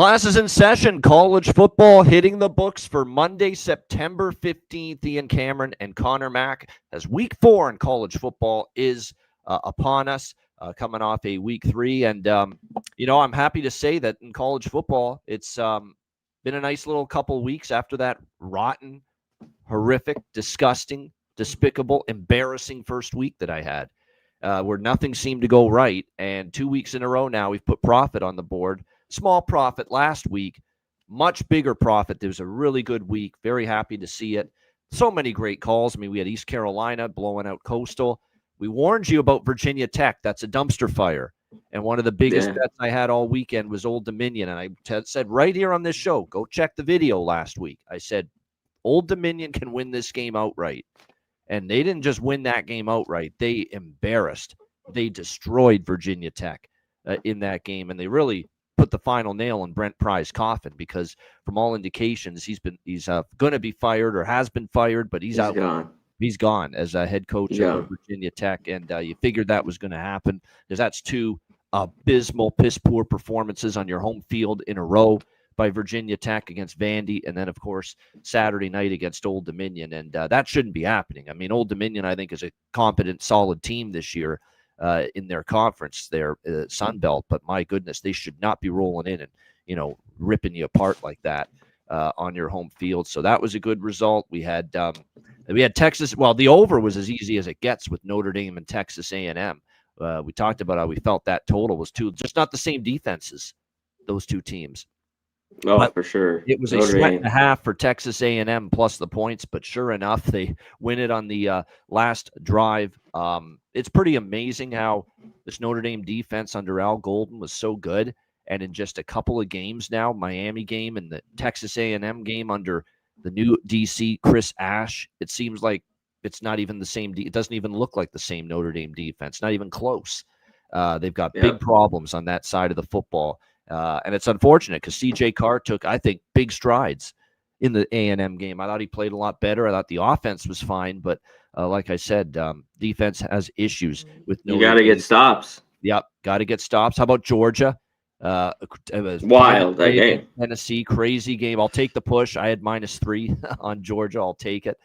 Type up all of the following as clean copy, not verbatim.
Classes in session, college football hitting the books for Monday, September 15th. Ian Cameron and Connor Mack as week 4 in college football is upon us, coming off a week 3. And, I'm happy to say that in college football, it's been a nice little couple weeks after that rotten, horrific, disgusting, despicable, embarrassing first week that I had, where nothing seemed to go right. And 2 weeks in a row now, we've put profit on the board. Small profit last week, much bigger profit. There was a really good week. Very happy to see it. So many great calls. I mean, we had East Carolina blowing out Coastal. We warned you about Virginia Tech. That's a dumpster fire. And one of the biggest bets I had all weekend was Old Dominion. And I said right here on this show, go check the video last week. I said, Old Dominion can win this game outright. And they didn't just win that game outright. They embarrassed. They destroyed Virginia Tech in that game. And they really put the final nail in Brent Pry's coffin, because from all indications he's going to be fired or has been fired, but he's out. Gone. He's gone as a head coach of Virginia Tech, and you figured that was going to happen, because that's 2 abysmal, piss poor performances on your home field in a row by Virginia Tech against Vandy, and then of course Saturday night against Old Dominion, and that shouldn't be happening. I mean, Old Dominion I think is a competent, solid team this year. In their conference, their Sun Belt, but my goodness, they should not be rolling in and ripping you apart like that on your home field. So that was a good result. We had Texas. Well, the over was as easy as it gets with Notre Dame and Texas A&M. We talked about how we felt that total was just not the same defenses, those two teams. Oh, but for sure. It was a sweat and a half for Texas A&M plus the points, but sure enough, they win it on the last drive. It's pretty amazing how this Notre Dame defense under Al Golden was so good, and in just a couple of games now, Miami game and the Texas A&M game under the new DC Chris Ash, it seems like it's not even the same. It doesn't even look like the same Notre Dame defense, not even close. They've got big problems on that side of the football. And it's unfortunate because C.J. Carr took, I think, big strides in the A&M game. I thought he played a lot better. I thought the offense was fine. But like I said, defense has issues with no. You got to get stops. Yep, got to get stops. How about Georgia? Wild that game. Tennessee, crazy game. I'll take the push. I had -3 on Georgia. I'll take it.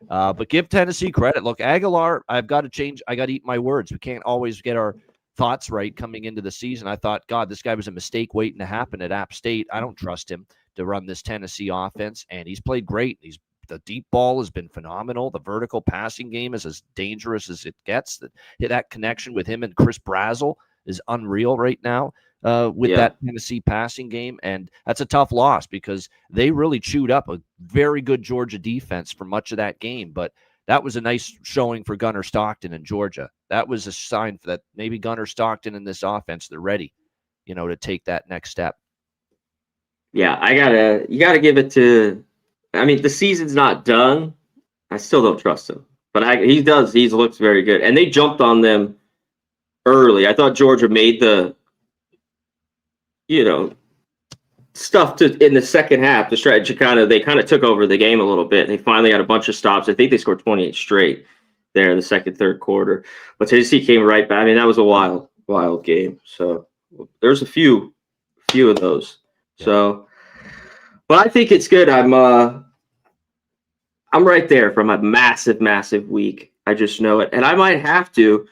But give Tennessee credit. Look, Aguilar, I've got to change. I got to eat my words. We can't always get our thoughts right coming into the season. I thought, God, this guy was a mistake waiting to happen at App State. I don't trust him to run this Tennessee offense, and he's played great. The deep ball has been phenomenal. The vertical passing game is as dangerous as it gets. That connection with him and Chris Brazzell is unreal right now with that Tennessee passing game, and that's a tough loss because they really chewed up a very good Georgia defense for much of that game, but that was a nice showing for Gunnar Stockton in Georgia. That was a sign that maybe Gunnar Stockton in this offense, they're ready, to take that next step. Yeah, you gotta give it to. I mean, the season's not done. I still don't trust him, but he does. He looks very good, and they jumped on them early. I thought Georgia made the, stuff in the second half. The strategy they kind of took over the game a little bit. They finally had a bunch of stops. I think they scored 28 straight there in the second, third quarter. But Tennessee came right back. I mean, that was a wild game. So there's a few of those. Yeah. So, but I think it's good. I'm right there from a massive, massive week. I just know it, and I might have to.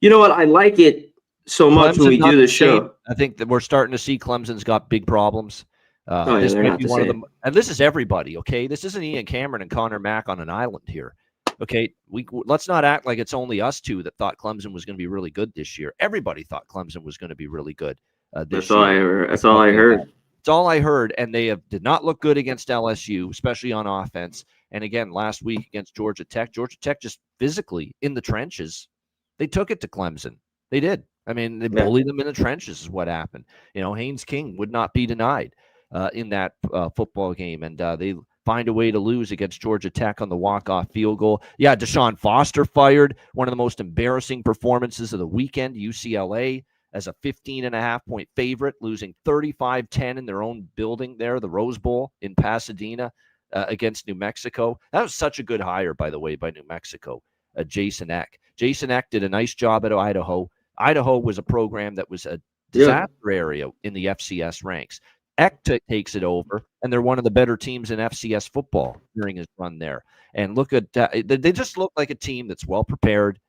You know what? I like it so much when we do the show. I think that we're starting to see Clemson's got big problems. This might be one of them, and this is everybody. Okay, this isn't Ian Cameron and Connor Mack on an island here. Okay, let's not act like it's only us two that thought Clemson was going to be really good this year. Everybody thought Clemson was going to be really good this year. That's all I heard. It's all I heard, and they did not look good against LSU, especially on offense. And again, last week against Georgia Tech just physically in the trenches, they took it to Clemson. They did. I mean, they bullied them in the trenches is what happened. Haynes King would not be denied in that football game, and they find a way to lose against Georgia Tech on the walk-off field goal. Yeah, Deshaun Foster fired, one of the most embarrassing performances of the weekend. UCLA as a 15.5-point favorite, losing 35-10 in their own building there, the Rose Bowl in Pasadena against New Mexico. That was such a good hire, by the way, by New Mexico, Jason Eck. Jason Eck did a nice job at Idaho. Idaho was a program that was a disaster area in the FCS ranks. takes it over, and they're one of the better teams in FCS football during his run there. And look at they just look like a team that's well prepared.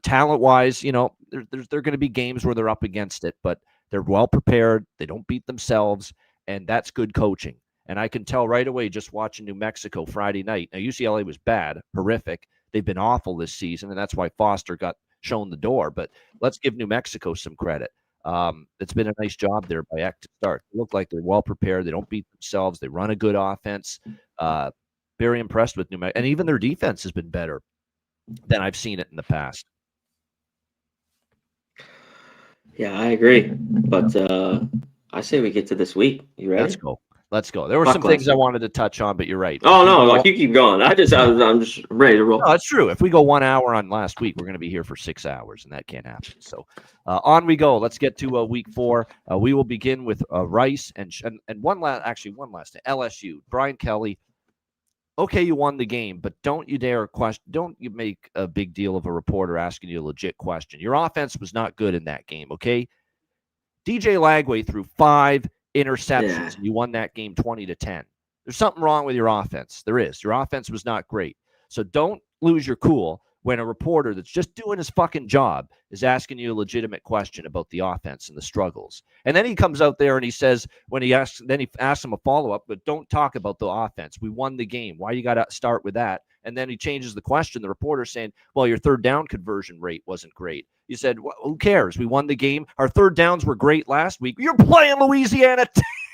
Talent-wise, there are going to be games where they're up against it, but they're well prepared. They don't beat themselves, and that's good coaching. And I can tell right away just watching New Mexico Friday night. Now, UCLA was bad, horrific. They've been awful this season, and that's why Foster got shown the door. But let's give New Mexico some credit. It's been a nice job there by Eck to start. They look like they're well prepared. They don't beat themselves. They run a good offense. Very impressed with New Mexico. And even their defense has been better than I've seen it in the past. Yeah, I agree. But I say we get to this week. You ready? Let's go. There were some things I wanted to touch on, but you're right. Oh, no, you keep going. I'm just ready to roll. No, it's true. If we go 1 hour on last week, we're going to be here for 6 hours, and that can't happen. So on we go. Let's get to week 4. We will begin with Rice and one last thing. LSU. Brian Kelly. Okay, you won the game, but don't you dare question. Don't you make a big deal of a reporter asking you a legit question. Your offense was not good in that game, okay? DJ Lagway threw 5 interceptions, and you won that game 20-10. There's something wrong with your offense. There is. Your offense was not great. So don't lose your cool when a reporter that's just doing his fucking job is asking you a legitimate question about the offense and the struggles. And then he comes out there and he says, he asks him a follow-up, but don't talk about the offense. We won the game. Why you got to start with that? And then he changes the question. The reporter's saying, well, your third down conversion rate wasn't great. You said, well, who cares? We won the game. Our third downs were great last week. You're playing Louisiana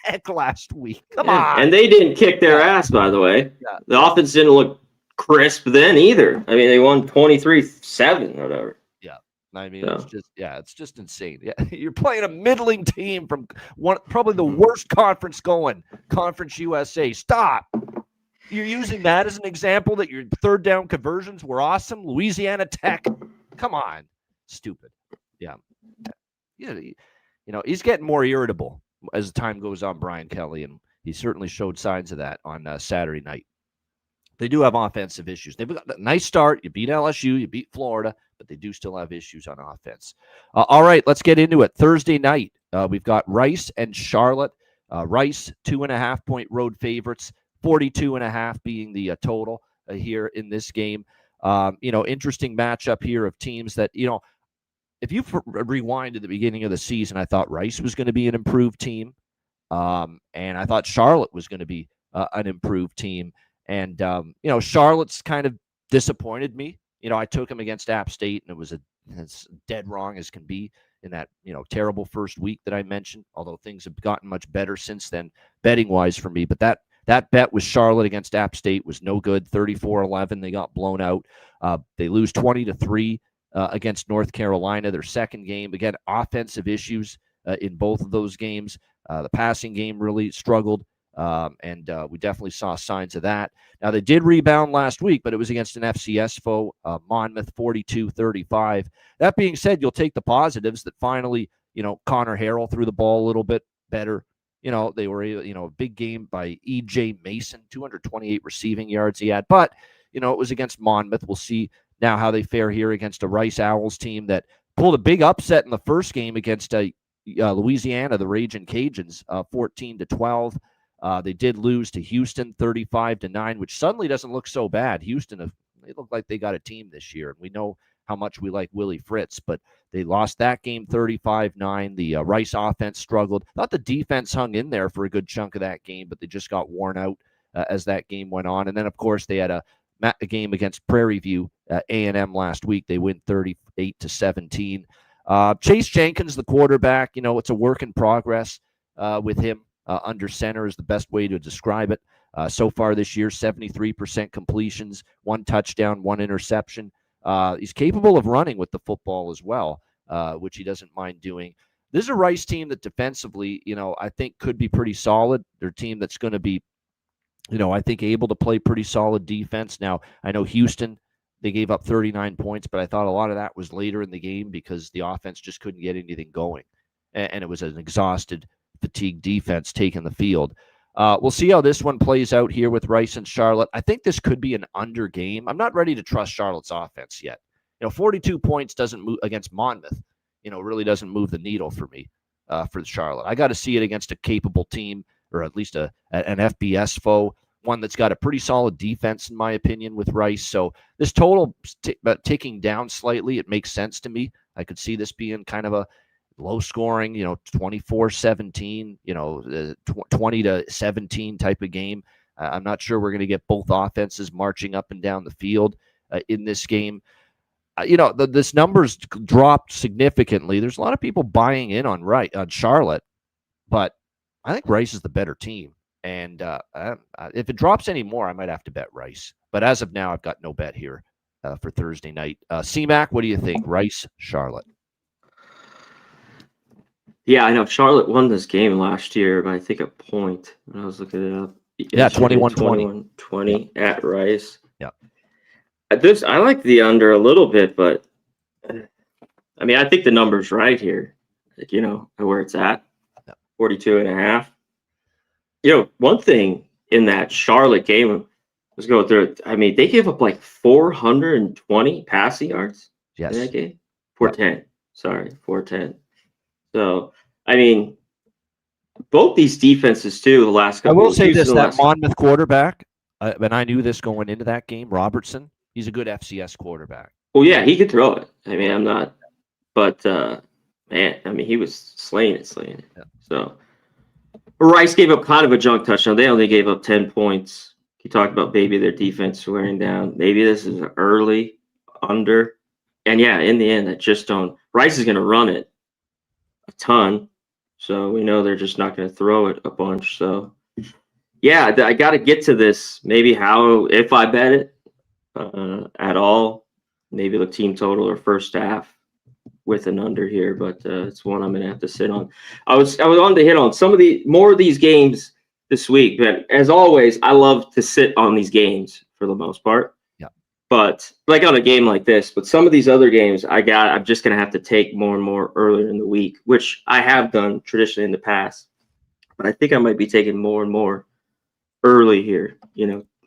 Tech last week. Come on. And they didn't kick their ass, by the way. Yeah. The offense didn't look crisp then either. I mean, they won 23-7 or whatever. Yeah. I mean, it's just insane. Yeah. You're playing a middling team from probably the worst conference going, Conference USA. Stop. You're using that as an example that your third down conversions were awesome. Louisiana Tech. Come on. Stupid. Yeah. He's getting more irritable as time goes on, Brian Kelly, and he certainly showed signs of that on Saturday night. They do have offensive issues. They've got a nice start. You beat LSU, you beat Florida, but they do still have issues on offense. All right, let's get into it. Thursday night, we've got Rice and Charlotte. Rice, 2.5-point road favorites, 42.5 being the total here in this game. Interesting matchup here of teams that, if you rewind to the beginning of the season, I thought Rice was going to be an improved team. And I thought Charlotte was going to be an improved team. And, Charlotte's kind of disappointed me. I took him against App State, and it was as dead wrong as can be in that, terrible first week that I mentioned, although things have gotten much better since then, betting-wise for me. But that bet with Charlotte against App State was no good, 34-11. They got blown out. They lose 20-3 against North Carolina, their second game. Again, offensive issues in both of those games. The passing game really struggled. And we definitely saw signs of that. Now, they did rebound last week, but it was against an FCS foe, Monmouth, 42-35. That being said, you'll take the positives that finally, Connor Harrell threw the ball a little bit better. They were, a big game by E.J. Mason, 228 receiving yards he had. But, it was against Monmouth. We'll see now how they fare here against a Rice Owls team that pulled a big upset in the first game against Louisiana, the Ragin' Cajuns, 14-12. They did lose to Houston 35-9, which suddenly doesn't look so bad. Houston, they look like they got a team this year, and we know how much we like Willie Fritz, but they lost that game 35-9. The Rice offense struggled. Thought the defense hung in there for a good chunk of that game, but they just got worn out as that game went on. And then, of course, they had a game against Prairie View A&M last week. They win 38-17. Chase Jenkins, the quarterback, it's a work in progress with him. Under center is the best way to describe it. So far this year, 73% completions, 1 touchdown, 1 interception. He's capable of running with the football as well, which he doesn't mind doing. This is a Rice team that defensively, I think could be pretty solid. They're a team that's going to be, I think able to play pretty solid defense. Now, I know Houston, they gave up 39 points, but I thought a lot of that was later in the game because the offense just couldn't get anything going. And it was an exhausted, fatigued defense taking the field. We'll see how this one plays out here with Rice and Charlotte. I think this could be an under game. I'm not ready to trust Charlotte's offense yet. 42 points doesn't move against Monmouth, really doesn't move the needle for me. for Charlotte. I got to see it against a capable team, or at least an FBS foe, one that's got a pretty solid defense, in my opinion, with Rice. So this total ticking down slightly, it makes sense to me. I could see this being kind of a low scoring, 24-17, 20-17 type of game. I'm not sure we're going to get both offenses marching up and down the field in this game. This number's dropped significantly. There's a lot of people buying in on Charlotte, but I think Rice is the better team. And if it drops any more, I might have to bet Rice. But as of now, I've got no bet here for Thursday night. C-Mac, what do you think? Rice, Charlotte? Yeah, I know Charlotte won this game last year by I think a point. When I was looking it up. Yeah, 21-20. 21-20 at Rice. Yeah. I like the under a little bit, but I mean, I think the number's right here. Where it's at. 42.5. One thing in that Charlotte game, let's go through it. I mean, they gave up like 420 passing yards in that game. 410. Sorry, 410. So, I mean, both these defenses, too, the last couple I will say this, that Monmouth quarterback, and I knew this going into that game, Robertson, he's a good FCS quarterback. Well, yeah, he could throw it. I mean, I'm not, but, man, I mean, he was slaying it. Yeah. So, Rice gave up kind of a junk touchdown. They only gave up 10 points. You talked about maybe their defense wearing down. Maybe this is an early under. And, yeah, in the end, Rice is going to run it a ton. So we know they're just not going to throw it a bunch. So, yeah, I got to get to this. Maybe if I bet it at all, maybe the team total or first half with an under here. But it's one I'm going to have to sit on. I was on to hit on some of more of these games this week. But as always, I love to sit on these games for the most part. But like on a game like this, but some of these other games I'm just going to have to take more and more earlier in the week, which I have done traditionally in the past. But I think I might be taking more and more early here.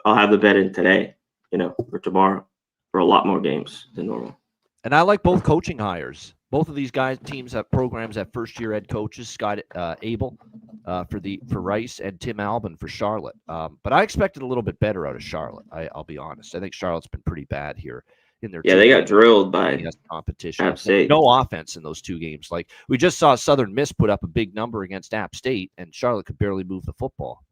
I'll have the bet in today, or tomorrow for a lot more games than normal. And I like both coaching hires. Both of these teams have programs that first-year head coaches, Scott Abel for Rice and Tim Albin for Charlotte. But I expected a little bit better out of Charlotte. I'll be honest. I think Charlotte's been pretty bad here in their they got drilled by competition. App State. No offense in those two games. Like we just saw Southern Miss put up a big number against App State, and Charlotte could barely move the football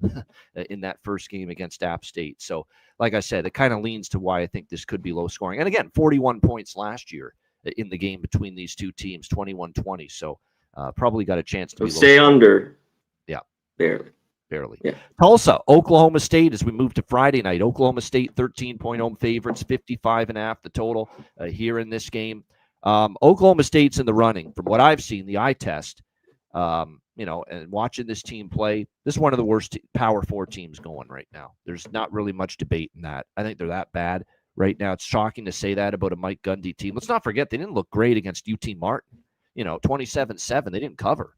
in that first game against App State. So, like I said, it kind of leans to why I think this could be low scoring. And again, 41 points last year in the game between these two teams, 21-20. So probably got a chance to stay under. Yeah. Barely. Yeah. Tulsa, Oklahoma State, as we move to Friday night. Oklahoma State, 13-point home favorites, 55.5 the total here in this game. Oklahoma State's in the running. From what I've seen, the eye test, and watching this team play, this is one of the worst Power 4 teams going right now. There's not really much debate in that. I think they're that bad right now. It's shocking to say that about a Mike Gundy team. Let's not forget, they didn't look great against UT Martin. 27-7. They didn't cover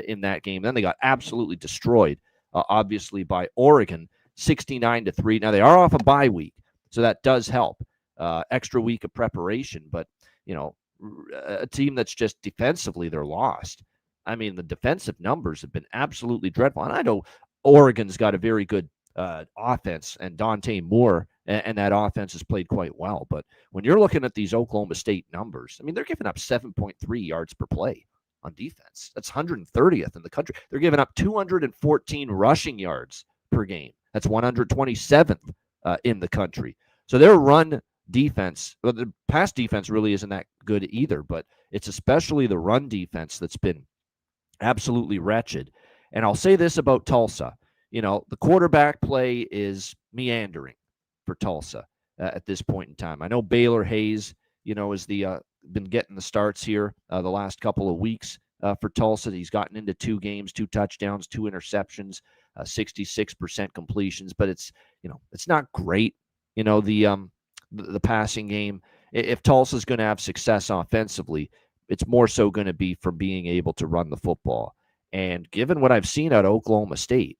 in that game. Then they got absolutely destroyed, obviously, by Oregon, 69-3. Now, they are off a bye week, so that does help. Extra week of preparation, but, a team that's just defensively, they're lost. I mean, the defensive numbers have been absolutely dreadful. And I know Oregon's got a very good offense, and Dante Moore and that offense has played quite well. But when you're looking at these Oklahoma State numbers, I mean, they're giving up 7.3 yards per play on defense. That's 130th in the country. They're giving up 214 rushing yards per game. That's 127th in the country. So their run defense, well, the pass defense really isn't that good either, but it's especially the run defense that's been absolutely wretched. And I'll say this about Tulsa. The quarterback play is meandering for Tulsa at this point in time. I know Baylor Hayes, is been getting the starts here the last couple of weeks for Tulsa. He's gotten into 2 games, 2 touchdowns, 2 interceptions, 66% completions, but it's not great. The passing game. If Tulsa's going to have success offensively, it's more so going to be from being able to run the football. And given what I've seen out of Oklahoma State,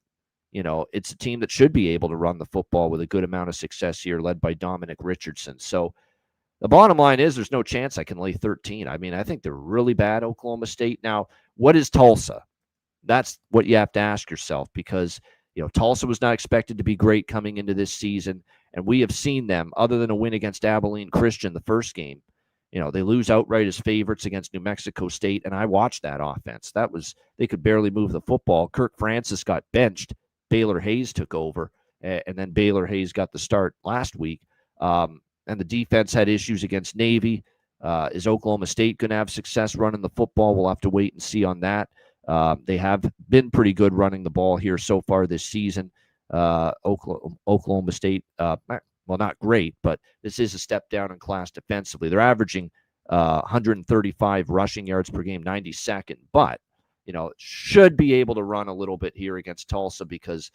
it's a team that should be able to run the football with a good amount of success here, led by Dominic Richardson. So the bottom line is there's no chance I can lay 13. I mean, I think they're really bad, Oklahoma State. Now, what is Tulsa? That's what you have to ask yourself, because Tulsa was not expected to be great coming into this season, and we have seen them, other than a win against Abilene Christian the first game. They lose outright as favorites against New Mexico State, and I watched that offense. They could barely move the football. Kirk Francis got benched. Baylor Hayes took over, and then Baylor Hayes got the start last week. And the defense had issues against Navy. Is Oklahoma State going to have success running the football? We'll have to wait and see on that. They have been pretty good running the ball here so far this season. Oklahoma State, well, not great, but this is a step down in class defensively. They're averaging 135 rushing yards per game, 92nd, but should be able to run a little bit here against Tulsa, because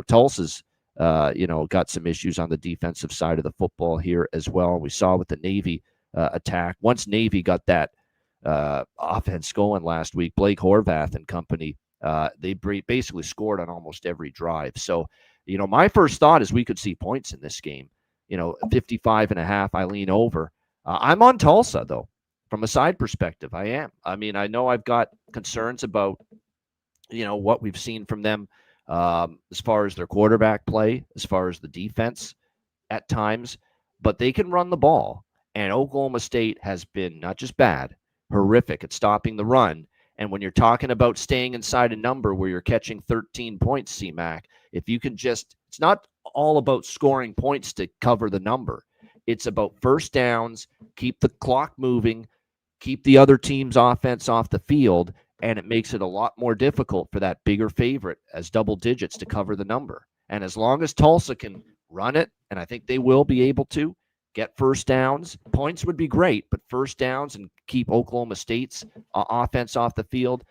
Tulsa's got some issues on the defensive side of the football here as well. We saw with the Navy attack. Once Navy got that offense going last week, Blake Horvath and company, they basically scored on almost every drive. So, my first thought is we could see points in this game. 55.5, I lean over. I'm on Tulsa, though, from a side perspective. I am. I mean, I know I've got concerns about, what we've seen from them as far as their quarterback play, as far as the defense at times, but they can run the ball. And Oklahoma State has been not just bad, horrific at stopping the run. And when you're talking about staying inside a number where you're catching 13 points, CMAC, if you can it's not all about scoring points to cover the number. It's about first downs, keep the clock moving, keep the other team's offense off the field, and it makes it a lot more difficult for that bigger favorite as double digits to cover the number. And as long as Tulsa can run it, and I think they will be able to, get first downs. Points would be great, but first downs and keep Oklahoma State's offense off the field,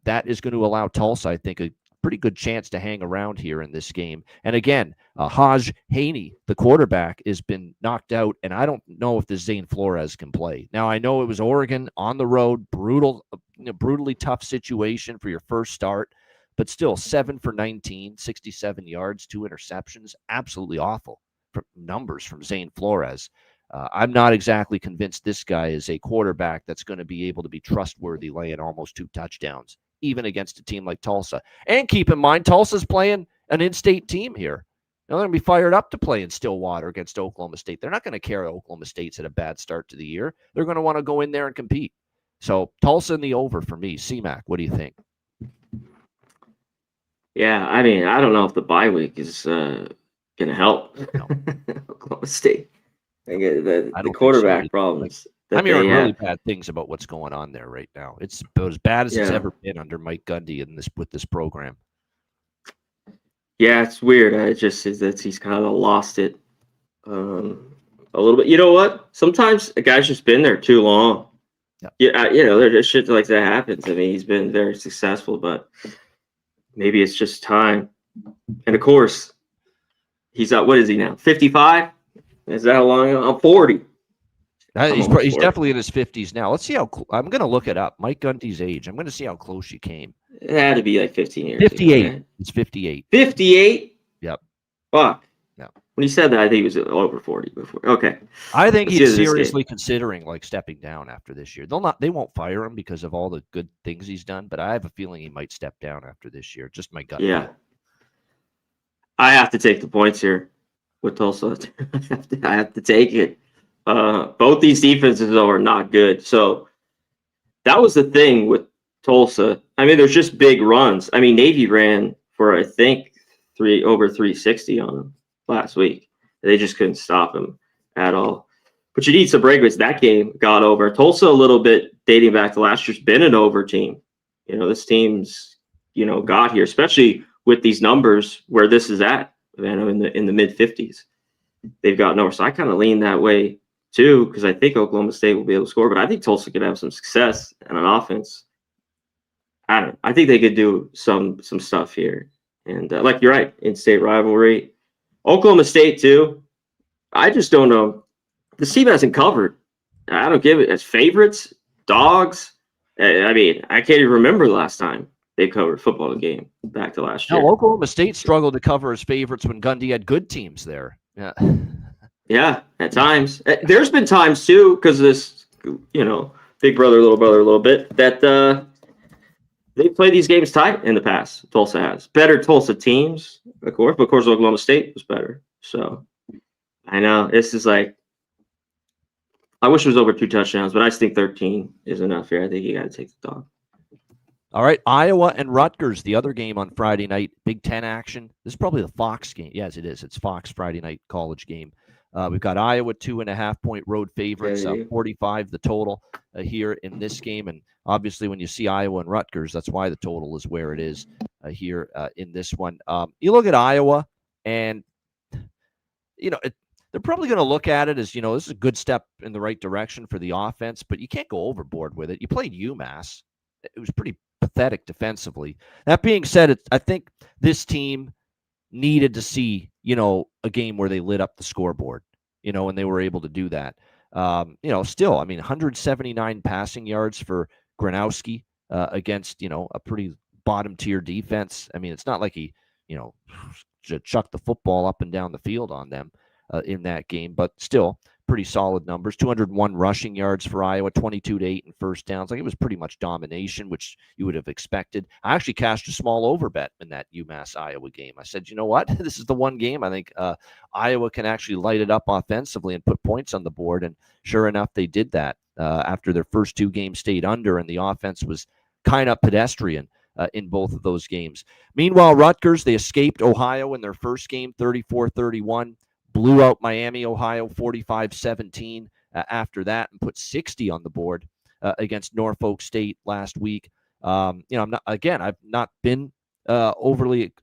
that is going to allow Tulsa, I think, a pretty good chance to hang around here in this game. And again, Haj Haney, the quarterback, has been knocked out, and I don't know if the Zane Flores can play. Now, I know it was Oregon on the road, brutally tough situation for your first start, but still 7 for 19, 67 yards, 2 interceptions, absolutely awful numbers from Zane Flores. I'm not exactly convinced this guy is a quarterback that's going to be able to be trustworthy laying almost 2 touchdowns, even against a team like Tulsa. And keep in mind, Tulsa's playing an in-state team here. They're going to be fired up to play in Stillwater against Oklahoma State. They're not going to care Oklahoma State's at a bad start to the year. They're going to want to go in there and compete. So Tulsa in the over for me. CMAC, what do you think? Yeah, I mean, I don't know if the bye week is going to help No. Oklahoma State. The quarterback problems. I'm hearing really bad things about what's going on there right now. It's about as bad as it's ever been under Mike Gundy with this program. Yeah, it's weird. It just is that he's kind of lost it a little bit. You know what? Sometimes a guy's just been there too long. Yeah, there's shit like that happens. I mean, he's been very successful, but maybe it's just time. And of course, he's at, what is he now? 55? Is that how long? I'm 40. He's definitely in his 50s now. Let's see how I'm going to look it up. Mike Gundy's age. I'm going to see how close you came. It had to be like 15 years. 58. Right? It's 58. 58? Yep. Fuck. Yeah. When he said that, I think he was over 40 before. Okay. I think he's seriously considering stepping down after this year. They won't fire him because of all the good things he's done, but I have a feeling he might step down after this year. Just my gut. Yeah. I have to take the points here with Tulsa. I have to take it. Both these defenses, though, are not good. So that was the thing with Tulsa. I mean, there's just big runs. I mean, Navy ran for, I think, over 360 on them last week. They just couldn't stop him at all. But you need some breakaways. That game got over. Tulsa, a little bit dating back to last year's, been an over team. This team's, got here, especially with these numbers where this is at, in the mid 50s. They've gotten over. So I kind of lean that way too, because I think Oklahoma State will be able to score, but I think Tulsa could have some success and an offense. I think they could do some stuff here. And like you're right, in-state rivalry. Oklahoma State too. I just don't know. The team hasn't covered. I don't give it as favorites, dogs. I mean, I can't even remember the last time they covered a football game back to last year. No, Oklahoma State struggled to cover as favorites when Gundy had good teams there. Yeah. Yeah, at times. There's been times too, because this, big brother, little brother, a little bit, that they play these games tight in the past. Tulsa has better Tulsa teams, of course, but of course Oklahoma State was better. So I know this is like, I wish it was over 2 touchdowns, but I just think 13 is enough here. I think you got to take the dog. All right, Iowa and Rutgers, the other game on Friday night, Big Ten action. This is probably the Fox game. Yes, it is. It's Fox Friday night college game. We've got Iowa 2.5-point road favorites, 45 the total here in this game. And obviously when you see Iowa and Rutgers, that's why the total is where it is here in this one. You look at Iowa and, they're probably going to look at it as, this is a good step in the right direction for the offense, but you can't go overboard with it. You played UMass. It was pretty pathetic defensively. That being said, I think this team needed to see, a game where they lit up the scoreboard, and they were able to do that. Still, 179 passing yards for Gronowski against, a pretty bottom tier defense. It's not like he, chucked the football up and down the field on them in that game, but still pretty solid numbers. 201 rushing yards for Iowa, 22-8 in first downs. Like, it was pretty much domination, which you would have expected. I actually cashed a small over bet in that UMass-Iowa game. I said, you know what? This is the one game I think Iowa can actually light it up offensively and put points on the board. And sure enough, they did that after their first 2 games stayed under, and the offense was kind of pedestrian in both of those games. Meanwhile, Rutgers, they escaped Ohio in their first game, 34-31. Blew out Miami, Ohio, 45-17 after that, and put 60 on the board against Norfolk State last week. I've not been overly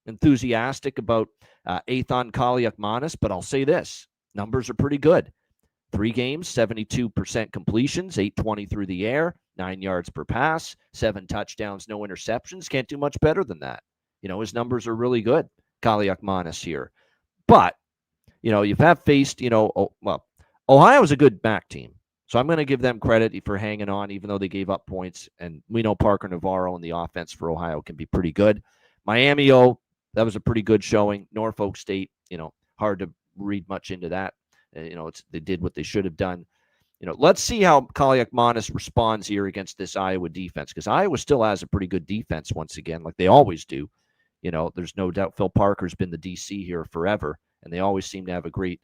enthusiastic about Athan Kaliakmanis, but I'll say this: numbers are pretty good. 3 games, 72% completions, 820 through the air, 9 yards per pass, 7 touchdowns, no interceptions. Can't do much better than that. His numbers are really good, Kaliakmanis here. But you have faced, Ohio's a good MAC team. So I'm going to give them credit for hanging on, even though they gave up points. And we know Parker Navarro and the offense for Ohio can be pretty good. Miami, that was a pretty good showing. Norfolk State, hard to read much into that. They did what they should have done. Let's see how Kaliakmanis responds here against this Iowa defense, because Iowa still has a pretty good defense once again, like they always do. There's no doubt Phil Parker's been the DC here forever, and they always seem to have a great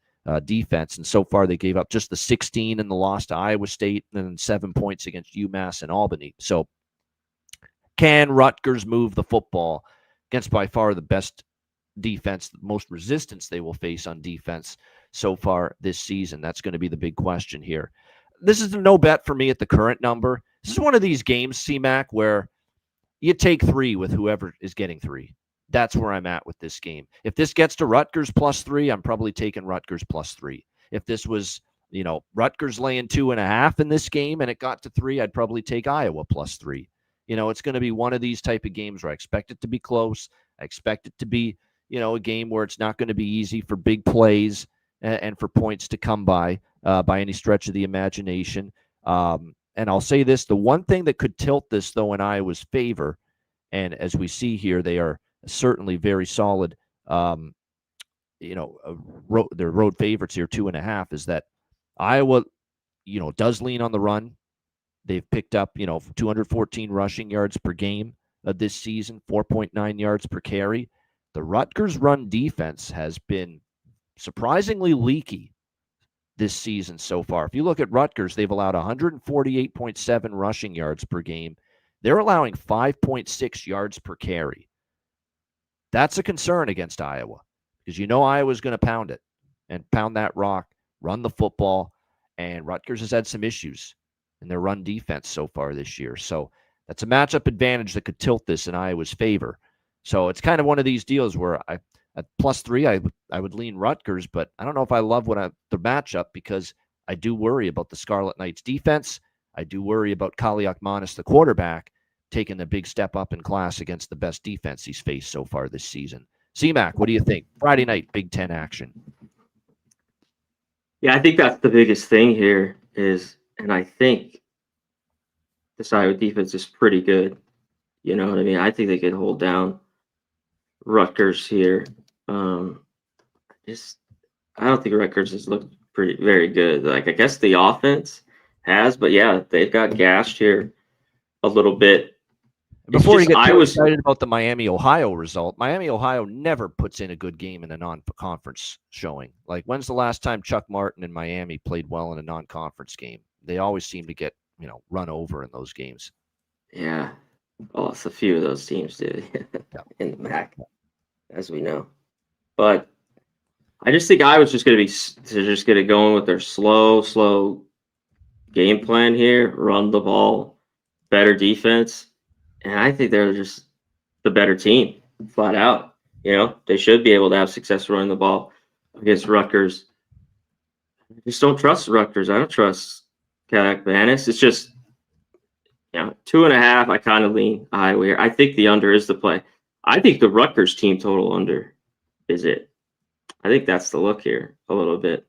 defense. And so far, they gave up just the 16 in the loss to Iowa State, and then 7 points against UMass and Albany. So can Rutgers move the football against by far the best defense, the most resistance they will face on defense so far this season? That's going to be the big question here. This is a no bet for me at the current number. This is one of these games, CMAC, where you take 3 with whoever is getting 3. That's where I'm at with this game. If this gets to Rutgers +3, I'm probably taking Rutgers +3. If this was, Rutgers laying 2.5 in this game and it got to 3, I'd probably take Iowa +3. It's going to be one of these type of games where I expect it to be close. I expect it to be, a game where it's not going to be easy for big plays and for points to come by any stretch of the imagination. And I'll say this, the one thing that could tilt this, though, in Iowa's favor, and as we see here, they are certainly very solid, their road favorites here, 2.5, is that Iowa, does lean on the run. They've picked up, 214 rushing yards per game this season, 4.9 yards per carry. The Rutgers run defense has been surprisingly leaky this season so far. If you look at Rutgers, they've allowed 148.7 rushing yards per game. They're allowing 5.6 yards per carry. That's a concern against Iowa, because Iowa's going to pound it and pound that rock, run the football, and Rutgers has had some issues in their run defense so far this year. So that's a matchup advantage that could tilt this in Iowa's favor. So it's kind of one of these deals where at +3, I would lean Rutgers, but I don't know if I love the matchup, because I do worry about the Scarlet Knights defense. I do worry about Kaliakmanis, the quarterback, taking the big step up in class against the best defense he's faced so far this season. CMAC, what do you think? Friday night, Big Ten action. Yeah, I think that's the biggest thing here and I think this Iowa defense is pretty good. You know what I mean? I think they can hold down Rutgers here. I don't think Rutgers has looked very good. Like, I guess the offense has, but yeah, they've got gashed here a little bit Before you get too excited about the Miami-Ohio result, Miami-Ohio never puts in a good game in a non-conference showing. Like, when's the last time Chuck Martin and Miami played well in a non-conference game? They always seem to get, run over in those games. Yeah. Well, it's a few of those teams do in the MAC, as we know. But I just think Iowa's just going to go in with their slow game plan here, run the ball, better defense. And I think they're just the better team, flat out. They should be able to have success running the ball against Rutgers. I just don't trust Rutgers. I don't trust Kadek Banis. It's just, 2.5. I kind of lean Iowa here. I think the under is the play. I think the Rutgers team total under is it. I think that's the look here a little bit.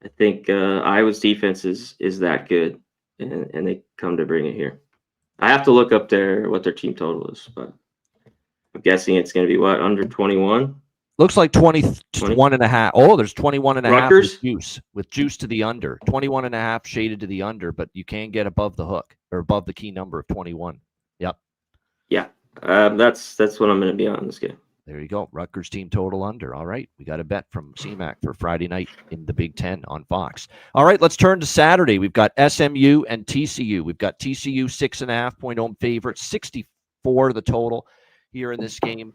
I think Iowa's defense is that good, and they come to bring it here. I have to look up what their team total is, but I'm guessing it's going to be under 21. Looks like 21.5. Oh, there's 21.5 with juice to the under. 21.5 shaded to the under, but you can get above the hook or above the key number of 21. Yep. Yeah. That's what I'm going to be on this game. There you go. Rutgers team total under. All right. We got a bet from CMAC for Friday night in the Big Ten on Fox. All right. Let's turn to Saturday. We've got SMU and TCU. We've got TCU 6.5 point home favorite, 64 the total here in this game.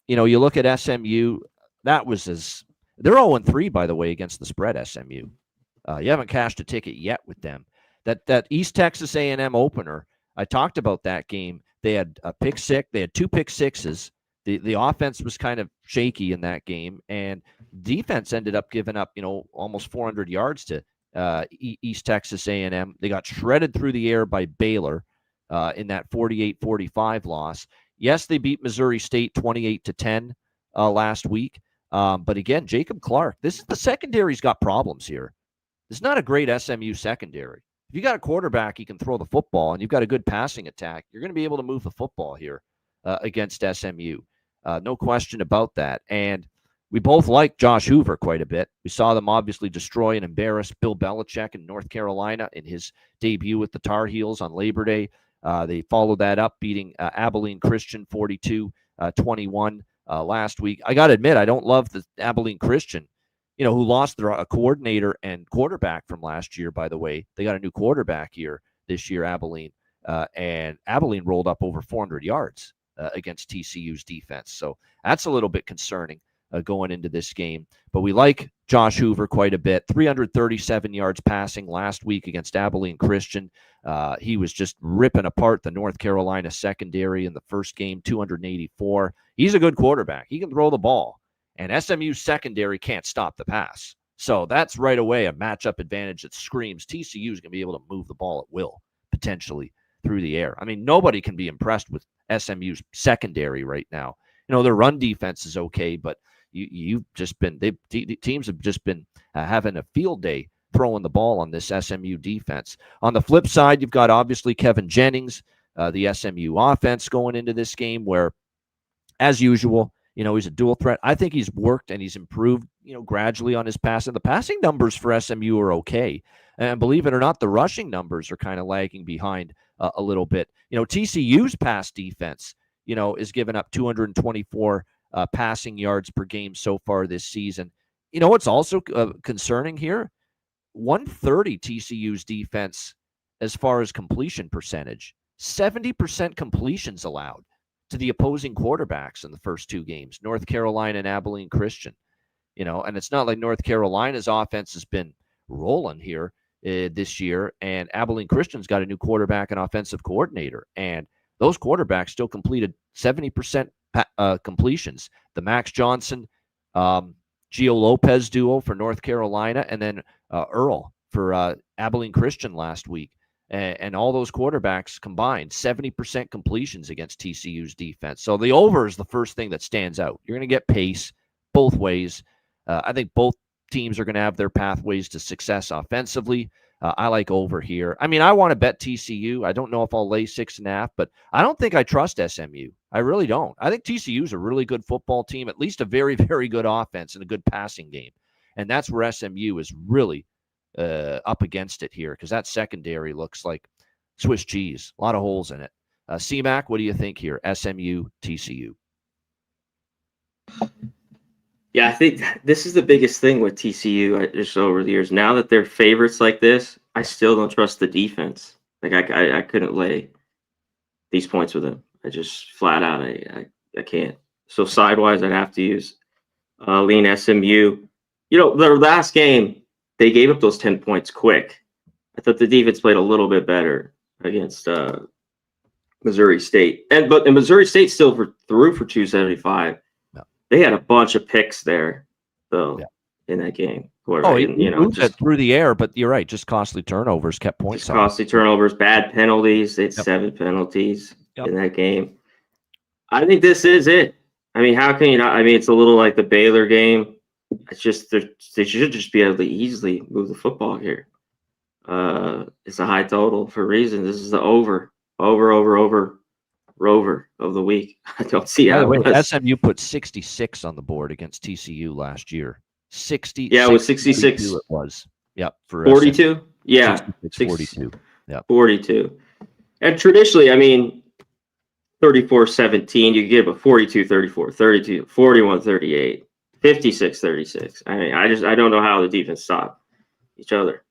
You look at SMU, they're 0-3, by the way, against the spread, SMU. You haven't cashed a ticket yet with them. That East Texas A&M opener, I talked about that game. They had a pick six. They had 2 pick sixes. The offense was kind of shaky in that game, and defense ended up giving up, almost 400 yards to East Texas A&M. They got shredded through the air by Baylor in that 48-45 loss. Yes, they beat Missouri State 28-10 last week. But again, Jacob Clark, the secondary's got problems here. It's not a great SMU secondary. If you got a quarterback, he can throw the football, and you've got a good passing attack, you're going to be able to move the football here against SMU. No question about that. And we both like Josh Hoover quite a bit. We saw them obviously destroy and embarrass Bill Belichick in North Carolina in his debut with the Tar Heels on Labor Day. They followed that up, beating Abilene Christian 42-21 last week. I got to admit, I don't love the Abilene Christian, who lost their coordinator and quarterback from last year, by the way. They got a new quarterback here this year, Abilene. And Abilene rolled up over 400 yards against TCU's defense. So that's a little bit concerning going into this game. But we like Josh Hoover quite a bit. 337 yards passing last week against Abilene Christian. He was just ripping apart the North Carolina secondary in the first game, 284. He's a good quarterback. He can throw the ball. And SMU's secondary can't stop the pass. So that's right away a matchup advantage that screams TCU is going to be able to move the ball at will, potentially, through the air. I mean, nobody can be impressed with SMU's secondary right now. Their run defense is okay, but teams have just been having a field day throwing the ball on this SMU defense. On the flip side, you've got obviously Kevin Jennings, the SMU offense going into this game where, as usual, he's a dual threat. I think he's worked and he's improved, gradually on his passing. The passing numbers for SMU are okay. And believe it or not, the rushing numbers are kind of lagging behind a little bit. TCU's pass defense, is giving up 224 passing yards per game so far this season. What's also concerning here? 130 TCU's defense as far as completion percentage. 70% completions allowed to the opposing quarterbacks in the first 2 games, North Carolina and Abilene Christian. And it's not like North Carolina's offense has been rolling here this year, and Abilene Christian's got a new quarterback and offensive coordinator, and those quarterbacks still completed 70% completions. The Max Johnson, Gio Lopez duo for North Carolina, and then Earl for Abilene Christian last week. And all those quarterbacks combined, 70% completions against TCU's defense. So the over is the first thing that stands out. You're going to get pace both ways. I think both teams are going to have their pathways to success offensively. I like over here. I mean, I want to bet TCU. I don't know if I'll lay 6.5, but I don't think I trust SMU. I really don't. I think TCU is a really good football team, at least a very, very good offense and a good passing game. And that's where SMU is really up against it here, because that secondary looks like Swiss cheese, a lot of holes in it. C-Mac, what do you think here? SMU, TCU. Yeah, I think this is the biggest thing with TCU just over the years. Now that they're favorites like this, I still don't trust the defense. Like I couldn't lay these points with them. I just flat out I can't. So sidewise, I'd have to use lean SMU. Their last game they gave up those 10 points quick. I thought the defense played a little bit better against Missouri State, but Missouri State still threw for 275. They had a bunch of picks there, though, in that game. He moved it through the air, but you're right. Just costly turnovers kept points. Costly turnovers, bad penalties. They had 7 penalties in that game. I think this is it. I mean, how can you not? I mean, it's a little like the Baylor game. It's just they should just be able to easily move the football here. It's a high total for a reason. This is the over rover of the week. I don't see how. SMU put 66 on the board against TCU last year. 60. Yeah, it was 66. It was. Yep. For 42. SMU. Yeah. 42. Yeah. 42. And traditionally, I mean, 34-17, you could give a 42-34, 32, 41-38, 56-36. I mean, I don't know how the defense stopped each other.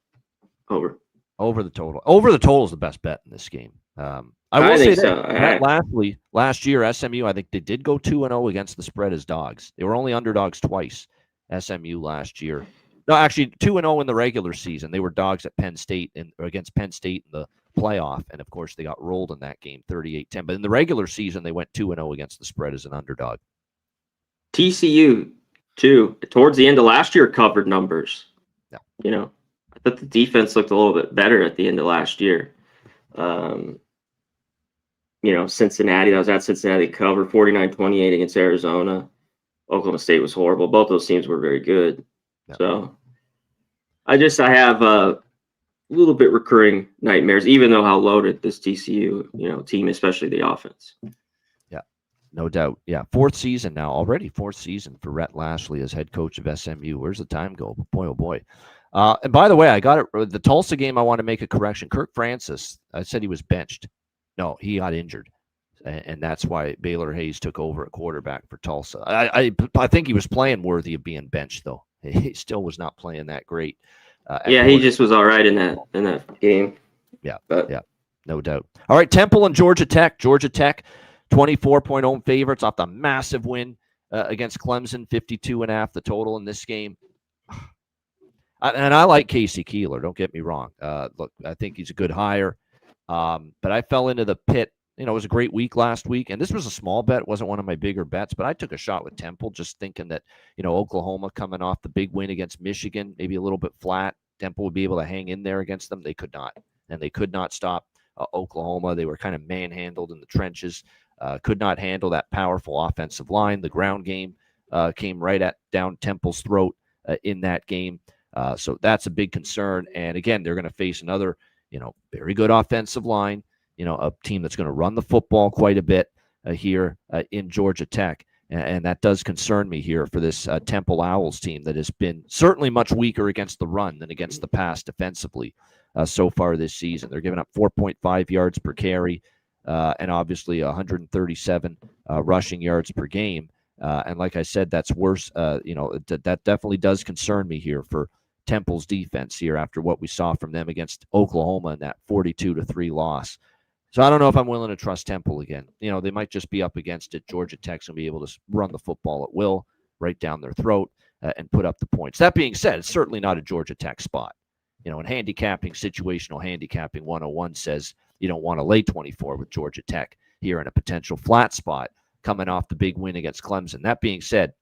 Over the total. Over the total is the best bet in this game. I will say that last year, SMU, I think they did go 2-0 against the spread as dogs. They were only underdogs twice, SMU last year. No, actually 2-0 in the regular season. They were dogs at Penn State against Penn State in the playoff, and of course they got rolled in that game 38-10. But in the regular season, they went 2-0 against the spread as an underdog. TCU, too, towards the end of last year, covered numbers. Yeah. I thought the defense looked a little bit better at the end of last year. Cincinnati, I was at Cincinnati, covered 49-28 against Arizona. Oklahoma State was horrible. Both those teams were very good. Yeah. So I have a little bit recurring nightmares, even though how loaded this TCU, team, especially the offense. Yeah, no doubt. Yeah, fourth season for Rhett Lashley as head coach of SMU. Where's the time go? Boy, oh boy. And by the way, I got it. The Tulsa game, I want to make a correction. Kirk Francis, I said he was benched. No, he got injured, and that's why Baylor Hayes took over at quarterback for Tulsa. I think he was playing worthy of being benched, though. He still was not playing that great. He just was all right in that game. Yeah, no doubt. All right, Temple and Georgia Tech. Georgia Tech, 24-point home favorites off the massive win against Clemson, 52.5 the total in this game. And I like Casey Keeler, don't get me wrong. Look, I think he's a good hire. But I fell into the pit. It was a great week last week, and this was a small bet. It wasn't one of my bigger bets, but I took a shot with Temple, just thinking that, Oklahoma coming off the big win against Michigan, maybe a little bit flat. Temple would be able to hang in there against them. They could not, and they could not stop Oklahoma. They were kind of manhandled in the trenches, could not handle that powerful offensive line. The ground game came right down Temple's throat in that game. So that's a big concern. And again, they're going to face another, very good offensive line, a team that's going to run the football quite a bit here in Georgia Tech. And that does concern me here for this Temple Owls team that has been certainly much weaker against the run than against the pass defensively so far this season. They're giving up 4.5 yards per carry and obviously 137 rushing yards per game. And like I said, that's worse. That definitely does concern me here for Temple's defense here after what we saw from them against Oklahoma in that 42-3 loss. So I don't know if I'm willing to trust Temple again. They might just be up against it. Georgia Tech's going to be able to run the football at will, right down their throat, and put up the points. That being said, it's certainly not a Georgia Tech spot. In handicapping, situational handicapping 101 says you don't want to lay 24 with Georgia Tech here in a potential flat spot coming off the big win against Clemson. That being said,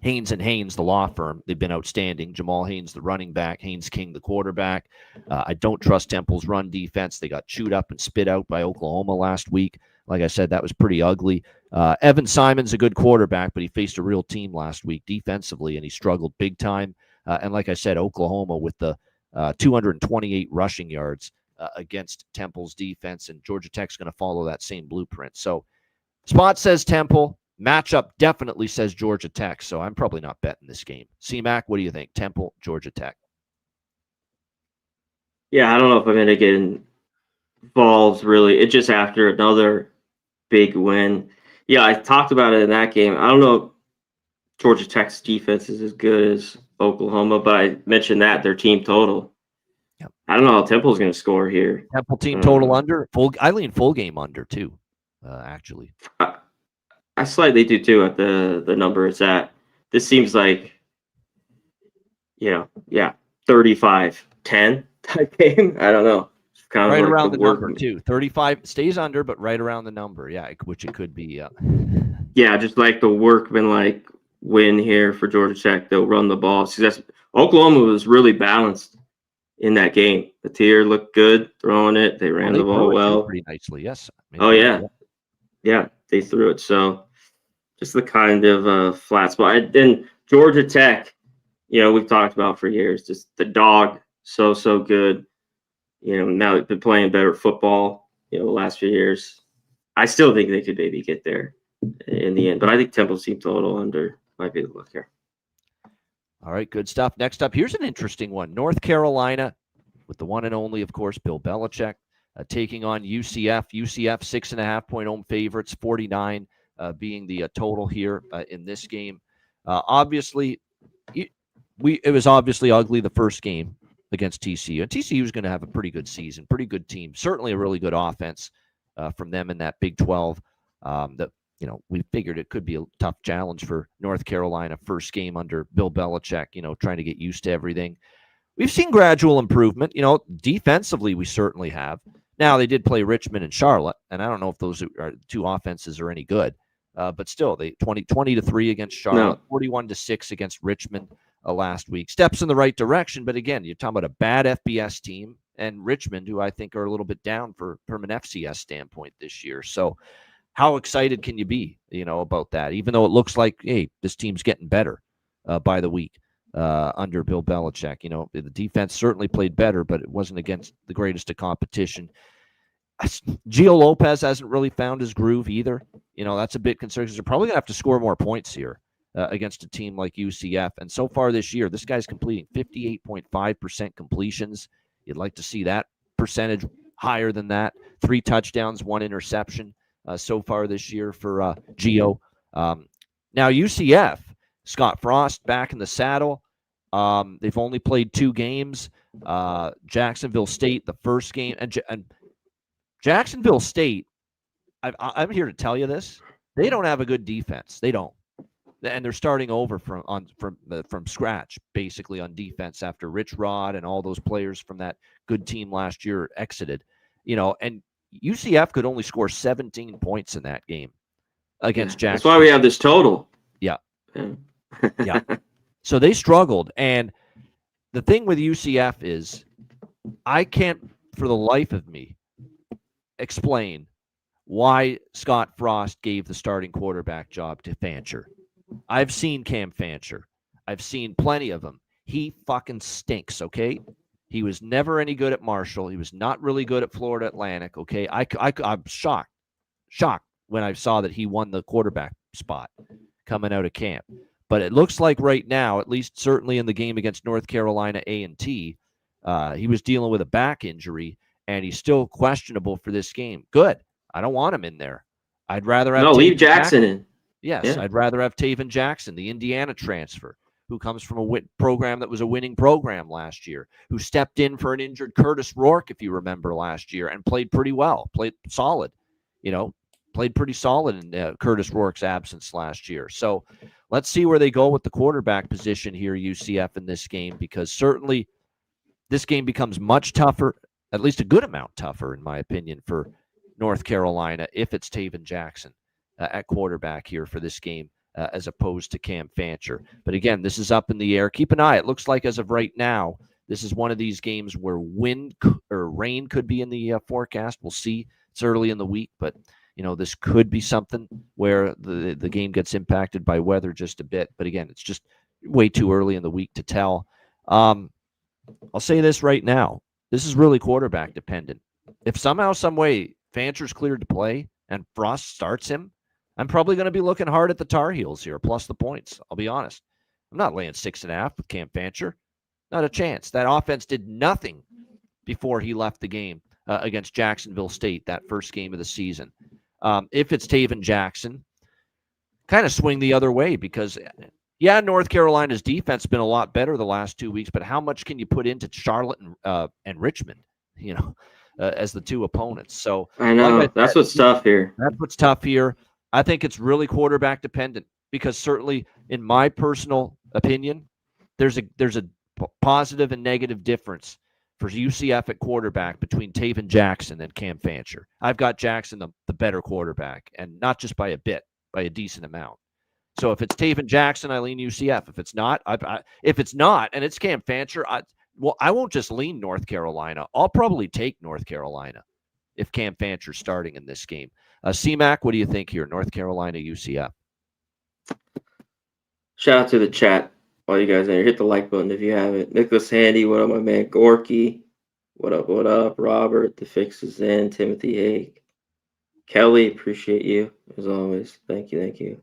Haynes and Haynes, the law firm, they've been outstanding. Jamal Haynes, the running back, Haynes King, the quarterback. I don't trust Temple's run defense. They got chewed up and spit out by Oklahoma last week. Like I said, that was pretty ugly. Evan Simon's a good quarterback, but he faced a real team last week defensively, and he struggled big time. And like I said, Oklahoma with the 228 rushing yards against Temple's defense, and Georgia Tech's going to follow that same blueprint. So spot says Temple. Matchup definitely says Georgia Tech, so I'm probably not betting this game. C-Mac, what do you think? Temple, Georgia Tech. Yeah, I don't know if I'm going to get Vols really, it's just after another big win. Yeah, I talked about it in that game. I don't know if Georgia Tech's defense is as good as Oklahoma, but I mentioned that their team total. Yep. I don't know how Temple's going to score here. Temple team total under. I lean full game under too, actually. I slightly do too at the number it's at. This seems like, 35-10 type game. I don't know. It's kind Right of like around the the work. number too. 35 stays under, but right around the number. Yeah, which it could be. Yeah. Yeah, just like the workman win here for Georgia Tech. They'll run the ball. See, Oklahoma was really balanced in that game. The tier looked good throwing it. They ran the ball well. Pretty nicely. Yes. Oh yeah. Yeah, they threw it. So just the kind of flat spot. And Georgia Tech, we've talked about for years, just the dog, so good. Now they've been playing better football, the last few years. I still think they could maybe get there in the end, but I think Temple's team total under might be the look here. All right, good stuff. Next up, here's an interesting one. North Carolina, with the one and only, of course, Bill Belichick, taking on UCF. UCF 6.5-point home favorites, 49 being the total here in this game. Obviously, it was obviously ugly the first game against TCU. And TCU is going to have a pretty good season, pretty good team, certainly a really good offense from them in that Big 12. We figured it could be a tough challenge for North Carolina, first game under Bill Belichick, trying to get used to everything. We've seen gradual improvement. Defensively, we certainly have. Now, they did play Richmond and Charlotte, and I don't know if those two offenses are any good. But still, they 20-3 against Charlotte, 41-6 against Richmond last week. Steps in the right direction, but again, you're talking about a bad FBS team and Richmond, who I think are a little bit down from an FCS standpoint this year. So how excited can you be, about that? Even though it looks like, hey, this team's getting better by the week under Bill Belichick. The defense certainly played better, but it wasn't against the greatest of competition. Gio Lopez hasn't really found his groove either. That's a bit concerning because they're probably going to have to score more points here against a team like UCF. And so far this year, this guy's completing 58.5% completions. You'd like to see that percentage higher than that. 3 touchdowns, 1 interception so far this year for Gio. Now, UCF, Scott Frost back in the saddle. They've only played 2 games. Jacksonville State, the first game. And Jacksonville State, I'm here to tell you this. They don't have a good defense. They don't. And they're starting over from scratch, basically, on defense after Rich Rod and all those players from that good team last year exited. And UCF could only score 17 points in that game against Jacksonville. That's why we have this total. Yeah. Yeah. So they struggled. And the thing with UCF is I can't, for the life of me, explain why Scott Frost gave the starting quarterback job to Fancher. I've seen Cam Fancher. I've seen plenty of him. He fucking stinks, okay? He was never any good at Marshall. He was not really good at Florida Atlantic, okay? I'm shocked when I saw that he won the quarterback spot coming out of camp. But it looks like right now, at least certainly in the game against North Carolina A&T, he was dealing with a back injury, and he's still questionable for this game. Good. I don't want him in there. I'd rather have leave Jackson in. Yes, yeah. I'd rather have Taven Jackson, the Indiana transfer, who comes from a program that was a winning program last year, who stepped in for an injured Curtis Rourke, if you remember, last year, and played pretty well, played solid, played pretty solid in Curtis Rourke's absence last year. So let's see where they go with the quarterback position here, UCF, in this game, because certainly this game becomes much tougher, at least a good amount tougher, in my opinion, for North Carolina if it's Taven Jackson at quarterback here for this game as opposed to Cam Fancher. But again, this is up in the air. Keep an eye. It looks like as of right now, this is one of these games where wind or rain could be in the forecast. We'll see. It's early in the week, but this could be something where the game gets impacted by weather just a bit. But again, it's just way too early in the week to tell. I'll say this right now. This is really quarterback dependent. If somehow, some way, Fancher's cleared to play and Frost starts him, I'm probably going to be looking hard at the Tar Heels here, plus the points. I'll be honest. I'm not laying 6.5 with Cam Fancher. Not a chance. That offense did nothing before he left the game against Jacksonville State, that first game of the season. If it's Taven Jackson, kind of swing the other way because, yeah, North Carolina's defense has been a lot better the last 2 weeks, but how much can you put into Charlotte and Richmond, as the two opponents? So I know like that's what's tough here. That's what's tough here. I think it's really quarterback dependent because certainly, in my personal opinion, there's a positive and negative difference for UCF at quarterback between Taven Jackson and Cam Fancher. I've got Jackson the better quarterback, and not just by a bit, by a decent amount. So if it's Taven Jackson, I lean UCF. If it's not, and it's Cam Fancher, I won't just lean North Carolina. I'll probably take North Carolina if Cam Fancher's starting in this game. C-Mac, what do you think here? North Carolina, UCF. Shout out to the chat. All you guys there, hit the like button if you haven't. Nicholas Handy, what up, my man? Gorky, what up, what up? Robert, the fix is in. Timothy Haig. Kelly, appreciate you, as always. Thank you.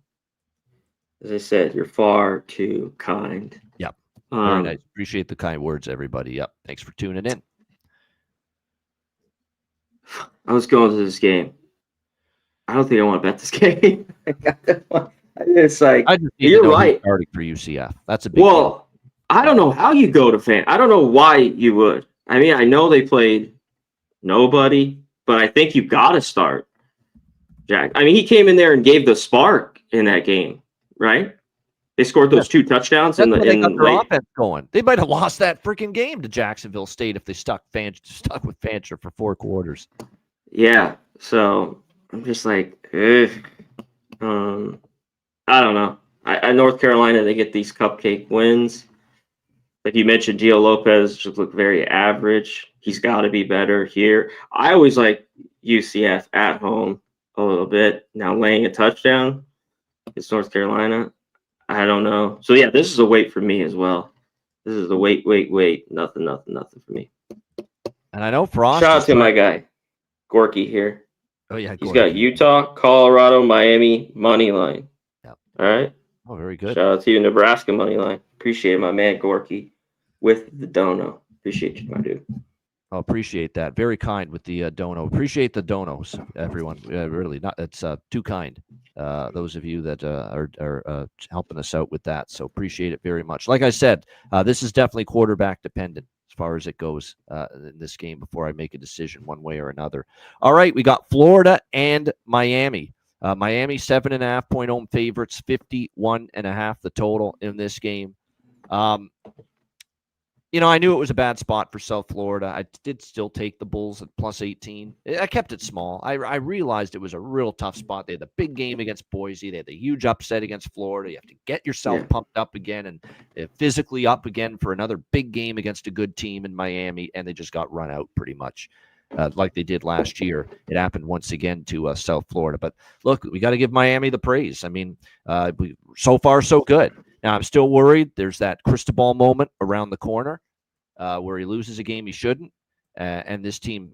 As I said, you're far too kind. Yep. Very nice. Appreciate the kind words, everybody. Yep. Thanks for tuning in. I was going to this game. I don't think I want to bet this game. It's like, you're right. Starting for UCF. That's a big deal. I don't know how you go to fan. I don't know why you would. I mean, I know they played nobody, but I think you got to start Jack. I mean, he came in there and gave the spark in that game, right? They scored those 2 touchdowns in the offense going. They might have lost that freaking game to Jacksonville State if they stuck with Fancher for 4 quarters. Yeah. So I'm just like, I don't know. I North Carolina, they get these cupcake wins. Like you mentioned, Gio Lopez just looked very average. He's got to be better here. I always like UCF at home a little bit. Now laying a touchdown against North Carolina, I don't know. So yeah, this is a wait for me as well. This is a wait. Nothing for me. And I know Frost. Shout out to my guy, Gorky here. Oh yeah, he's got Utah, Colorado, Miami money line. Yep. All right. Oh, very good. Shout out to you, Nebraska money line. Appreciate my man Gorky with the dono. Appreciate you, my dude. I appreciate that. Very kind with the dono. Appreciate the donos, everyone. Really, not. It's too kind. Those of you that are helping us out with that, so appreciate it very much. Like I said, this is definitely quarterback dependent as far as it goes in this game. Before I make a decision one way or another. All right, we got Florida and Miami. Miami 7.5-point home favorites, 51.5 the total in this game. I knew it was a bad spot for South Florida. I did still take the Bulls at plus 18. I kept it small. I realized it was a real tough spot. They had the big game against Boise. They had the huge upset against Florida. You have to get yourself pumped up again and physically up again for another big game against a good team in Miami, and they just got run out pretty much. Like they did last year. It happened once again to South Florida. But look, we got to give Miami the praise. I mean, so far, so good. Now, I'm still worried. There's that Cristobal moment around the corner where he loses a game he shouldn't. And this team,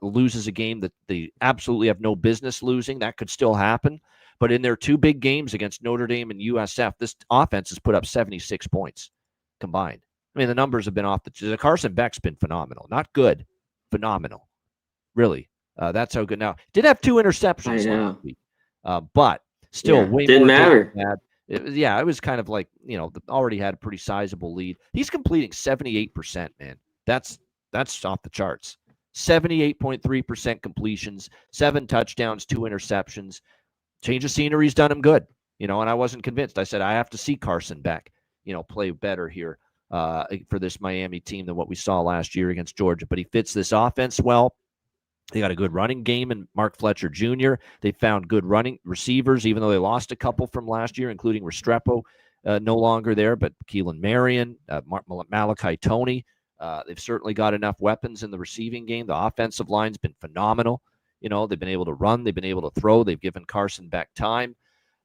loses a game that they absolutely have no business losing. That could still happen. But in their 2 big games against Notre Dame and USF, this offense has put up 76 points combined. I mean, the numbers have been off the Carson Beck's been phenomenal. Not good. Phenomenal. Really. That's how good. Now, did have 2 interceptions last week, but still way didn't more matter. It was kind of like, already had a pretty sizable lead. He's completing 78%, man. That's off the charts. 78.3% completions, 7 touchdowns, 2 interceptions. Change of scenery's done him good, and I wasn't convinced. I said, I have to see Carson Beck, play better here for this Miami team than what we saw last year against Georgia. But he fits this offense well. They got a good running game in Mark Fletcher Jr. They found good running receivers, even though they lost a couple from last year, including Restrepo, no longer there, but Keelan Marion, Malachi Toney. They've certainly got enough weapons in the receiving game. The offensive line's been phenomenal. They've been able to run. They've been able to throw. They've given Carson Beck time.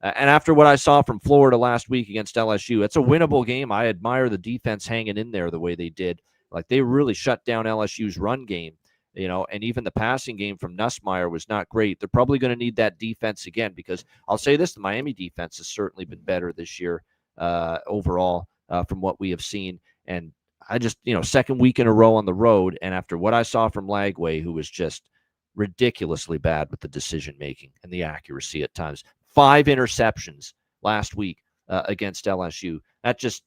And after what I saw from Florida last week against LSU, it's a winnable game. I admire the defense hanging in there the way they did. Like, they really shut down LSU's run game. And even the passing game from Nussmeier was not great. They're probably going to need that defense again, because I'll say this, the Miami defense has certainly been better this year overall from what we have seen. And I just, second week in a row on the road. And after what I saw from Lagway, who was just ridiculously bad with the decision making and the accuracy at times, 5 interceptions last week against LSU. That's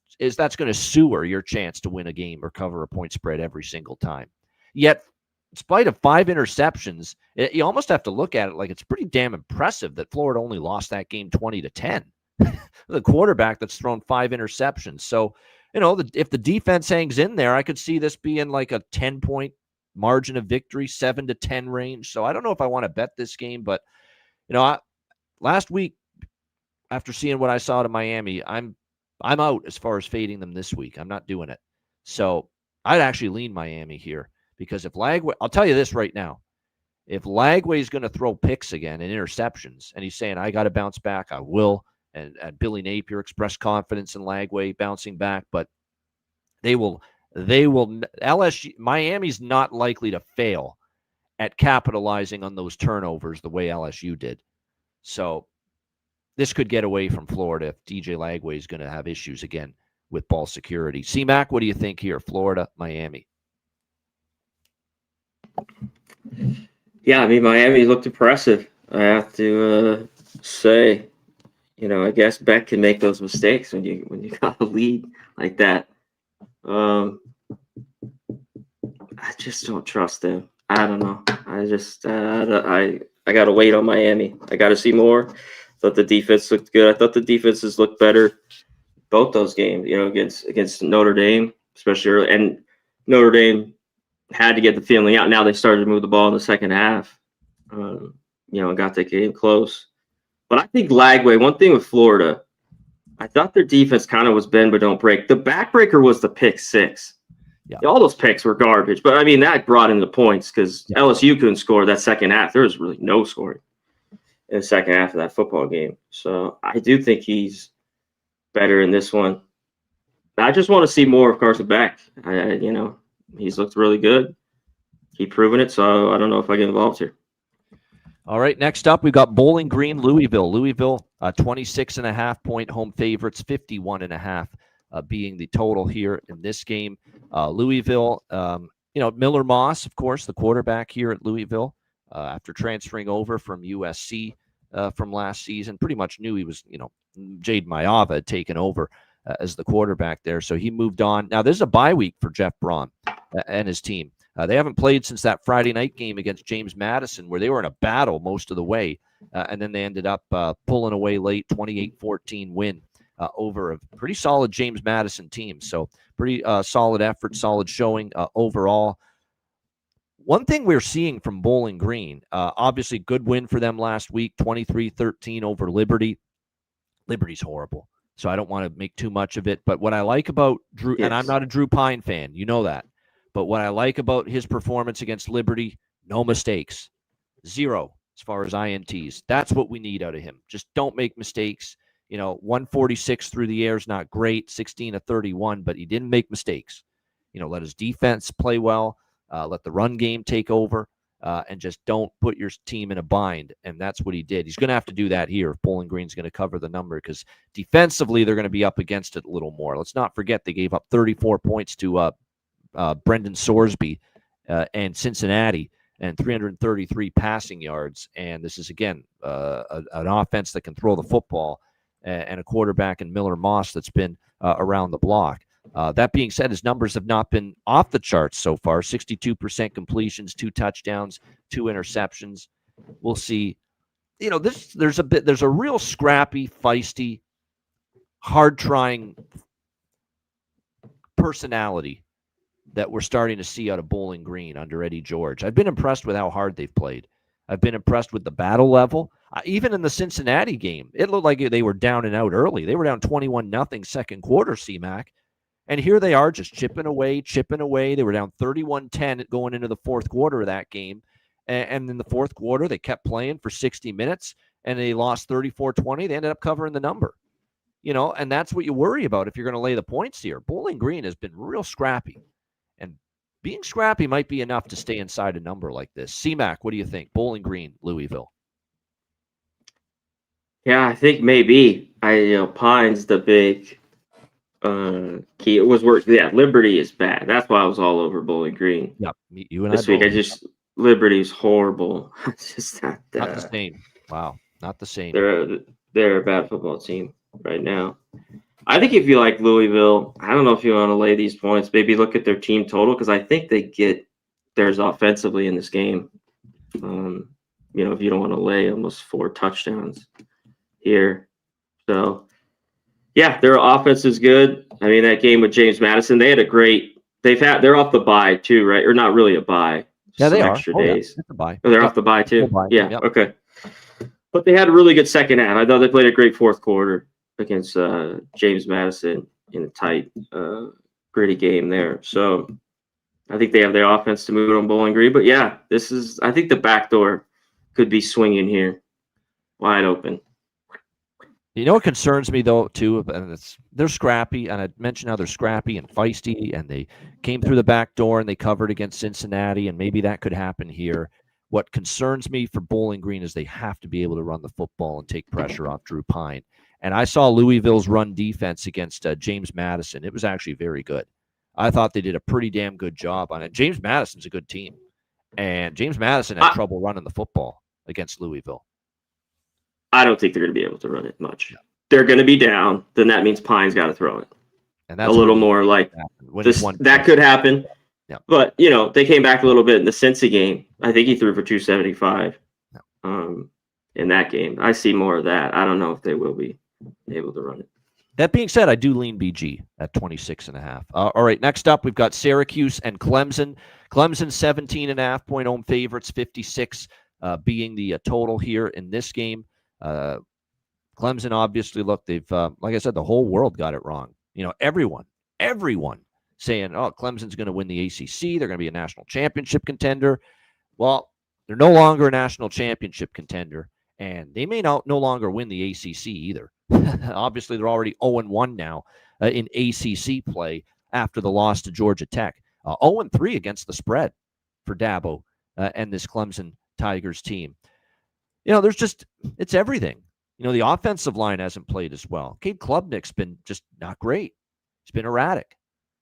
going to sewer your chance to win a game or cover a point spread every single time. Yet, in spite of 5 interceptions, you almost have to look at it like it's pretty damn impressive that Florida only lost that game 20-10. The quarterback that's thrown 5 interceptions. So, if the defense hangs in there, I could see this being like a 10-point margin of victory, 7-10 range. So I don't know if I want to bet this game, but last week, after seeing what I saw to Miami, I'm out as far as fading them this week. I'm not doing it. So I'd actually lean Miami here because if Lagway, I'll tell you this right now, if Lagway is going to throw picks again and interceptions, and he's saying I got to bounce back, I will. And Billy Napier expressed confidence in Lagway bouncing back, but they will. LSU, Miami's not likely to fail at capitalizing on those turnovers the way LSU did. So this could get away from Florida if DJ Lagway is going to have issues again with ball security. C-Mac, what do you think here? Florida, Miami. Yeah, I mean, Miami looked impressive. I have to say, I guess Beck can make those mistakes when you got a lead like that. I just don't trust them. I don't know. I just I got to wait on Miami. I got to see more. Thought the defense looked good. I thought the defenses looked better both those games. Against Notre Dame, especially early, and Notre Dame had to get the feeling out. Now they started to move the ball in the second half. And got the game close. But I think Lagway. One thing with Florida, I thought their defense kind of was bend but don't break. The backbreaker was the pick 6. Yeah. All those picks were garbage, but I mean that brought in the points because LSU couldn't score that second half. There was really no scoring in the second half of that football game. So I do think he's better in this one. I just want to see more of Carson Beck. He's looked really good. Keep proving it. So I don't know if I get involved here. All right, next up, we've got Bowling Green, Louisville. Louisville, 26.5-point home favorites, 51.5 being the total here in this game. Louisville, Miller Moss, of course, the quarterback here at Louisville, after transferring over from USC from last season, pretty much knew he was, Jade Mayava had taken over as the quarterback there, so he moved on. Now, this is a bye week for Jeff Braun and his team. They haven't played since that Friday night game against James Madison, where they were in a battle most of the way, and then they ended up pulling away late, 28-14 win over a pretty solid James Madison team. So pretty solid effort, solid showing overall. One thing we're seeing from Bowling Green, obviously good win for them last week, 23-13 over Liberty. Liberty's horrible, so I don't want to make too much of it. But what I like about Drew, and I'm not a Drew Pine fan, you know that. But what I like about his performance against Liberty, no mistakes. 0 as far as INTs. That's what we need out of him. Just don't make mistakes. 146 through the air is not great, 16-31, but he didn't make mistakes. Let his defense play well, let the run game take over, and just don't put your team in a bind. And that's what he did. He's going to have to do that here if Bowling Green's going to cover the number because defensively they're going to be up against it a little more. Let's not forget they gave up 34 points to Brendan Sorsby and Cincinnati and 333 passing yards. And this is, again, an offense that can throw the football and a quarterback in Miller Moss that's been around the block. That being said, his numbers have not been off the charts so far. 62% completions, 2 touchdowns, 2 interceptions. We'll see. There's a real scrappy, feisty, hard-trying personality that we're starting to see out of Bowling Green under Eddie George. I've been impressed with how hard they've played. I've been impressed with the battle level. Even in the Cincinnati game, it looked like they were down and out early. They were down 21-0 second quarter, C-Mac. And here they are just chipping away. They were down 31-10 going into the fourth quarter of that game. And in the fourth quarter, they kept playing for 60 minutes, and they lost 34-20. They ended up covering the number. And that's what you worry about if you're going to lay the points here. Bowling Green has been real scrappy. And being scrappy might be enough to stay inside a number like this. C-Mac, what do you think? Bowling Green, Louisville. Yeah, I think maybe. Pine's the big Key it was work. Yeah, Liberty is bad. That's why I was all over Bowling Green. Yep, you and This I week. both. Liberty's horrible. It's just not. Not the same. Wow, not the same. They're a bad football team right now. I think if you like Louisville, I don't know if you want to lay these points. Maybe look at their team total because I think they get theirs offensively in this game. If you don't want to lay almost 4 touchdowns here, so yeah, their offense is good. I mean, that game with James Madison, they had a great. They're off the bye too, right? Or not really a bye. Yeah, they some are. extra Oh, yeah. days. It's a bye. Oh, they're off the bye too. Bye. Yeah. Yep. Okay. But they had a really good second half. I thought they played a great fourth quarter against James Madison in a tight, gritty game there. So I think they have their offense to move it on Bowling Green. But yeah, I think the back door could be swinging here, wide open. You know what concerns me though too, and they're scrappy, and I mentioned how they're scrappy and feisty, and they came through the back door and they covered against Cincinnati, and maybe that could happen here. What concerns me for Bowling Green is they have to be able to run the football and take pressure off Drew Pine. And I saw Louisville's run defense against James Madison. It was actually very good. I thought they did a pretty damn good job on it. James Madison's a good team, and James Madison had trouble running the football against Louisville. I don't think they're going to be able to run it much. Yeah. They're going to be down. Then that means Pine's got to throw it. And that's a little more like this. That could happen. Yeah. But, they came back a little bit in the Cincy game. I think he threw for 275 in that game. I see more of that. I don't know if they will be able to run it. That being said, I do lean BG at 26.5. All right, next up, we've got Syracuse and Clemson. Clemson 17.5 point home favorites, 56 being the total here in this game. Clemson, obviously, look, they've, like I said, the whole world got it wrong. Everyone saying, oh, Clemson's going to win the ACC. They're going to be a national championship contender. Well, they're no longer a national championship contender, and they may no longer win the ACC either. Obviously, they're already 0-1 now in ACC play after the loss to Georgia Tech. 0-3 against the spread for Dabo and this Clemson Tigers team. It's everything. The offensive line hasn't played as well. Cade Klubnik's been just not great. He's been erratic.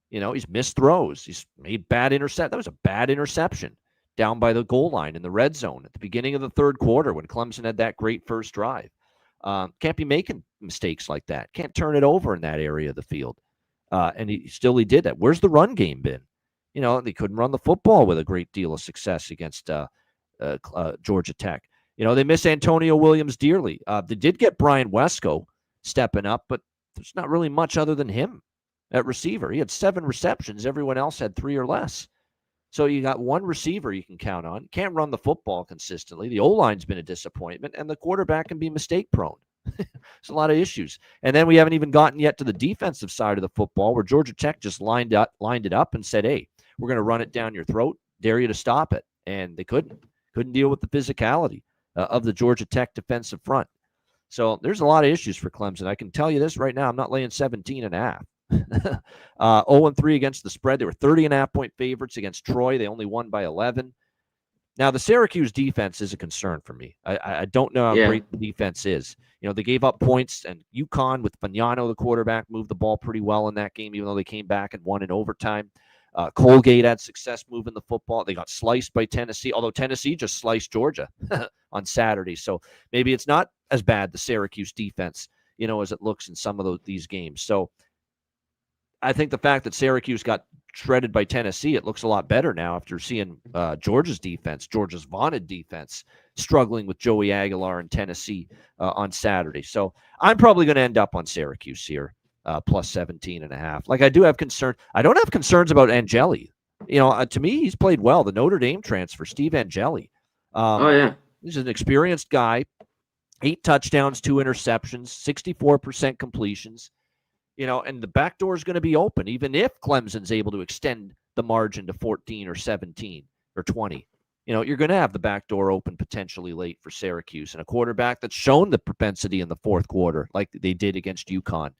He's missed throws. He's made bad intercept. That was a bad interception down by the goal line in the red zone at the beginning of the third quarter when Clemson had that great first drive. Can't be making mistakes like that. Can't turn it over in that area of the field. And he did that. Where's the run game been? They couldn't run the football with a great deal of success against Georgia Tech. They miss Antonio Williams dearly. They did get Brian Wesco stepping up, but there's not really much other than him at receiver. He had 7 receptions. Everyone else had 3 or less. So you got one receiver you can count on. Can't run the football consistently. The O-line's been a disappointment, and the quarterback can be mistake-prone. There's a lot of issues. And then we haven't even gotten yet to the defensive side of the football where Georgia Tech just lined it up and said, hey, we're going to run it down your throat, dare you to stop it. And they couldn't deal with the physicality of the Georgia Tech defensive front. So there's a lot of issues for Clemson. I can tell you this right now. I'm not laying 17.5. 0-3 against the spread. They were 30.5 point favorites against Troy. They only won by 11. Now, the Syracuse defense is a concern for me. I don't know how great the defense is. They gave up points, and UConn with Fagnano, the quarterback, moved the ball pretty well in that game, even though they came back and won in overtime. Colgate had success moving the football. They got sliced by Tennessee, although Tennessee just sliced Georgia on Saturday. So maybe it's not as bad, the Syracuse defense, as it looks in some of these games. So I think the fact that Syracuse got shredded by Tennessee, it looks a lot better now after seeing Georgia's vaunted defense, struggling with Joey Aguilar in Tennessee on Saturday. So I'm probably going to end up on Syracuse here, plus 17.5. Like, I do have concern. I don't have concerns about Angeli. To me, he's played well. The Notre Dame transfer, Steve Angeli. He's an experienced guy. 8 touchdowns, 2 interceptions, 64% completions. And the back door is going to be open, even if Clemson's able to extend the margin to 14 or 17 or 20. You're going to have the back door open potentially late for Syracuse, and a quarterback that's shown the propensity in the fourth quarter, like they did against UConn,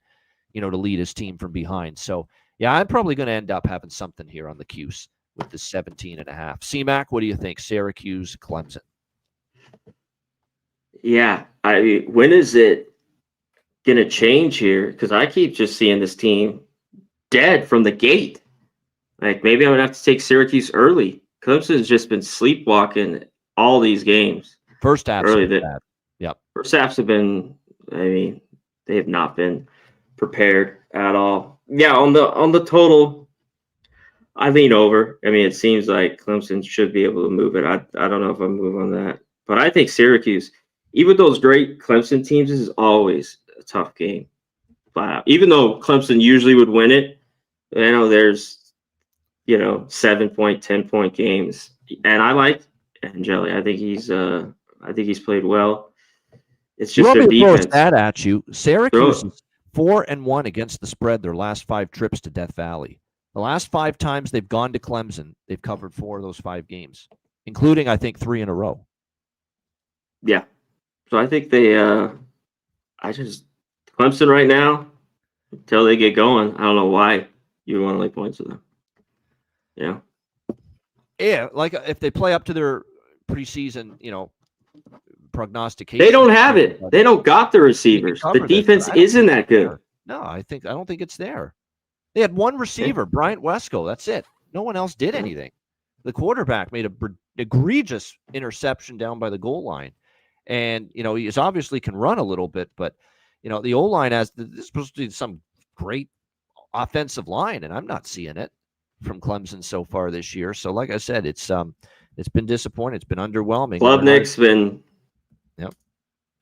to lead his team from behind. So, yeah, I'm probably going to end up having something here on the Cuse with the 17.5. C-Mac, what do you think? Syracuse, Clemson. Yeah. When is it going to change here? Because I keep just seeing this team dead from the gate. Like, maybe I'm going to have to take Syracuse early. Clemson's just been sleepwalking all these games. First half early. bad. Yep. First halves have been, I mean, they have not been prepared at all. Yeah, on the total, I lean over. I mean, it seems like Clemson should be able to move it. I don't know if I move on that. But I think Syracuse, even with those great Clemson teams, this is always a tough game. Even though Clemson usually would win it, I know there's, 7-point, 10-point games. And I like Angeli. I think he's played well. It's just their defense. Throw a stat at you. Syracuse is 4-1 against the spread their last 5 trips to Death Valley. The last 5 times they've gone to Clemson, they've covered 4 of those 5 games, including, I think, 3 in a row. Yeah. So I think Clemson right now, until they get going, I don't know why you want to lay points with them. Yeah. Yeah, like if they play up to their preseason, prognostication. They don't have it. They don't got the receivers. The defense isn't that good. No, I don't think it's there. They had one receiver, Bryant Wesco. That's it. No one else did anything. The quarterback made an egregious interception down by the goal line. And, he obviously can run a little bit, but, the O-line this is supposed to be some great offensive line, and I'm not seeing it from Clemson so far this year. So, like I said, it's been disappointing. It's been underwhelming. Klubnik's been – Yep.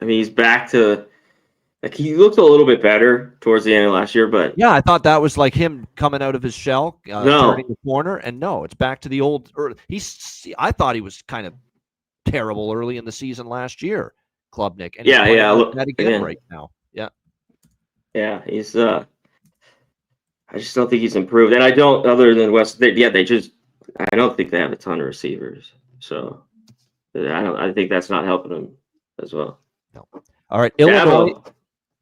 I mean, he's back to – like, he looked a little bit better towards the end of last year, but – yeah, I thought that was like him coming out of his shell, turning the corner, and no, it's back to the old – I thought he was kind of terrible early in the season last year, Klubnik. And look that again right now. Yeah. Yeah, he's I just don't think he's improved. And I don't, other than West, I don't think they have a ton of receivers. So I think that's not helping them as well. No. All right, Illinois.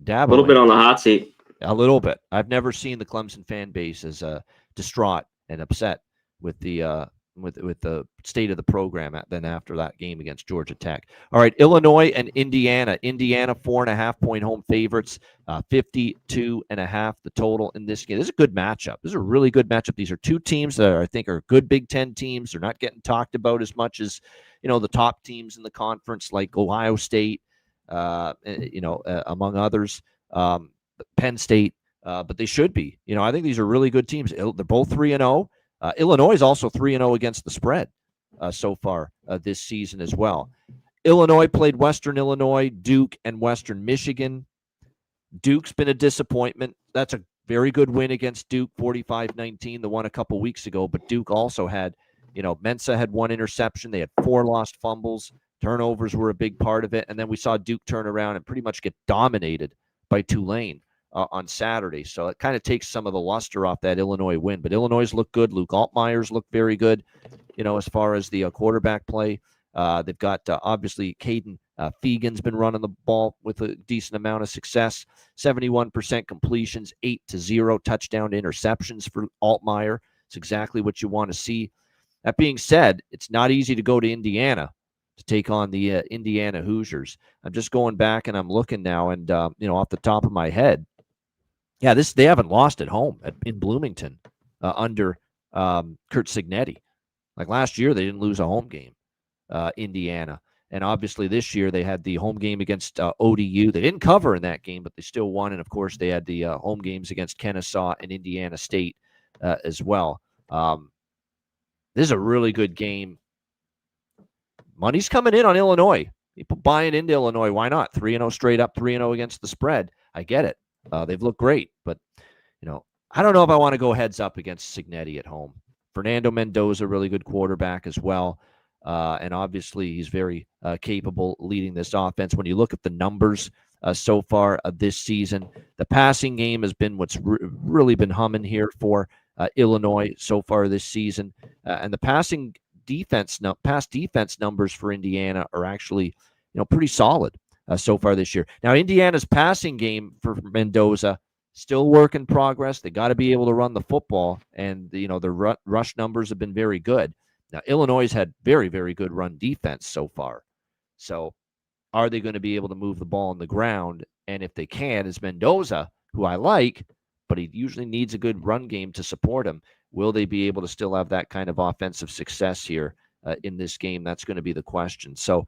Dabo, a little bit on the hot seat. A little bit. I've never seen the Clemson fan base as distraught and upset with the state of the program than after that game against Georgia Tech. All right, Illinois and Indiana. Indiana 4.5-point home favorites, 52.5 the total in this game. This is a good matchup. This is a really good matchup. These are 2 teams that I think are good Big Ten teams. They're not getting talked about as much as the top teams in the conference like Ohio State, among others, Penn State, but they should be. I think these are really good teams. They're both 3-0. Illinois is also 3-0 against the spread so far this season as well. Illinois played Western Illinois, Duke, and Western Michigan. Duke's been a disappointment. That's a very good win against Duke, 45-19, the one a couple weeks ago. But Duke also had, Mensa had 1 interception. They had 4 lost fumbles. Turnovers were a big part of it. And then we saw Duke turn around and pretty much get dominated by Tulane on Saturday. So it kind of takes some of the luster off that Illinois win. But Illinois look good. Luke Altmaier's looked very good, as far as the quarterback play. They've got, obviously, Caden Fegan's been running the ball with a decent amount of success. 71% completions, 8-0 touchdown to interceptions for Altmaier. It's exactly what you want to see. That being said, it's not easy to go to Indiana to take on the Indiana Hoosiers. I'm just going back and I'm looking now, and off the top of my head, they haven't lost at home in Bloomington under Kurt Cignetti. Like last year, they didn't lose a home game, Indiana. And obviously this year they had the home game against ODU. They didn't cover in that game, but they still won. And, of course, they had the home games against Kennesaw and Indiana State as well. This is a really good game. Money's coming in on Illinois. People buying into Illinois. Why not? 3-0 straight up, 3-0 against the spread. I get it. They've looked great. But, I don't know if I want to go heads up against Cignetti at home. Fernando Mendoza, really good quarterback as well. And obviously he's very capable leading this offense. When you look at the numbers so far this season, the passing game has been what's really been humming here for Illinois so far this season. And the pass defense numbers for Indiana are actually, pretty solid so far this year. Now, Indiana's passing game for Mendoza, still work in progress. They got to be able to run the football, and the rush numbers have been very good. Now, Illinois has had very, very good run defense so far. So are they going to be able to move the ball on the ground? And if they can, is Mendoza, who I like, but he usually needs a good run game to support him. Will they be able to still have that kind of offensive success here in this game? That's going to be the question. So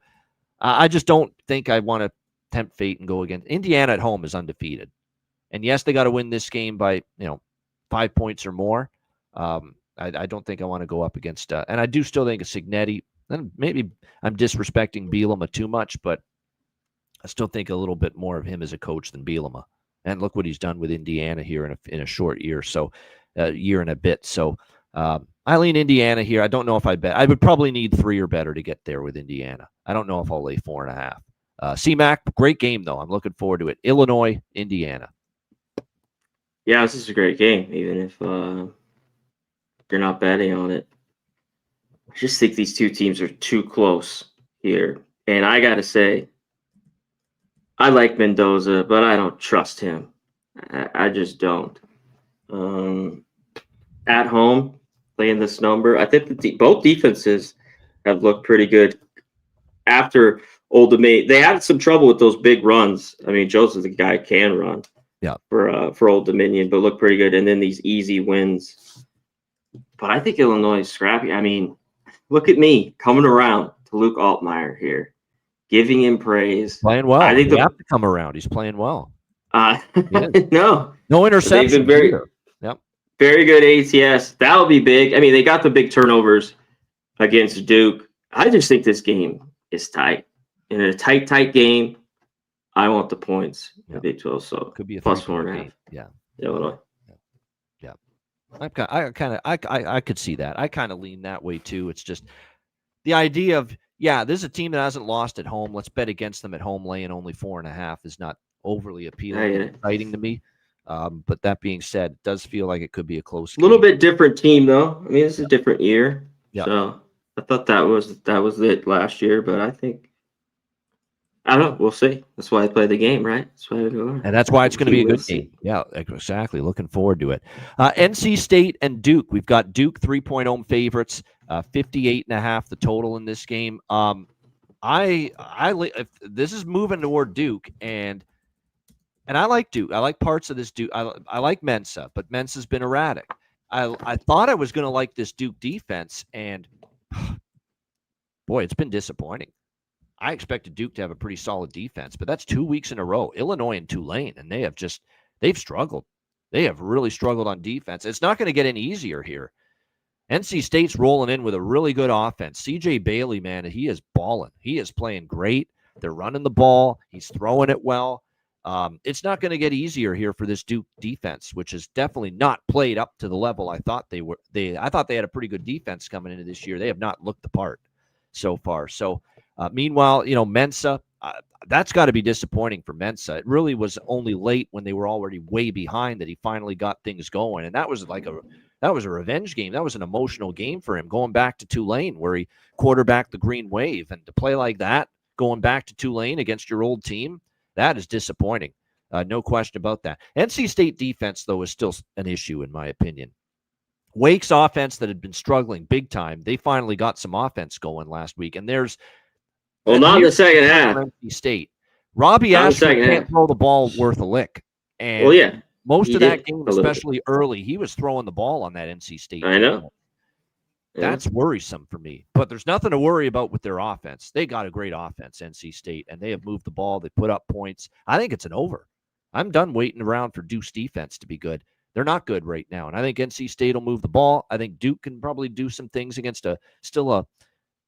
I just don't think I want to tempt fate and go against Indiana at home is undefeated. And yes, they got to win this game by 5 points or more. I don't think I want to go up against and I do still think a Cignetti. And maybe I'm disrespecting Bielema too much, but I still think a little bit more of him as a coach than Bielema. And look what he's done with Indiana here in a short year, so year and a bit. So I lean Indiana here. I don't know if I bet. I would probably need 3 or better to get there with Indiana. I don't know if I'll lay 4.5. CMAC, great game though. I'm looking forward to it. Illinois, Indiana. Yeah, this is a great game, even if you're not betting on it. I just think these two teams are too close here. And I got to say, I like Mendoza, but I don't trust him. I just don't. At home, playing this number, I think both defenses have looked pretty good. After Old Dominion, they had some trouble with those big runs. I mean, Joseph's the guy who can run. Yeah. For Old Dominion, but look pretty good. And then these easy wins. But I think Illinois is scrappy. I mean, look at me coming around to Luke Altmaier here, giving him praise. Playing well. I think they have to come around. He's playing well. No interceptions. They've been very good ATS. That'll be big. I mean, they got the big turnovers against Duke. I just think this game is tight. In a tight game, I want the points in the Big 12, so could be a plus 4.5. Yeah, Illinois. Yeah, I could see that. I kind of lean that way too. It's just the idea of this is a team that hasn't lost at home. Let's bet against them at home. Laying only 4.5 is not overly appealing and exciting to me. But that being said, it does feel like it could be a close game. A little bit different team though. I mean, it's a different year. Yeah. So I thought that was it last year, but I don't know. We'll see. That's why I play the game, right? That's why we go. And that's why it's going to be a good game. Yeah, exactly. Looking forward to it. NC State and Duke. We've got Duke 3-point home favorites, 58.5 the total in this game. This is moving toward Duke, and I like Duke. I like parts of this Duke. I like Mensa, but Mensa's been erratic. I thought I was going to like this Duke defense, and boy, it's been disappointing. I expected Duke to have a pretty solid defense, but that's 2 weeks in a row. Illinois and Tulane, and they've struggled. They have really struggled on defense. It's not going to get any easier here. NC State's rolling in with a really good offense. CJ Bailey, man, he is balling. He is playing great. They're running the ball. He's throwing it well. It's not going to get easier here for this Duke defense, which has definitely not played up to the level I thought they were. I thought they had a pretty good defense coming into this year. They have not looked the part so far. So, meanwhile, Mensa, that's got to be disappointing for Mensa. It really was only late when they were already way behind that he finally got things going. And that was a revenge game. That was an emotional game for him going back to Tulane where he quarterbacked the Green Wave. And to play like that, going back to Tulane against your old team, that is disappointing. No question about that. NC State defense, though, is still an issue in my opinion. Wake's offense that had been struggling big time, they finally got some offense going last week. And there's not in the second half. NC State. Robbie Ashford can't throw the ball worth a lick. And most of that game, especially early, he was throwing the ball on that NC State. I know. That's worrisome for me. But there's nothing to worry about with their offense. They got a great offense, NC State, and they have moved the ball. They put up points. I think it's an over. I'm done waiting around for Duke's defense to be good. They're not good right now, and I think NC State will move the ball. I think Duke can probably do some things against still a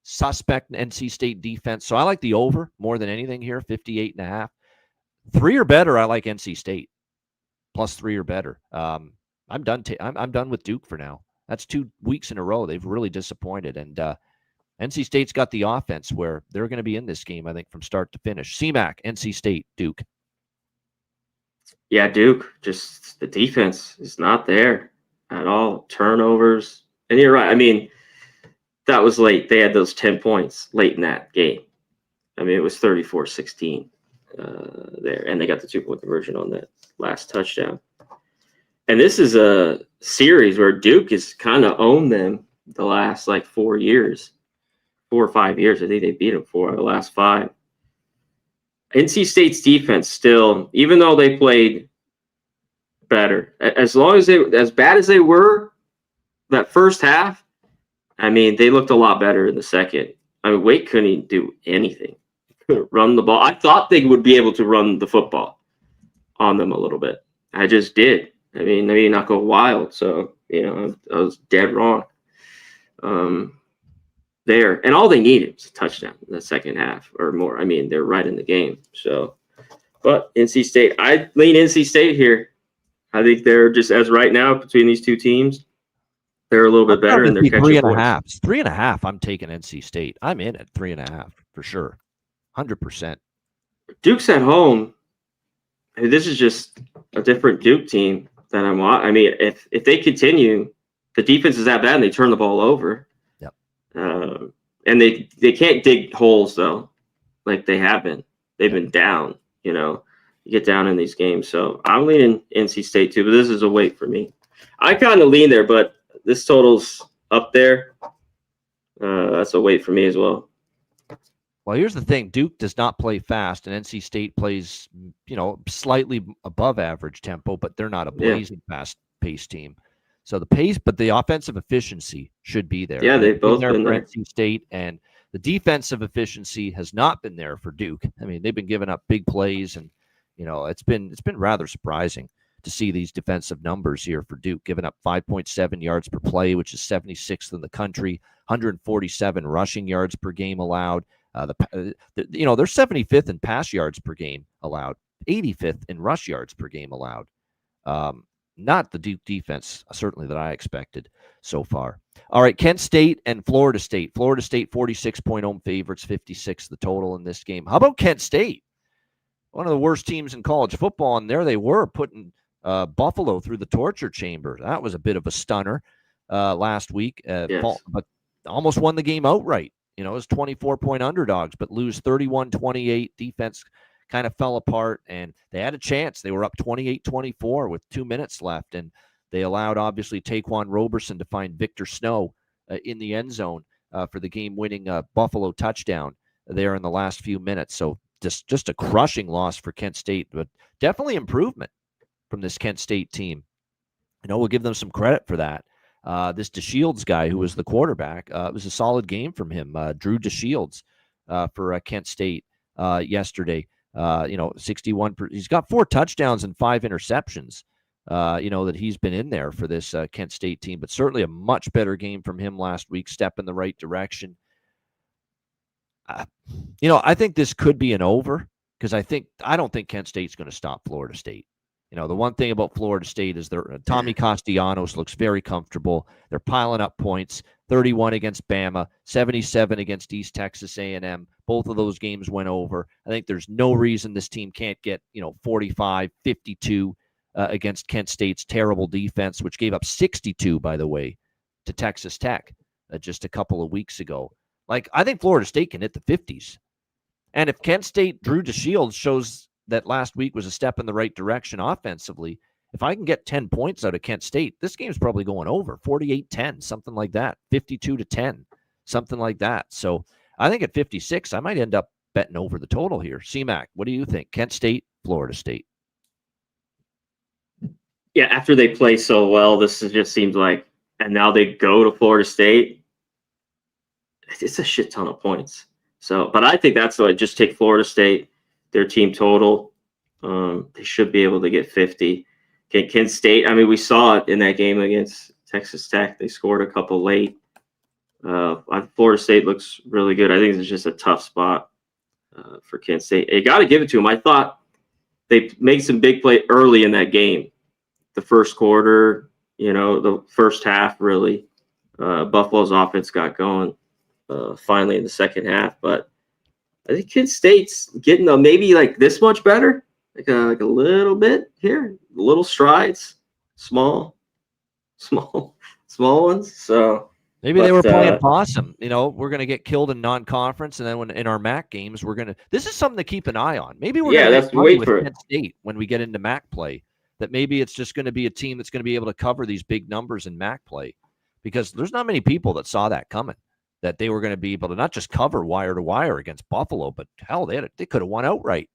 suspect NC State defense. So I like the over more than anything here, 58.5. 3 or better, I like NC State. Plus 3 or better. I'm done. I'm done with Duke for now. That's 2 weeks in a row. They've really disappointed. And NC State's got the offense where they're going to be in this game, I think, from start to finish. CMAC, NC State, Duke. Yeah, Duke. Just the defense is not there at all. Turnovers. And you're right. I mean, that was late. They had those 10 points late in that game. I mean, it was 34-16 there. And they got the 2-point conversion on that last touchdown. And this is a series where Duke has kind of owned them the last 4 years, 4 or 5 years. I think they beat them 4 of the last 5. NC State's defense still, even though they played better. As long as as bad as they were that first half, I mean, they looked a lot better in the second. I mean, Wake couldn't even do anything. Couldn't run the ball. I thought they would be able to run the football on them a little bit. I just did. I mean, maybe not go wild. So, I was dead wrong there. And all they needed was a touchdown in the second half or more. I mean, they're right in the game. So, but NC State, I lean NC State here. I think they're just, as right now, between these two teams, they're a little bit better, and they're catching 3.5. 3.5. I'm taking NC State. I'm in at 3.5 for sure, 100%. Duke's at home. I mean, this is just a different Duke team that I'm watching. I mean, if they continue, the defense is that bad, and they turn the ball over. Yep. And they can't dig holes though, like they have been. They've been down. You get down in these games. So I'm leaning NC State too, but this is a wait for me. I kind of lean there, but this total's up there. That's a wait for me as well. Well, here's the thing. Duke does not play fast, and NC State plays, slightly above average tempo, but they're not a blazing fast-paced team. So the pace, but the offensive efficiency should be there. Yeah, they've both been there. NC State, and the defensive efficiency has not been there for Duke. I mean, they've been giving up big plays, and it's been rather surprising to see these defensive numbers here for Duke, giving up 5.7 yards per play, which is 76th in the country, 147 rushing yards per game allowed. They're 75th in pass yards per game allowed, 85th in rush yards per game allowed. Not the Duke defense, certainly, that I expected so far. All right, Kent State and Florida State. Florida State 46-point home favorites, 56 the total in this game. How about Kent State? One of the worst teams in college football, and there they were putting Buffalo through the torture chamber. That was a bit of a stunner last week, Yes. but almost won the game outright. It was 24-point underdogs, but lose 31-28. Defense kind of fell apart, and they had a chance. They were up 28-24 with 2 minutes left, and they allowed, obviously, Taquan Roberson to find Victor Snow in the end zone for the game-winning Buffalo touchdown there in the last few minutes. So just a crushing loss for Kent State, but definitely improvement from this Kent State team. We'll give them some credit for that. This DeShields guy, who was the quarterback, it was a solid game from him. Drew DeShields for Kent State yesterday. 61. He's got 4 touchdowns and 5 interceptions. That he's been in there for this Kent State team, but certainly a much better game from him last week. Step in the right direction. I think this could be an over because I don't think Kent State's going to stop Florida State. The one thing about Florida State is Tommy Castellanos looks very comfortable. They're piling up points, 31 against Bama, 77 against East Texas A&M. Both of those games went over. I think there's no reason this team can't get, 45, 52 against Kent State's terrible defense, which gave up 62, by the way, to Texas Tech just a couple of weeks ago. I think Florida State can hit the 50s. And if Kent State, Drew DeShields shows that last week was a step in the right direction offensively, if I can get 10 points out of Kent State, this game's probably going over, 48-10, something like that, 52-10, something like that. So I think at 56, I might end up betting over the total here. C-Mac, what do you think? Kent State, Florida State. Yeah, after they play so well, just seems like, and now they go to Florida State, it's a shit ton of points. So, but I think that's why just take Florida State, their team total. They should be able to get 50. Kent State, I mean, we saw it in that game against Texas Tech. They scored a couple late. Florida State looks really good. I think it's just a tough spot for Kent State. You got to give it to them. I thought they made some big play early in that game. The first quarter, the first half, really. Buffalo's offense got going finally in the second half. But I think Kent State's getting maybe like this much better, like a little bit here, little strides, small ones. So maybe they were playing possum. We're going to get killed in non-conference, and then when in our MAC games, this is something to keep an eye on. Maybe we're going to wait with Kent State when we get into MAC play. That maybe it's just going to be a team that's going to be able to cover these big numbers in MAC play, because there's not many people that saw that coming. That they were going to be able to not just cover wire to wire against Buffalo, but hell, they could have won outright.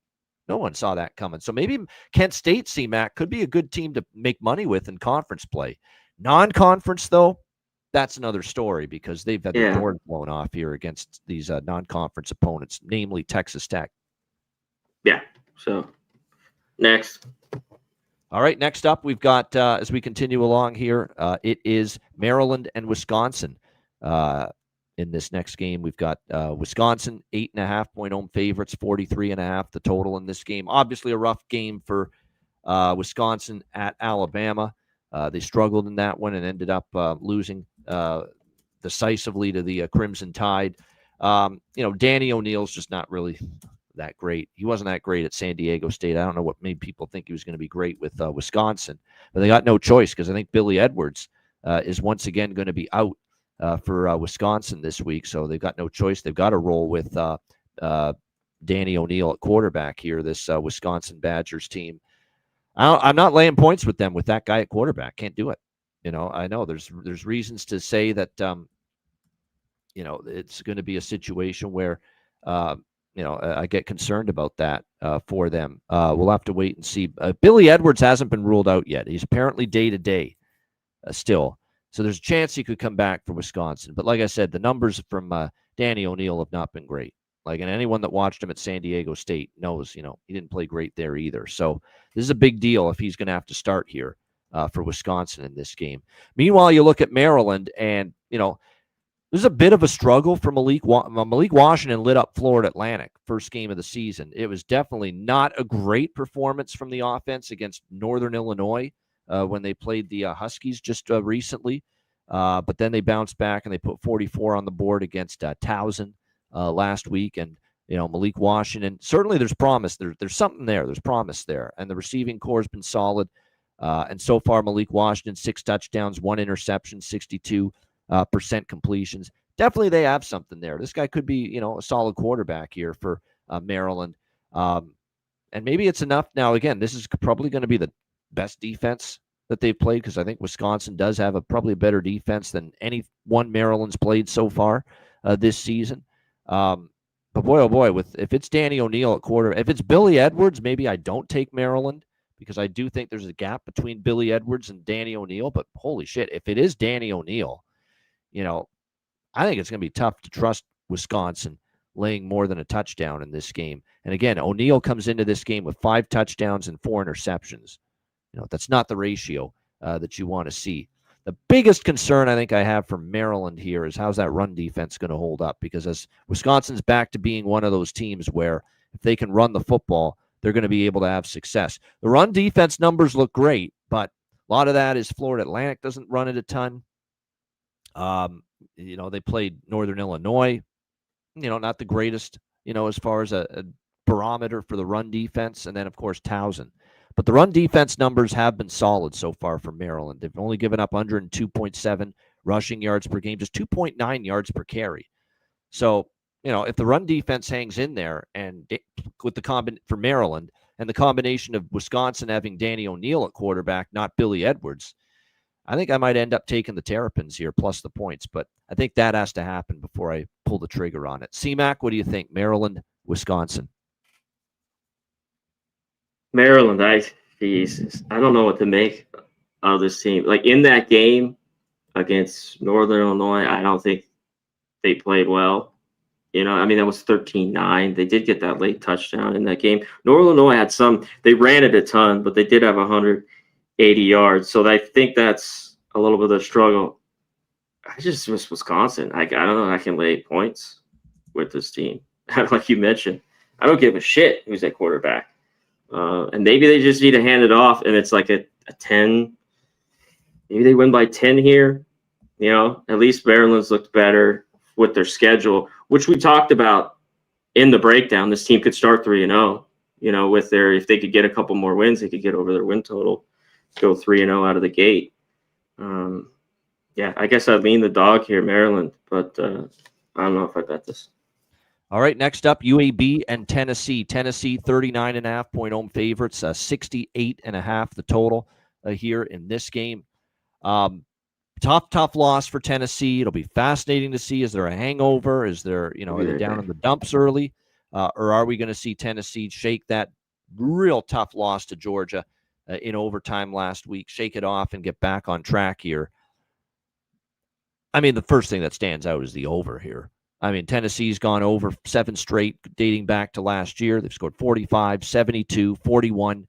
No one saw that coming. So maybe Kent State, CMAC, could be a good team to make money with in conference play. Non-conference, though, that's another story because they've had their doors blown off here against these non-conference opponents, namely Texas Tech. Yeah. So next. All right. Next up, we've got, as we continue along here, it is Maryland and Wisconsin. In this next game, we've got Wisconsin, 8.5-point home favorites, 43.5 the total in this game. Obviously, a rough game for Wisconsin at Alabama. They struggled in that one and ended up losing decisively to the Crimson Tide. Danny O'Neill's just not really that great. He wasn't that great at San Diego State. I don't know what made people think he was going to be great with Wisconsin, but they got no choice because I think Billy Edwards is once again going to be out for Wisconsin this week, so they've got no choice. They've got to roll with Danny O'Neill at quarterback here, this Wisconsin Badgers team. I'm not laying points with them with that guy at quarterback. Can't do it. I know there's reasons to say that, it's going to be a situation where, I get concerned about that for them. We'll have to wait and see. Billy Edwards hasn't been ruled out yet. He's apparently day-to-day still. So there's a chance he could come back for Wisconsin. But like I said, the numbers from Danny O'Neill have not been great. And anyone that watched him at San Diego State knows, he didn't play great there either. So this is a big deal if he's going to have to start here for Wisconsin in this game. Meanwhile, you look at Maryland, and, there's a bit of a struggle for Malik Washington lit up Florida Atlantic first game of the season. It was definitely not a great performance from the offense against Northern Illinois when they played the Huskies just recently. But then they bounced back and they put 44 on the board against Towson last week. And, Malik Washington, certainly there's promise. There's something there. There's promise there. And the receiving core has been solid. And so far, Malik Washington, 6 touchdowns, 1 interception, 62% completions. Definitely they have something there. This guy could be, a solid quarterback here for Maryland. And maybe it's enough. Now, again, this is probably going to be the best defense that they've played because I think Wisconsin does have probably a better defense than any one Maryland's played so far this season. But boy, oh boy, if it's Danny O'Neill at quarter, if it's Billy Edwards, maybe I don't take Maryland because I do think there's a gap between Billy Edwards and Danny O'Neill. But holy shit, if it is Danny O'Neill, I think it's going to be tough to trust Wisconsin laying more than a touchdown in this game. And again, O'Neill comes into this game with 5 touchdowns and 4 interceptions. That's not the ratio that you want to see. The biggest concern I think I have for Maryland here is how's that run defense going to hold up? Because as Wisconsin's back to being one of those teams where if they can run the football, they're going to be able to have success. The run defense numbers look great, but a lot of that is Florida Atlantic doesn't run it a ton. They played Northern Illinois, not the greatest, as far as a barometer for the run defense. And then, of course, Towson. But the run defense numbers have been solid so far for Maryland. They've only given up 102.7 rushing yards per game, just 2.9 yards per carry. So, if the run defense hangs in there and with for Maryland and the combination of Wisconsin having Danny O'Neill at quarterback, not Billy Edwards, I think I might end up taking the Terrapins here plus the points, but I think that has to happen before I pull the trigger on it. CMAC, what do you think? Maryland, Wisconsin? Maryland, I don't know what to make of this team. Like in that game against Northern Illinois, I don't think they played well. That was 13-9. They did get that late touchdown in that game. Northern Illinois had they ran it a ton, but they did have 180 yards. So I think that's a little bit of a struggle. I just miss Wisconsin. I don't know. I can lay points with this team. Like you mentioned, I don't give a shit who's at quarterback. And maybe they just need to hand it off, and it's like a 10. Maybe they win by 10 here. At least Maryland's looked better with their schedule, which we talked about in the breakdown. This team could start 3-0. If they could get a couple more wins, they could get over their win total, go 3-0 out of the gate. I guess I'd lean the dog here, Maryland, but I don't know if I bet this. All right, next up, UAB and Tennessee. Tennessee, 39.5-point home favorites, 68.5 the total here in this game. Tough loss for Tennessee. It'll be fascinating to see. Is there a hangover? Is there, are they down in the dumps early? Or are we going to see Tennessee shake that real tough loss to Georgia in overtime last week. Shake it off and get back on track here. I mean, the first thing that stands out is the over here. I mean, Tennessee's gone over 7 straight dating back to last year. They've scored 45, 72, 41.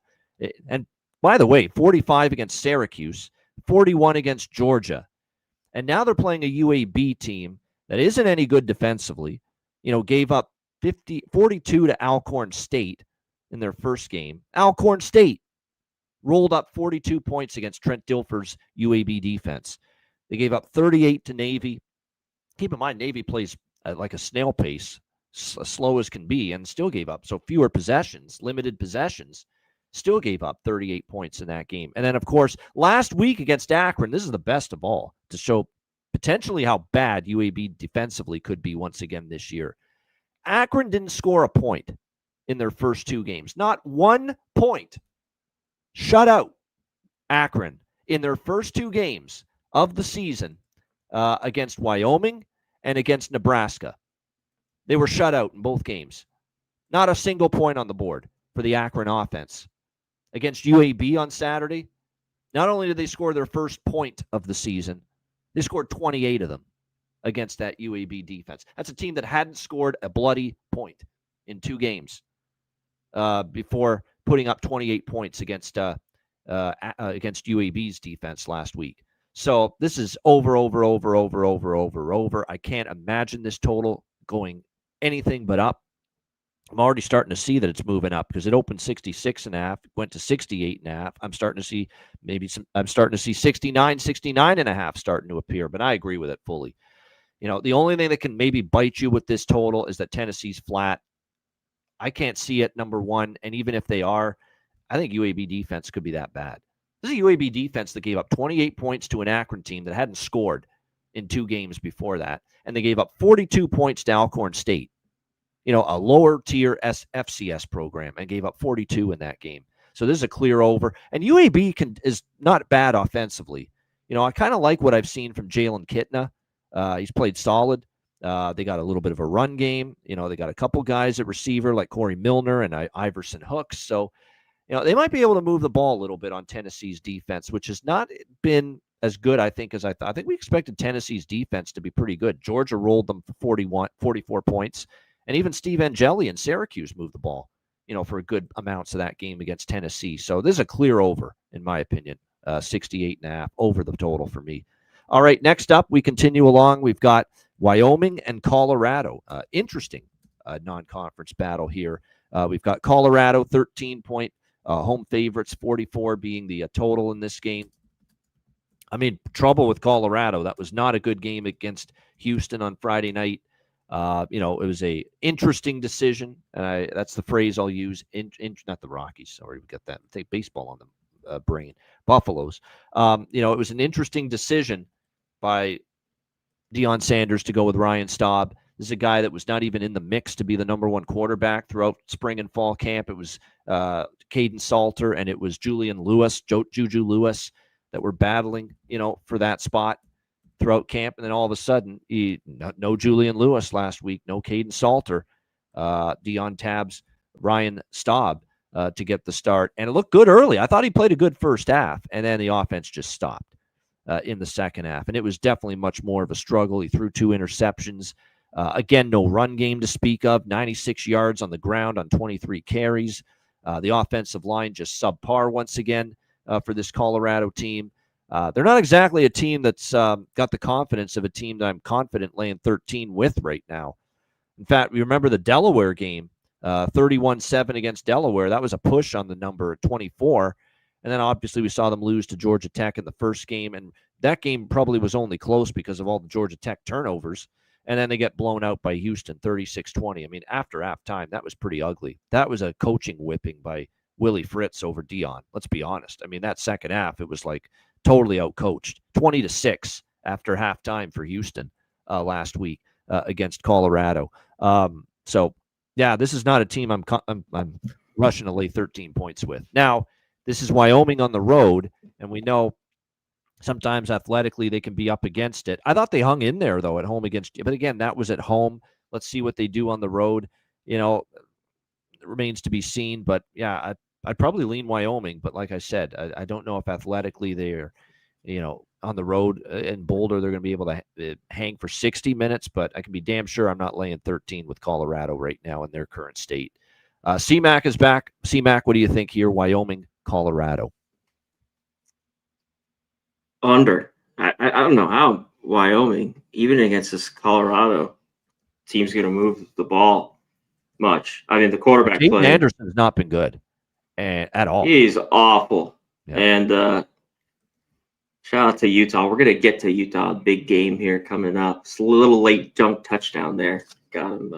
And by the way, 45 against Syracuse, 41 against Georgia. And now they're playing a UAB team that isn't any good defensively. Gave up 42 to Alcorn State in their first game. Alcorn State rolled up 42 points against Trent Dilfer's UAB defense. They gave up 38 to Navy. Keep in mind, Navy plays at like a snail pace, as slow as can be, and still gave up. So fewer possessions, limited possessions, still gave up 38 points in that game. And then, of course, last week against Akron, this is the best of all to show potentially how bad UAB defensively could be once again this year. Akron didn't score a point in their first 2 games. Not 1 point. Shut out Akron in their first 2 games of the season against Wyoming and against Nebraska. They were shut out in both games. Not a single point on the board for the Akron offense. Against UAB on Saturday, not only did they score their first point of the season, they scored 28 of them against that UAB defense. That's a team that hadn't scored a bloody point in 2 games before putting up 28 points against UAB's defense last week. So this is over. I can't imagine this total going anything but up. I'm already starting to see that it's moving up because it opened 66.5, went to 68.5. I'm starting to see 69, 69.5 starting to appear, but I agree with it fully. The only thing that can maybe bite you with this total is that Tennessee's flat. I can't see it, number one, and even if they are, I think UAB defense could be that bad. This is a UAB defense that gave up 28 points to an Akron team that hadn't scored in 2 games before that, and they gave up 42 points to Alcorn State, a lower-tier FCS program, and gave up 42 in that game. So this is a clear over, and UAB is not bad offensively. I kind of like what I've seen from Jalen Kitna. He's played solid. They got a little bit of a run game. They got a couple guys at receiver like Corey Milner and Iverson Hooks, so they might be able to move the ball a little bit on Tennessee's defense, which has not been as good, I think, as I thought. I think we expected Tennessee's defense to be pretty good. Georgia rolled them for 44 points, and even Steve Angeli and Syracuse moved the ball, for a good amounts of that game against Tennessee. So this is a clear over, in my opinion, 68.5 over the total for me. All right, next up, we continue along. We've got Wyoming and Colorado. Interesting non-conference battle here. We've got Colorado 13-point home favorites, 44 being the total in this game. I mean, trouble with Colorado. That was not a good game against Houston on Friday night. It was a interesting decision, and that's the phrase I'll use. Not the Rockies. Sorry, we got that. Take baseball on the brain. Buffaloes. It was an interesting decision by Deion Sanders to go with Ryan Staub. This is a guy that was not even in the mix to be the number 1 quarterback throughout spring and fall camp. It was Caden Salter and it was Julian Lewis, Juju Lewis, that were battling, for that spot throughout camp. And then all of a sudden, no Julian Lewis last week, no Caden Salter. Deion tabs Ryan Staub to get the start. And it looked good early. I thought he played a good first half, and then the offense just stopped in the second half. And it was definitely much more of a struggle. He threw 2 interceptions. Again, no run game to speak of, 96 yards on the ground on 23 carries. The offensive line just subpar once again for this Colorado team. They're not exactly a team that's got the confidence of a team that I'm confident laying 13 with right now. In fact, we remember the Delaware game, 31-7 against Delaware. That was a push on the number 24. And then obviously we saw them lose to Georgia Tech in the first game. And that game probably was only close because of all the Georgia Tech turnovers. And then they get blown out by Houston, 36-20. I mean, after halftime, that was pretty ugly. That was a coaching whipping by Willie Fritz over Deion. Let's be honest. I mean, that second half, it was like totally outcoached. 20-6 after halftime for Houston last week against Colorado. So, yeah, this is not a team I'm rushing to lay 13 points with. Now, this is Wyoming on the road, and we know sometimes athletically they can be up against it. I thought they hung in there, though, at home against – but, again, that was at home. Let's see what they do on the road. remains to be seen. But yeah, I'd probably lean Wyoming. But like I said, I don't know if athletically they're, on the road in Boulder, they're going to be able to hang for 60 minutes. But I can be damn sure I'm not laying 13 with Colorado right now in their current state. CMAC is back. CMAC, what do you think here? Wyoming, Colorado. Under. I don't know how Wyoming, even against this Colorado team's going to move the ball much. I mean, the quarterback James play. Anderson has not been good at all. He's awful. Yeah. And shout out to Utah. We're going to get to Utah. Big game here coming up. It's a little late dunk touchdown there. Got him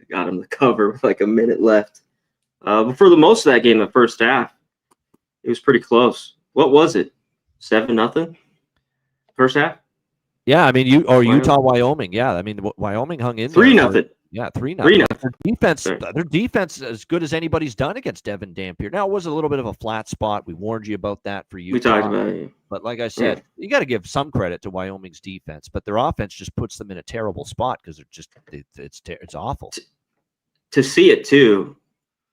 the cover with like a minute left. But for the most of that game, the first half, it was pretty close. What was it? 7-0? First half? Yeah, I mean, Utah, Wyoming. Yeah, I mean, Wyoming hung in 3-0. Yeah, 3-0. 3-0. Their defense is as good as anybody's done against Devin Dampier. Now, it was a little bit of a flat spot. We warned you about that for Utah. We talked about it. But like I said, you got to give some credit to Wyoming's defense, but their offense just puts them in a terrible spot because it's awful. To see it too,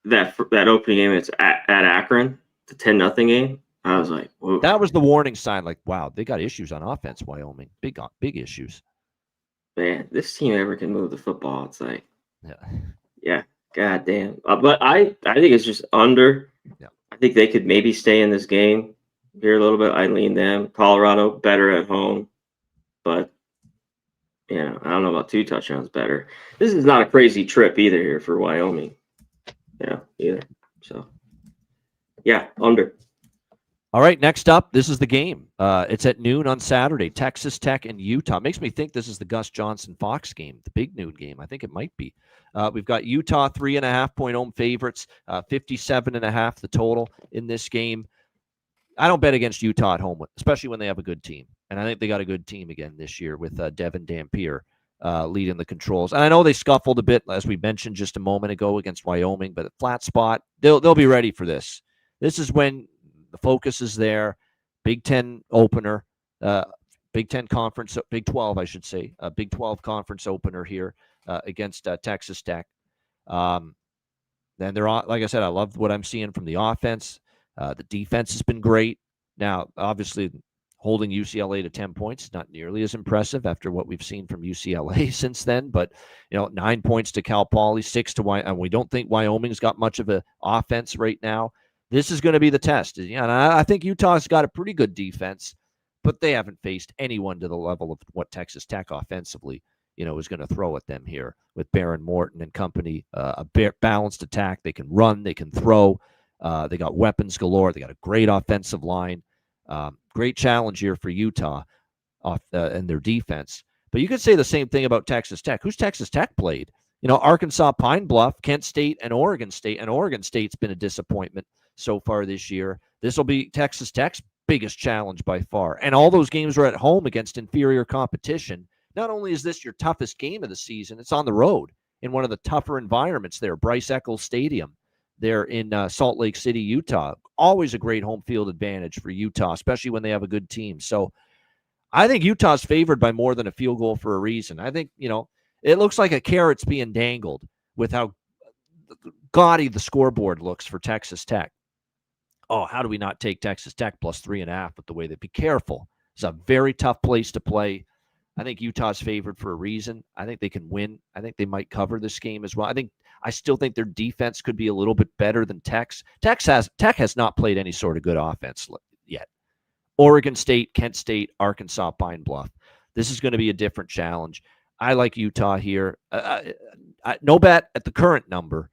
that opening game, it's at Akron, the 10-0 game. I was like, whoa. That was the warning sign. Like, wow, they got issues on offense. Wyoming, big issues. Man, this team ever can move the football. It's like, yeah, goddamn. But I think it's just under. Yeah. I think they could maybe stay in this game here a little bit. I lean them. Colorado better at home, but I don't know about 2 touchdowns better. This is not a crazy trip either here for Wyoming. Either. So, yeah, under. All right, next up, this is the game. It's at noon on Saturday, Texas Tech and Utah. Makes me think this is the Gus Johnson Fox game, the big noon game. I think it might be. We've got Utah 3.5-point home favorites, 57.5 the total in this game. I don't bet against Utah at home, especially when they have a good team. And I think they got a good team again this year with Devin Dampier leading the controls. And I know they scuffled a bit, as we mentioned just a moment ago, against Wyoming, but a flat spot, they'll be ready for this. This is when the focus is there. Big Ten opener, Big Ten conference, Big 12, I should say, Big 12 conference opener here against Texas Tech. Then they're like I said, I love what I'm seeing from the offense. The defense has been great. Now, obviously, holding UCLA to 10 points is not nearly as impressive after what we've seen from UCLA since then. But 9 points to Cal Poly, 6 to Wyoming. And we don't think Wyoming's got much of an offense right now. This is going to be the test. And I think Utah's got a pretty good defense, but they haven't faced anyone to the level of what Texas Tech offensively, is going to throw at them here with Baron Morton and company. A balanced attack. They can run. They can throw. They got weapons galore. They got a great offensive line. Great challenge here for Utah and their defense. But you could say the same thing about Texas Tech. Who's Texas Tech played? Arkansas, Pine Bluff, Kent State, and Oregon State. And Oregon State's been a disappointment so far this year. This will be Texas Tech's biggest challenge by far. And all those games are at home against inferior competition. Not only is this your toughest game of the season, it's on the road in one of the tougher environments there, Bryce Eccles Stadium. They're in Salt Lake City, Utah. Always a great home field advantage for Utah, especially when they have a good team. So I think Utah's favored by more than a field goal for a reason. I think, it looks like a carrot's being dangled with how gaudy the scoreboard looks for Texas Tech. Oh, how do we not take Texas Tech plus 3.5 with the way they be careful? It's a very tough place to play. I think Utah's favored for a reason. I think they can win. I think they might cover this game as well. I still think their defense could be a little bit better than Tech's. Tech has not played any sort of good offense yet. Oregon State, Kent State, Arkansas, Pine Bluff. This is going to be a different challenge. I like Utah here. No bet at the current number,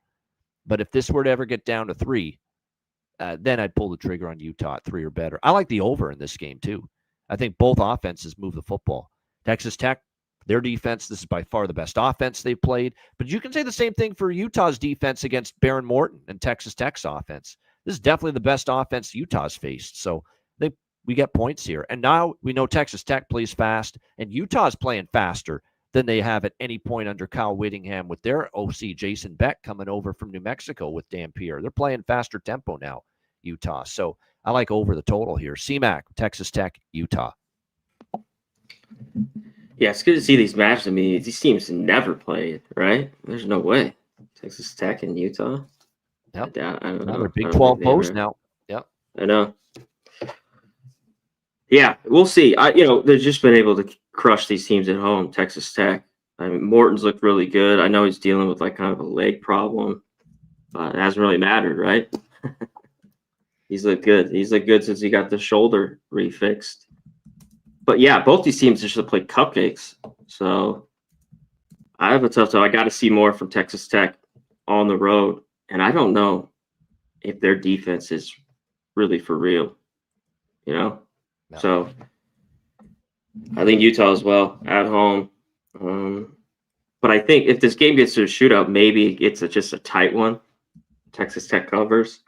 but if this were to ever get down to 3, then I'd pull the trigger on Utah at 3 or better. I like the over in this game too. I think both offenses move the football. Texas Tech, their defense, this is by far the best offense they've played. But you can say the same thing for Utah's defense against Baron Morton and Texas Tech's offense. This is definitely the best offense Utah's faced. So we get points here. And now we know Texas Tech plays fast, and Utah's playing faster than they have at any point under Kyle Whittingham with their OC, Jason Beck, coming over from New Mexico with Dampier. They're playing faster tempo now, Utah. So I like over the total here. CMAC, Texas Tech, Utah. Yeah, it's good to see these matches. I mean, these teams never played, right? There's no way. Texas Tech and Utah. Yep. I don't know. They're Big I don't 12 think they foes ever. now. Yep. I know. Yeah, we'll see. They've just been able to crush these teams at home. Texas Tech. I mean, Morton's looked really good. I know he's dealing with like kind of a leg problem, but it hasn't really mattered, right? He's looked good. He's looked good since he got the shoulder refixed. But yeah, both these teams just play cupcakes. So I have a tough time. I got to see more from Texas Tech on the road, and I don't know if their defense is really for real. No. So I think Utah as well at home. But I think if this game gets to a shootout, maybe it's just a tight one. Texas Tech covers.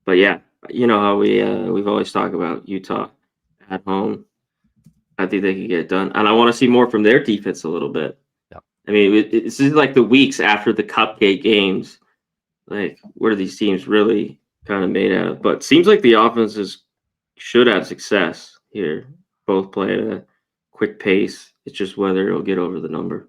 But yeah, you know how we've always talked about Utah at home. I think they can get it done, and I want to see more from their defense a little bit. Yeah. I mean, this is like the weeks after the cupcake games. Like, what are these teams really kind of made out of? But it seems like the offenses should have success here. Both play at a quick pace. It's just whether it'll get over the number.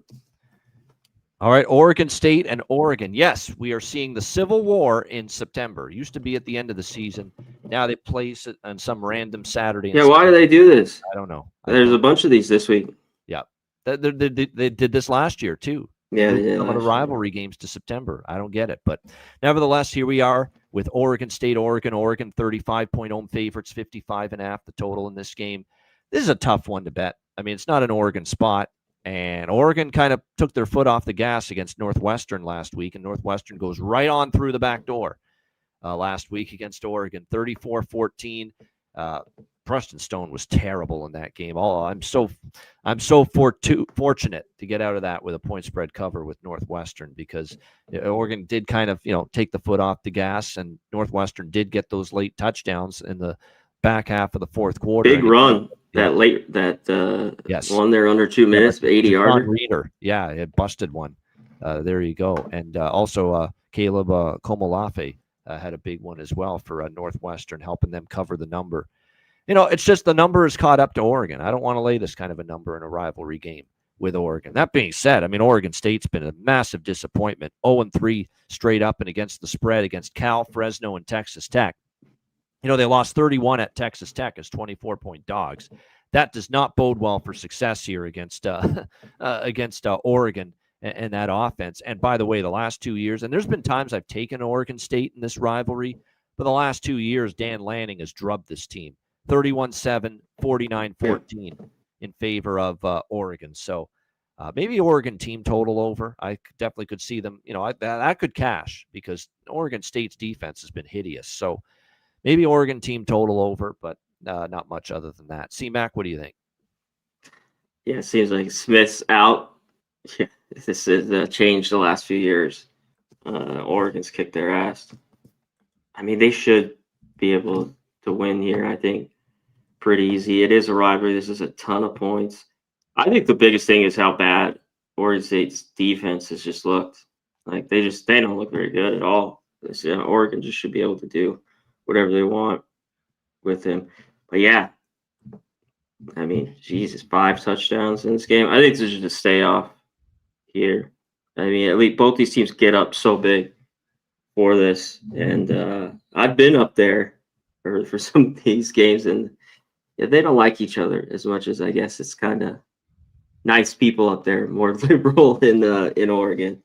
All right, Oregon State and Oregon. Yes, we are seeing the Civil War in September. Used to be at the end of the season. Now they place it on some random Saturday. Yeah, why do they do this? I don't know. There's a bunch of these this week. Yeah, they did this last year too. Yeah, they did some of the rivalry games to September. I don't get it, but nevertheless, here we are with Oregon State, Oregon 35-point home favorites, 55.5 the total in this game. This is a tough one to bet. I mean, it's not an Oregon spot. And Oregon kind of took their foot off the gas against Northwestern last week, and Northwestern goes right on through the back door last week against Oregon, 34-14. Preston Stone was terrible in that game. Oh, I'm so fortunate to get out of that with a point spread cover with Northwestern, because Oregon did kind of take the foot off the gas, and Northwestern did get those late touchdowns in the back half of the fourth quarter. Big run. That yes, one there under 2 minutes, 80-yarder. Reader. Yeah, it busted one. There you go. And also Caleb Komolafe had a big one as well for Northwestern, helping them cover the number. It's just the number is caught up to Oregon. I don't want to lay this kind of a number in a rivalry game with Oregon. That being said, I mean, Oregon State's been a massive disappointment. 0-3 straight up and against the spread against Cal, Fresno, and Texas Tech. They lost 31 at Texas Tech as 24-point dogs. That does not bode well for success here against Oregon and that offense. And by the way, the last 2 years, and there's been times I've taken Oregon State in this rivalry, but the last 2 years, Dan Lanning has drubbed this team 31-7, 49-14 in favor of Oregon. So maybe Oregon team total over. I definitely could see them. That could cash, because Oregon State's defense has been hideous. So maybe Oregon team total over, but not much other than that. C-Mac, what do you think? Yeah, it seems like Smith's out. Yeah, this has changed the last few years. Oregon's kicked their ass. I mean, they should be able to win here, I think, pretty easy. It is a rivalry. This is a ton of points. I think the biggest thing is how bad Oregon State's defense has just looked. Like, they don't look very good at all. Oregon just should be able to do whatever they want with him. But yeah, I mean, Jesus, 5 touchdowns in this game. I think this is just a stay off here. I mean, at least both these teams get up so big for this. And I've been up there for some of these games, and they don't like each other as much as, I guess, it's kind of nice people up there, more liberal in Oregon.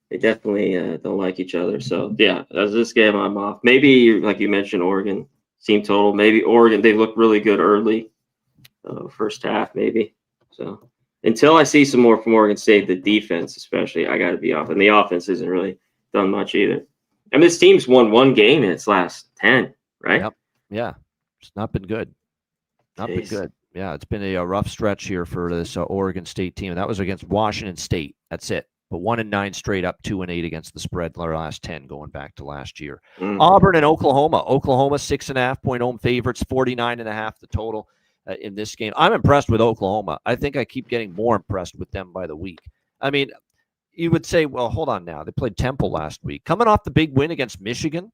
They definitely don't like each other. So, yeah, as this game, I'm off. Maybe, like you mentioned, Oregon team total. Maybe Oregon, they look really good early, first half maybe. So, until I see some more from Oregon State, the defense especially, I got to be off. And the offense isn't really done much either. I mean, this team's won 1 game in its last 10, right? Yep. Yeah, it's not been good. Been good. Yeah, it's been a rough stretch here for this Oregon State team. And that was against Washington State. That's it. But 1-9 straight up, 2-8 against the spread. Their last 10 going back to last year. Auburn and Oklahoma. Oklahoma 6.5-point home favorites, 49.5 the total in this game. I'm impressed with Oklahoma. I think I keep getting more impressed with them by the week. I mean, you would say, well, hold on now. They played Temple last week. Coming off the big win against Michigan,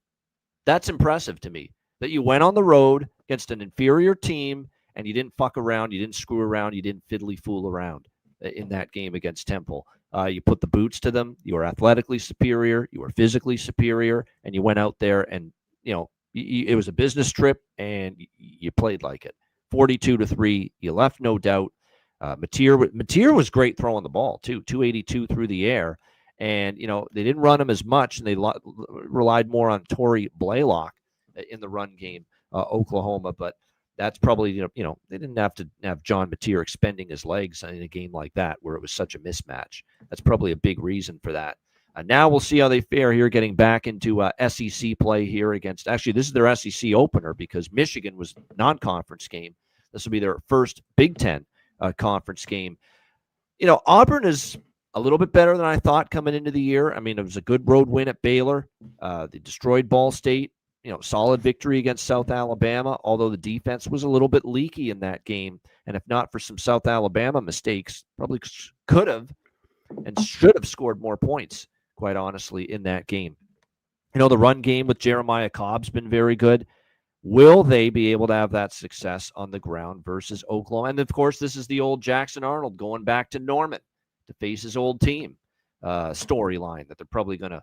that's impressive to me. That you went on the road against an inferior team and you didn't fuck around, you didn't screw around, you didn't fiddly fool around. in that game against Temple. You put the boots to them. You were athletically superior. You were physically superior, and you went out there and, it was a business trip, and you played like it. 42-3. You left no doubt. Mateer was great throwing the ball too. 282 through the air, and they didn't run him as much, and they relied more on Torrey Blaylock in the run game. Oklahoma, but that's probably they didn't have to have John Mateer expending his legs in a game like that where it was such a mismatch. That's probably a big reason for that. Now we'll see how they fare here, getting back into SEC play here against. Actually, this is their SEC opener because Michigan was non-conference game. This will be their first Big Ten conference game. Auburn is a little bit better than I thought coming into the year. I mean, it was a good road win at Baylor. They destroyed Ball State. Solid victory against South Alabama, although the defense was a little bit leaky in that game. And if not for some South Alabama mistakes, probably could have and should have scored more points, quite honestly, in that game. The run game with Jeremiah Cobb's been very good. Will they be able to have that success on the ground versus Oklahoma? And, of course, this is the old Jackson Arnold going back to Norman to face his old team storyline that they're probably going to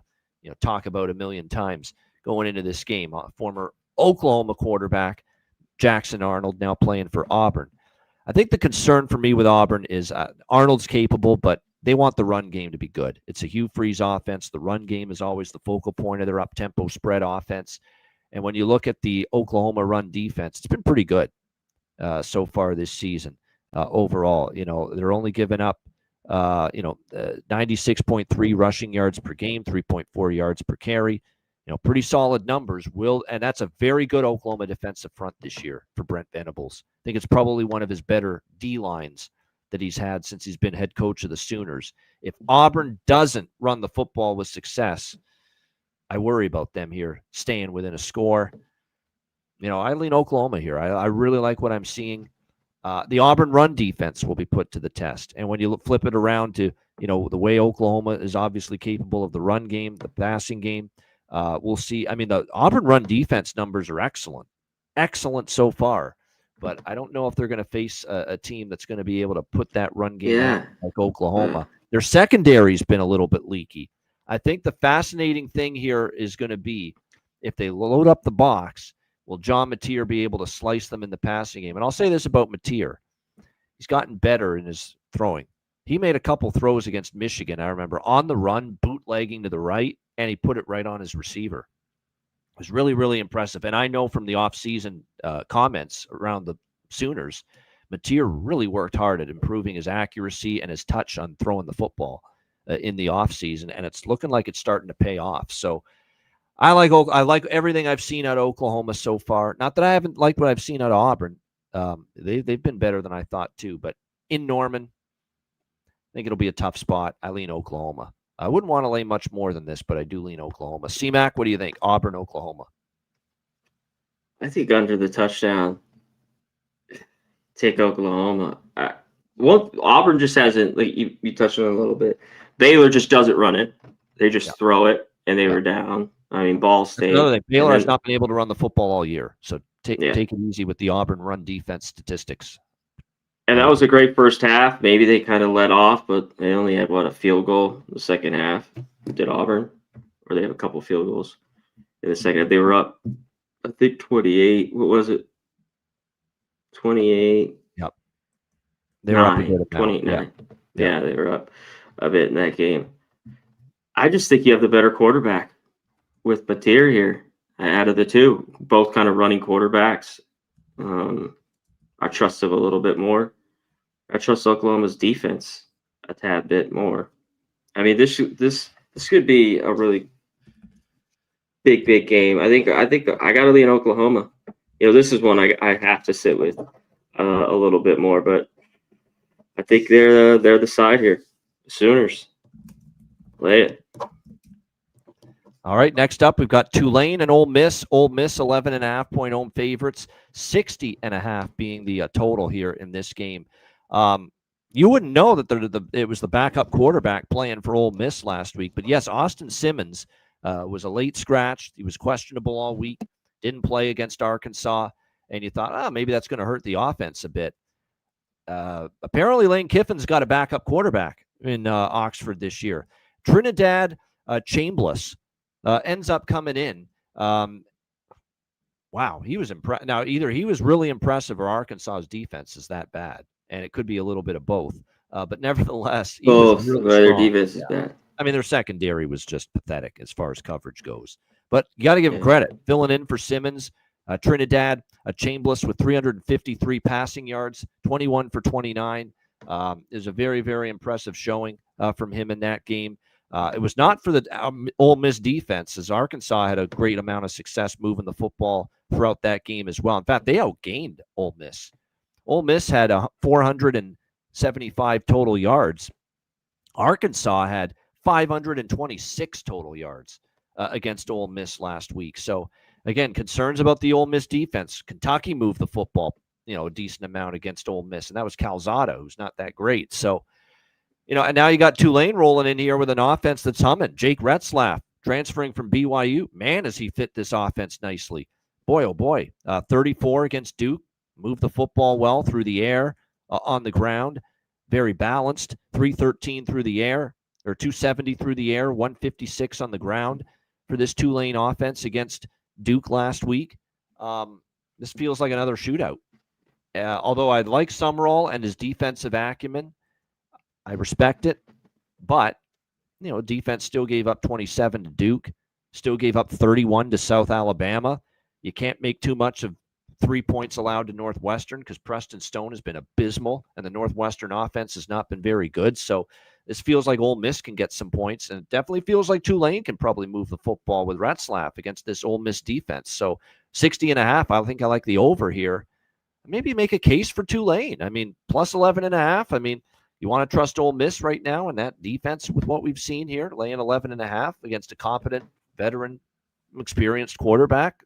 talk about a million times going into this game. Former Oklahoma quarterback Jackson Arnold now playing for Auburn. I think the concern for me with Auburn is Arnold's capable, but they want the run game to be good. It's a Hugh Freeze offense. The run game is always the focal point of their up-tempo spread offense. And when you look at the Oklahoma run defense, it's been pretty good so far this season overall. They're only giving up 96.3 rushing yards per game, 3.4 yards per carry. Pretty solid numbers. And that's a very good Oklahoma defensive front this year for Brent Venables. I think it's probably one of his better D-lines that he's had since he's been head coach of the Sooners. If Auburn doesn't run the football with success, I worry about them here staying within a score. I lean Oklahoma here. I really like what I'm seeing. The Auburn run defense will be put to the test. And when you flip it around to, the way Oklahoma is obviously capable of the run game, the passing game, we'll see. I mean, the Auburn run defense numbers are excellent so far. But I don't know if they're going to face a team that's going to be able to put that run game out like Oklahoma. Their secondary's been a little bit leaky. I think the fascinating thing here is going to be if they load up the box, will John Mateer be able to slice them in the passing game? And I'll say this about Mateer. He's gotten better in his throwing. He made a couple throws against Michigan, I remember, on the run, bootlegging to the right, and he put it right on his receiver. It was really, really impressive. And I know from the offseason comments around the Sooners, Mateer really worked hard at improving his accuracy and his touch on throwing the football in the offseason, and it's looking like it's starting to pay off. So I like everything I've seen out of Oklahoma so far. Not that I haven't liked what I've seen out of Auburn. They've been better than I thought too. But in Norman, I think it'll be a tough spot. I lean Oklahoma. I wouldn't want to lay much more than this, but I do lean Oklahoma. C-Mac, what do you think? Auburn, Oklahoma. I think under the touchdown, take Oklahoma. Auburn just hasn't, like you touched on it a little bit. Baylor just doesn't run it. They just throw it, and they were down. I mean, Ball State. Another thing, Baylor has not been able to run the football all year. So take it easy with the Auburn run defense statistics. And that was a great first half. Maybe they kind of let off, but they only had, a field goal in the second half. Did Auburn? Or they have a couple field goals in the second half. They were up, I think, 28. What was it? 28. Yep. They were up a bit. 29. Yeah, they were up a bit in that game. I just think you have the better quarterback with Mateer here out of the two. Both kind of running quarterbacks. I trust them a little bit more. I trust Oklahoma's defense a tad bit more. I mean, this could be a really big game. I think I got to lean Oklahoma. This is one I have to sit with a little bit more, but I think they're the side here. Sooners. Lay it. All right, next up, we've got Tulane and Ole Miss. Ole Miss, 11.5-point home favorites, 60.5 being the total here in this game. You wouldn't know that it was the backup quarterback playing for Ole Miss last week. But, yes, Austin Simmons was a late scratch. He was questionable all week, didn't play against Arkansas. And you thought, maybe that's going to hurt the offense a bit. Apparently Lane Kiffin's got a backup quarterback in Oxford this year. Trinidad Chambliss ends up coming in. Wow, he was impressed. Now, either he was really impressive or Arkansas's defense is that bad, and it could be a little bit of both. But nevertheless, he was Both. really Their strong. defense is bad. I mean, their secondary was just pathetic as far as coverage goes. But you got to give him Yeah. credit. Filling in for Simmons, Trinidad, Chambliss with 353 passing yards, 21 for 29. Is a very, very impressive showing from him in that game. It was not for the Ole Miss defense, as Arkansas had a great amount of success moving the football throughout that game as well. In fact, they outgained Ole Miss. Ole Miss had 475 total yards. Arkansas had 526 total yards against Ole Miss last week. So, again, concerns about the Ole Miss defense. Kentucky moved the football, a decent amount against Ole Miss, and that was Calzada, who's not that great. So, and now you got Tulane rolling in here with an offense that's humming. Jake Retzlaff transferring from BYU. Man, does he fit this offense nicely. Boy, oh boy. 34 against Duke. Moved the football well through the air, on the ground. Very balanced. 313 through the air, or 270 through the air, 156 on the ground for this Tulane offense against Duke last week. This feels like another shootout. Although I like Summerall and his defensive acumen, I respect it, but, defense still gave up 27 to Duke, still gave up 31 to South Alabama. You can't make too much of 3 points allowed to Northwestern because Preston Stone has been abysmal, and the Northwestern offense has not been very good. So this feels like Ole Miss can get some points, and it definitely feels like Tulane can probably move the football with Retzlaff against this Ole Miss defense. So 60.5, I think I like the over here. Maybe make a case for Tulane. I mean, plus 11.5. I mean, you want to trust Ole Miss right now in that defense with what we've seen here, laying 11.5 against a competent, veteran, experienced quarterback?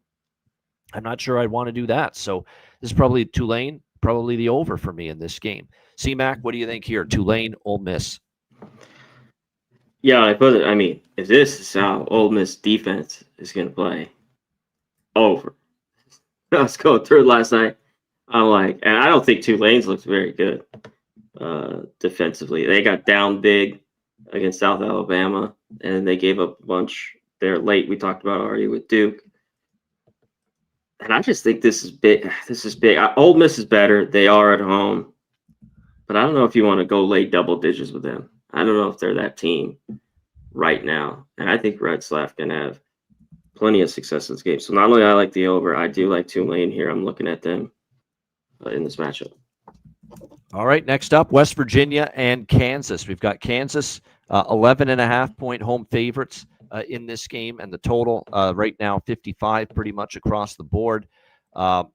I'm not sure I'd want to do that. So this is probably Tulane, probably the over for me in this game. C-Mac, what do you think here? Tulane, Ole Miss. Yeah, I mean, if this is how Ole Miss defense is going to play, over. I was going through it last night. I'm like, and I don't think Tulane's looked very good defensively. They got down big against South Alabama, and they gave up a bunch there late. We talked about already with Duke. And I just think this is big. This is big. Ole Miss is better. They are at home. But I don't know if you want to go lay double digits with them. I don't know if they're that team right now. And I think Retzlaff can have plenty of success in this game. So not only I like the over, I do like Tulane here. I'm looking at them in this matchup. All right, next up, West Virginia and Kansas. We've got Kansas 11.5-point home favorites in this game, and the total right now 55 pretty much across the board. That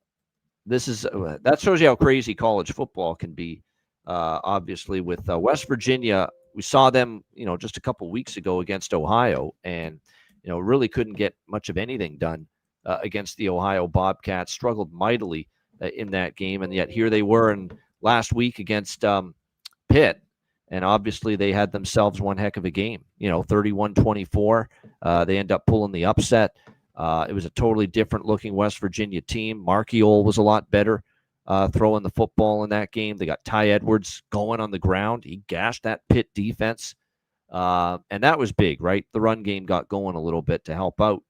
shows you how crazy college football can be. Obviously, with West Virginia, we saw them, just a couple weeks ago against Ohio, and really couldn't get much of anything done against the Ohio Bobcats. Struggled mightily in that game, and yet here they were in last week against Pitt. And obviously, they had themselves one heck of a game, 31-24. They end up pulling the upset. It was a totally different looking West Virginia team. Marchiol was a lot better throwing the football in that game. They got Ty Edwards going on the ground. He gashed that Pitt defense. And that was big, right? The run game got going a little bit to help out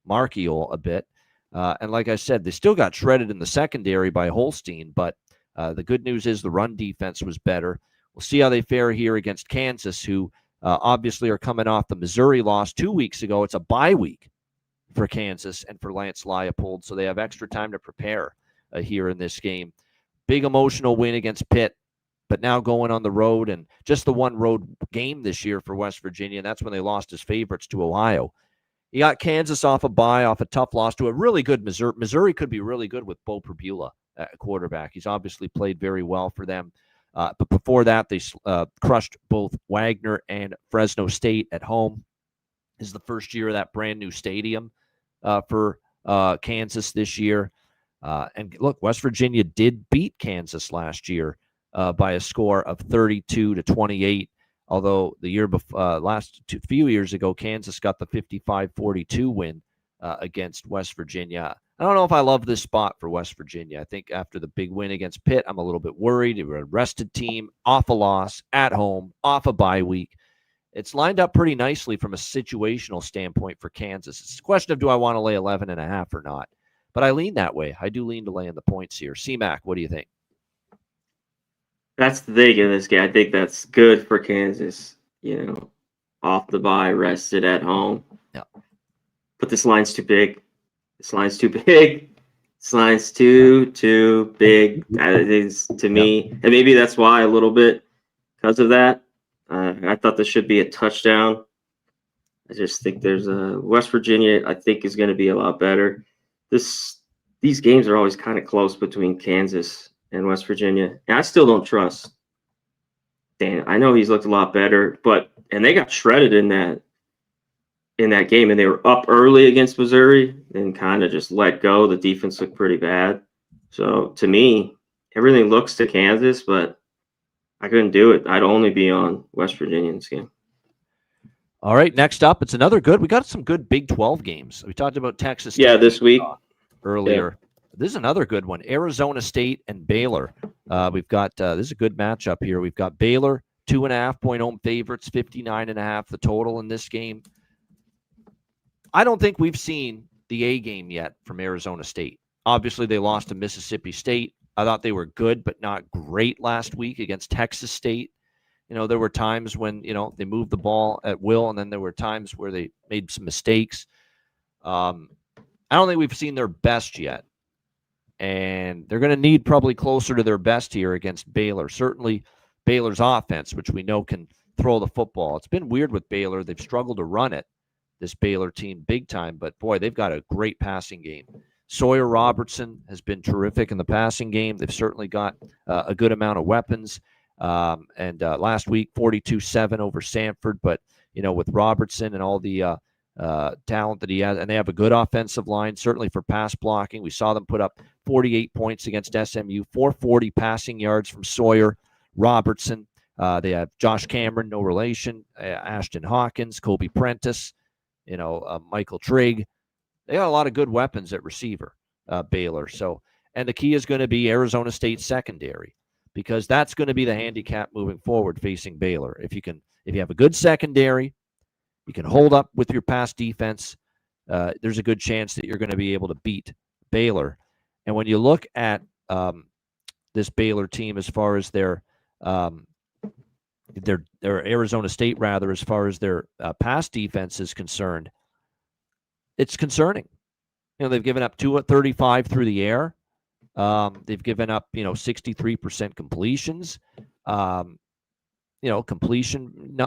Marchiol a bit. And like I said, they still got shredded in the secondary by Holstein, but the good news is the run defense was better. We'll see how they fare here against Kansas, who obviously are coming off the Missouri loss 2 weeks ago. It's a bye week for Kansas and for Lance Leipold, so they have extra time to prepare here in this game. Big emotional win against Pitt, but now going on the road, and just the one road game this year for West Virginia, and that's when they lost as favorites to Ohio. You got Kansas off a bye, off a tough loss to a really good Missouri. Missouri could be really good with Bo Perbula at quarterback. He's obviously played very well for them. But before that, they crushed both Wagner and Fresno State at home. This is the first year of that brand new stadium for Kansas this year. And look, West Virginia did beat Kansas last year by a score of 32-28. Although the year before, few years ago, Kansas got the 55-42 win against West Virginia. I don't know if I love this spot for West Virginia. I think after the big win against Pitt, I'm a little bit worried. They were a rested team, off a loss, at home, off a bye week. It's lined up pretty nicely from a situational standpoint for Kansas. It's a question of do I want to lay 11.5 or not. But I lean that way. I do lean to laying the points here. C-Mac, what do you think? That's the thing in this game. I think that's good for Kansas. Off the bye, rested at home. Yeah. But this line's too big. This line's too big. This line's too big. That is to me, and maybe that's why a little bit because of that. I thought this should be a touchdown. I just think there's a West Virginia. I think is going to be a lot better. These games are always kind of close between Kansas and West Virginia, and I still don't trust Dan. I know he's looked a lot better, and they got shredded in that game, and they were up early against Missouri and kind of just let go. The defense looked pretty bad. So to me, everything looks to Kansas, but I couldn't do it. I'd only be on West Virginia in this game. All right, next up, it's another good. We got some good Big 12 games. We talked about Texas State. Yeah, this week. Earlier. Yeah. This is another good one. Arizona State and Baylor. We've got this is a good matchup here. We've got Baylor, 2.5-point home favorites, 59.5 the total in this game. I don't think we've seen the A game yet from Arizona State. Obviously, they lost to Mississippi State. I thought they were good, but not great last week against Texas State. There were times when, they moved the ball at will, and then there were times where they made some mistakes. I don't think we've seen their best yet. And they're going to need probably closer to their best here against Baylor. Certainly Baylor's offense, which we know can throw the football. It's been weird with Baylor. They've struggled to run it, this Baylor team, big time. But, boy, they've got a great passing game. Sawyer Robertson has been terrific in the passing game. They've certainly got a good amount of weapons. And last week, 42-7 over Stanford. But, with Robertson and all the talent that he has, and they have a good offensive line, certainly for pass blocking. We saw them put up 48 points against SMU, 440 passing yards from Sawyer Robertson. They have Josh Cameron, no relation, Ashton Hawkins, Kobe Prentice, Michael Trigg. They got a lot of good weapons at receiver, Baylor. So, and the key is going to be Arizona State secondary, because that's going to be the handicap moving forward facing Baylor. If you have a good secondary, you can hold up with your pass defense, there's a good chance that you're going to be able to beat Baylor. And when you look at this Baylor team as far as their Arizona State, rather, as far as their pass defense is concerned, it's concerning. They've given up 235 through the air. They've given up, 63% completions. The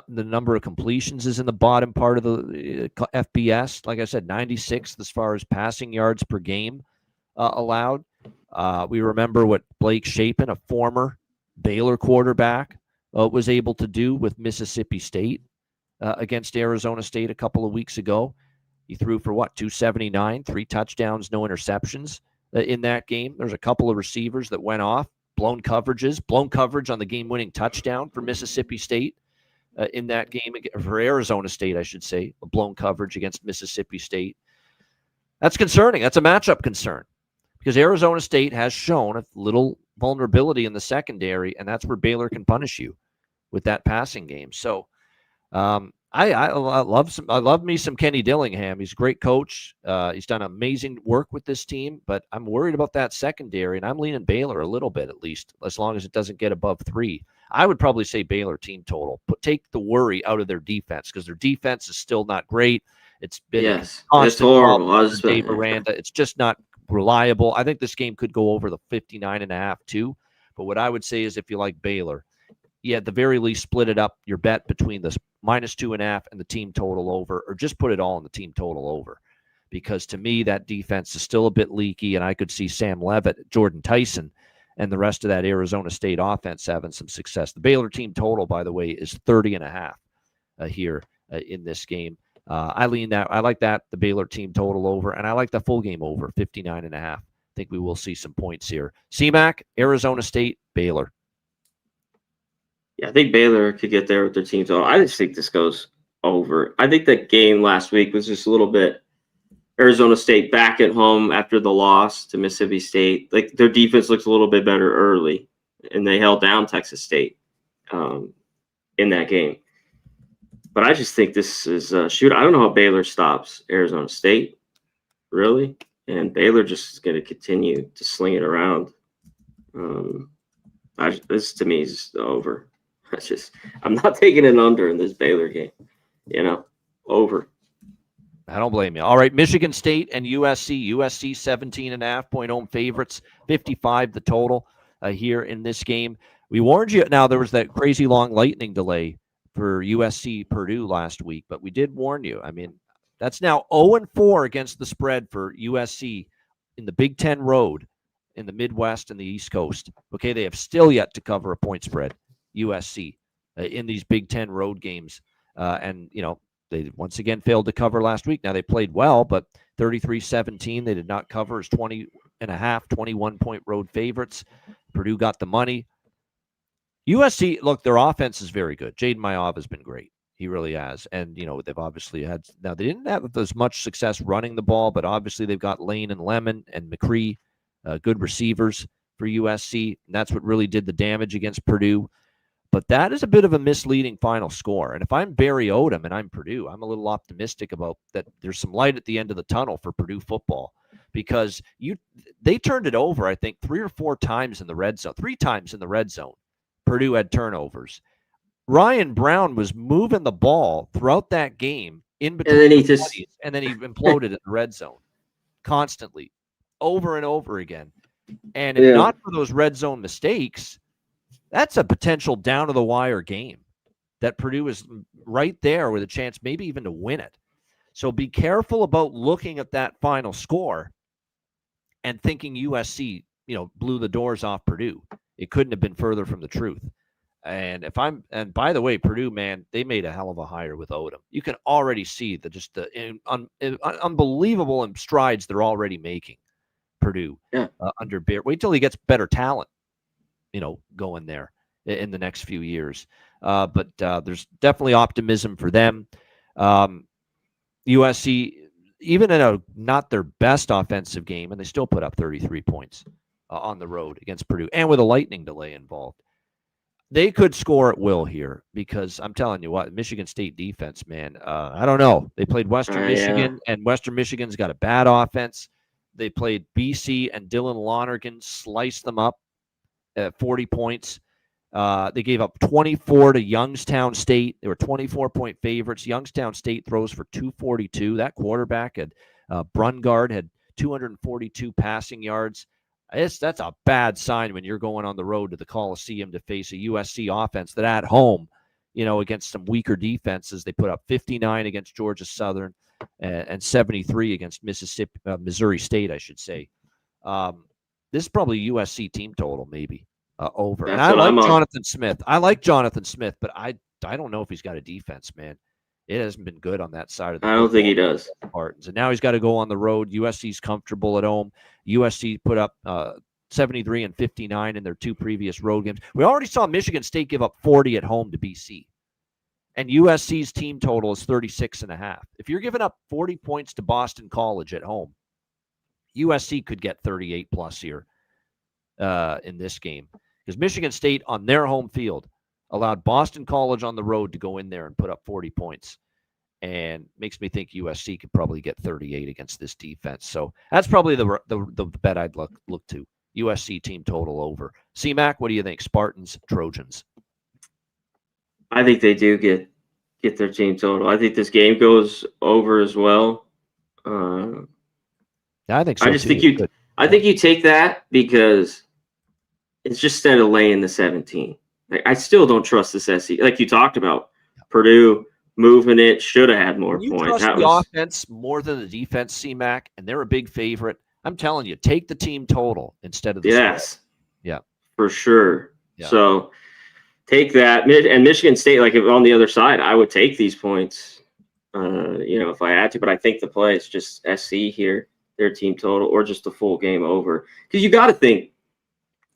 number of completions is in the bottom part of the FBS. Like I said, 96th as far as passing yards per game allowed. We remember what Blake Shapen, a former Baylor quarterback, was able to do with Mississippi State against Arizona State a couple of weeks ago. He threw for 279, 3 touchdowns, no interceptions in that game. There's a couple of receivers that went off. Blown coverage on the game-winning touchdown for Mississippi State in that game, for Arizona State, I should say, a blown coverage against Mississippi State. That's concerning. That's a matchup concern, because Arizona State has shown a little vulnerability in the secondary, and that's where Baylor can punish you with that passing game. So I love me some Kenny Dillingham. He's a great coach. He's done amazing work with this team, but I'm worried about that secondary, and I'm leaning Baylor a little bit, at least, as long as it doesn't get above 3. I would probably say Baylor team total. Take the worry out of their defense, because their defense is still not great. It's been a constant problem for Dave Aranda. It's just not reliable. I think this game could go over the 59.5 too. But what I would say is, if you like Baylor, at the very least, split it up, your bet between the -2.5 and the team total over, or just put it all in the team total over. Because to me, that defense is still a bit leaky, and I could see Sam Leavitt, Jordan Tyson, and the rest of that Arizona State offense having some success. The Baylor team total, by the way, is 30.5 here in this game. I like that, the Baylor team total over, and I like the full game over, 59.5. I think we will see some points here. CMAC, Arizona State, Baylor. Yeah, I think Baylor could get there with their team total. I just think this goes over. I think that game last week was just a little bit, Arizona State back at home after the loss to Mississippi State. Like their defense looks a little bit better early, and they held down Texas State in that game. But I just think this is shoot. I don't know how Baylor stops Arizona State, really, and Baylor just is going to continue to sling it around. This to me is over. I'm not taking an under in this Baylor game. Over. I don't blame you. All right, Michigan State and USC. USC 17.5-point home favorites, 55 the total here in this game. We warned you. Now, there was that crazy long lightning delay for USC Purdue last week, but we did warn you. I mean, that's now 0-4 against the spread for USC in the Big Ten road in the Midwest and the East Coast. Okay, they have still yet to cover a point spread, USC, in these Big Ten road games. And, they once again failed to cover last week. Now, they played well, but 33-17, they did not cover as 20.5, 21-point road favorites. Purdue got the money. USC, look, their offense is very good. Jaden Mayav has been great. He really has. And, they've obviously had – now, they didn't have as much success running the ball, but obviously they've got Lane and Lemon and McCree, good receivers for USC. And that's what really did the damage against Purdue. But that is a bit of a misleading final score. And if I'm Barry Odom and I'm Purdue, I'm a little optimistic about that. There's some light at the end of the tunnel for Purdue football because they turned it over, I think, 3 or 4 times in the red zone. 3 times in the red zone, Purdue had turnovers. Ryan Brown was moving the ball throughout that game in between, and then he imploded in the red zone constantly, over and over again. And if not for those red zone mistakes, that's a potential down-to-the-wire game that Purdue is right there with a chance maybe even to win it. So be careful about looking at that final score and thinking USC, blew the doors off Purdue. It couldn't have been further from the truth. And by the way, Purdue, man, they made a hell of a hire with Odom. You can already see the unbelievable strides they're already making, Purdue, under Bear. Wait till he gets better talent, going there in the next few years. But there's definitely optimism for them. USC, even in a not their best offensive game, and they still put up 33 points on the road against Purdue, and with a lightning delay involved. They could score at will here because I'm telling you what, Michigan State defense, man, I don't know. They played Western Michigan, and Western Michigan's got a bad offense. They played BC, and Dylan Lonergan sliced them up at 40 points. They gave up 24 to Youngstown State. They were 24-point favorites. Youngstown State throws for 242. That quarterback had Brungard had 242 passing yards. That's a bad sign when you're going on the road to the Coliseum to face a USC offense that at home, against some weaker defenses, they put up 59 against Georgia Southern and 73 against Missouri State, I should say. This is probably USC team total, maybe over. And I like Jonathan Smith. But I don't know if he's got a defense, man. It hasn't been good on that side of the. I don't think he does. Spartans. And now he's got to go on the road. USC's comfortable at home. USC put up 73 and 59 in their 2 previous road games. We already saw Michigan State give up 40 at home to BC. And USC's team total is 36.5. If you're giving up 40 points to Boston College at home, USC could get 38 plus here in this game. Because Michigan State on their home field allowed Boston College on the road to go in there and put up 40 points. And makes me think USC could probably get 38 against this defense. So that's probably the bet I'd look to. USC team total over. C-Mac, what do you think? Spartans, Trojans? I think they do get their team total. I think this game goes over as well. I think so. I think you take that because it's just instead of laying the 17. Like, I still don't trust this SEC. Like you talked about, Purdue moving it, should have had more points. Trust the offense more than the defense, C-Mac, and they're a big favorite. I'm telling you, take the team total instead of the spread. Yeah, for sure. Yeah. So take that. And Michigan State, like if on the other side, I would take these points, if I had to. But I think the play is just SC here, their team total, or just the full game over. Because you got to think,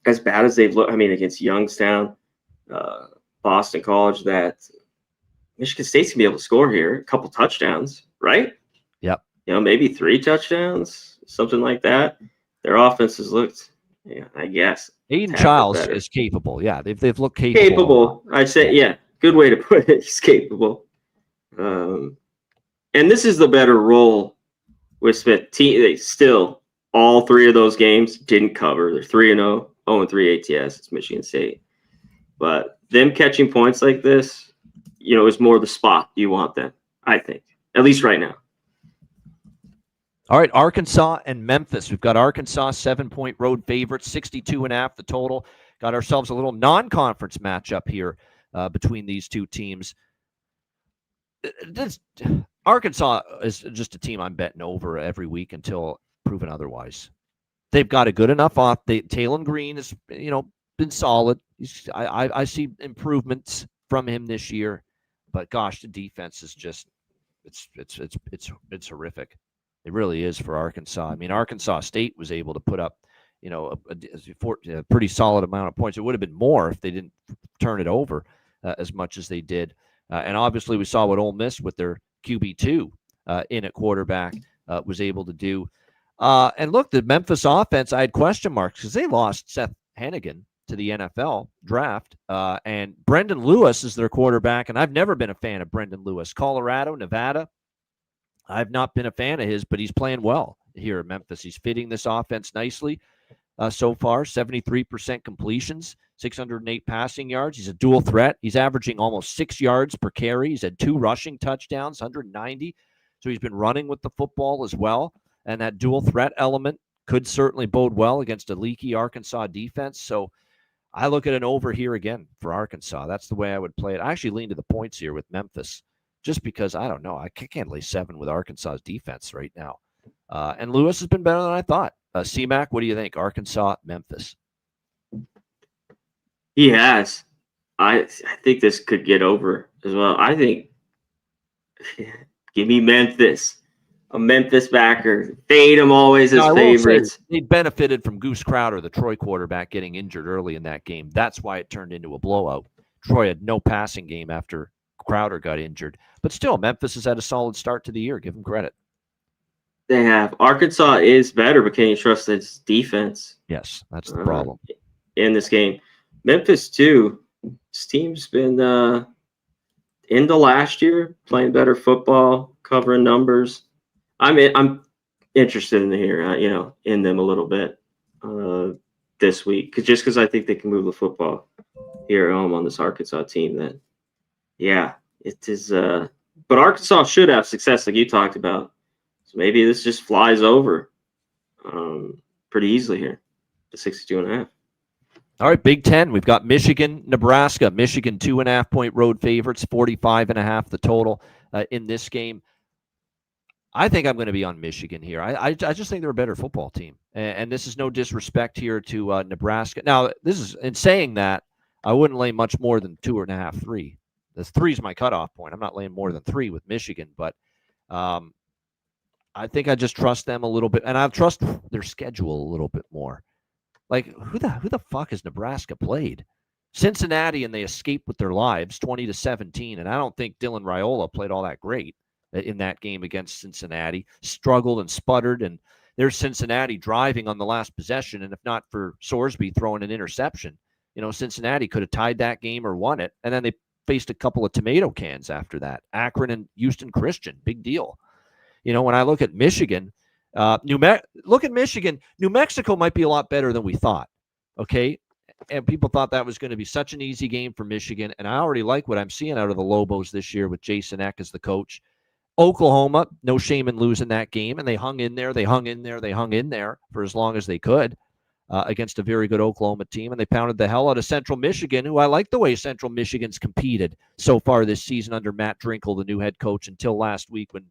as bad as they've looked, against Youngstown, Boston College, that Michigan State's going to be able to score here, a couple touchdowns, right? Yep. maybe 3 touchdowns, something like that. Their offense has looked, I guess, Aiden tad bit Childs better. is capable. Yeah, they've looked capable. Capable, I'd say. Yeah, good way to put it. He's capable. And this is the better role with Smith. They still, all 3 of those games didn't cover. They're 3-0, 0-3 ATS. It's Michigan State. But them catching points like this, is more the spot you want them, I think, at least right now. All right, Arkansas and Memphis. We've got Arkansas 7-point road favorites, 62.5 the total. Got ourselves a little non-conference matchup here between these two teams. Arkansas is just a team I'm betting over every week until proven otherwise. They've got a good enough off. Talon Green has, been solid. I see improvements from him this year, but gosh, the defense is just it's horrific. It really is for Arkansas. I mean, Arkansas State was able to put up, a pretty solid amount of points. It would have been more if they didn't turn it over as much as they did. And obviously, we saw what Ole Miss with their QB2 in at quarterback was able to do. And look, the Memphis offense, I had question marks because they lost Seth Hennigan to the NFL draft. And Brendan Lewis is their quarterback, and I've never been a fan of Brendan Lewis. Colorado, Nevada, I've not been a fan of his, but he's playing well here at Memphis. He's fitting this offense nicely so far. 73% completions, 608 passing yards. He's a dual threat. He's averaging almost 6 yards per carry. He's had 2 rushing touchdowns, 190. So he's been running with the football as well. And that dual threat element could certainly bode well against a leaky Arkansas defense. So I look at an over here again for Arkansas. That's the way I would play it. I actually lean to the points here with Memphis just because, I don't know, I can't lay 7 with Arkansas's defense right now. And Lewis has been better than I thought. C-Mac, what do you think? Arkansas, Memphis. He has. I think this could get over as well. I think, give me Memphis. A Memphis backer. Fade them always as favorites. They benefited from Goose Crowder, the Troy quarterback, getting injured early in that game. That's why it turned into a blowout. Troy had no passing game after Crowder got injured. But still, Memphis has had a solid start to the year. Give them credit. They have. Arkansas is better, but can you trust its defense? Yes, that's the problem. In this game. Memphis, too. This team's been into last year, playing better football, covering numbers. I'm interested in here, in them a little bit this week, because I think they can move the football here at home on this Arkansas team. That, it is. But Arkansas should have success, like you talked about. So maybe this just flies over pretty easily here to 62.5. All right, Big Ten. We've got Michigan, Nebraska. Michigan 2.5-point road favorites, 45.5 the total in this game. I think I'm going to be on Michigan here. I just think they're a better football team. And this is no disrespect here to Nebraska. Now, this is, in saying that, I wouldn't lay much more than 2.5, 3. The 3 is my cutoff point. I'm not laying more than 3 with Michigan, but I think I just trust them a little bit, and I trust their schedule a little bit more. Like, who the fuck has Nebraska played? Cincinnati, and they escaped with their lives, 20-17, and I don't think Dylan Raiola played all that great in that game against Cincinnati. Struggled and sputtered, and there's Cincinnati driving on the last possession, and if not for Sorsby throwing an interception, Cincinnati could have tied that game or won it, and then they faced a couple of tomato cans after that. Akron and Houston Christian, big deal. When I look at Michigan, look at Michigan. New Mexico might be a lot better than we thought, okay? And people thought that was going to be such an easy game for Michigan, and I already like what I'm seeing out of the Lobos this year with Jason Eck as the coach. Oklahoma, no shame in losing that game, and they hung in there. They hung in there for as long as they could against a very good Oklahoma team, and they pounded the hell out of Central Michigan, who I like the way Central Michigan's competed so far this season under Matt Drinkle, the new head coach, until last week when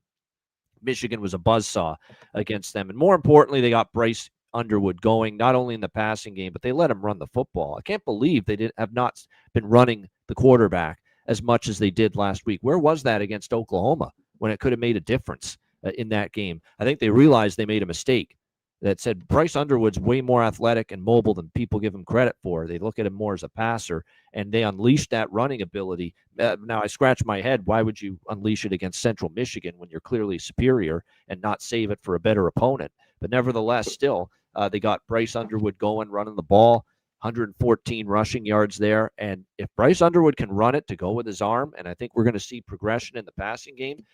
Michigan was a buzzsaw against them. And more importantly, they got Bryce Underwood going, not only in the passing game, but they let him run the football. I can't believe they have not been running the quarterback as much as they did last week. Where was that against Oklahoma when it could have made a difference in that game? I think they realized they made a mistake. that said Bryce Underwood's way more athletic and mobile than people give him credit for. They look at him more as a passer, and they unleashed that running ability. Now, I scratch my head. Why would you unleash it against Central Michigan when you're clearly superior and not save it for a better opponent? But nevertheless, still, they got Bryce Underwood going, running the ball, 114 rushing yards there. And if Bryce Underwood can run it to go with his arm, and I think we're going to see progression in the passing game,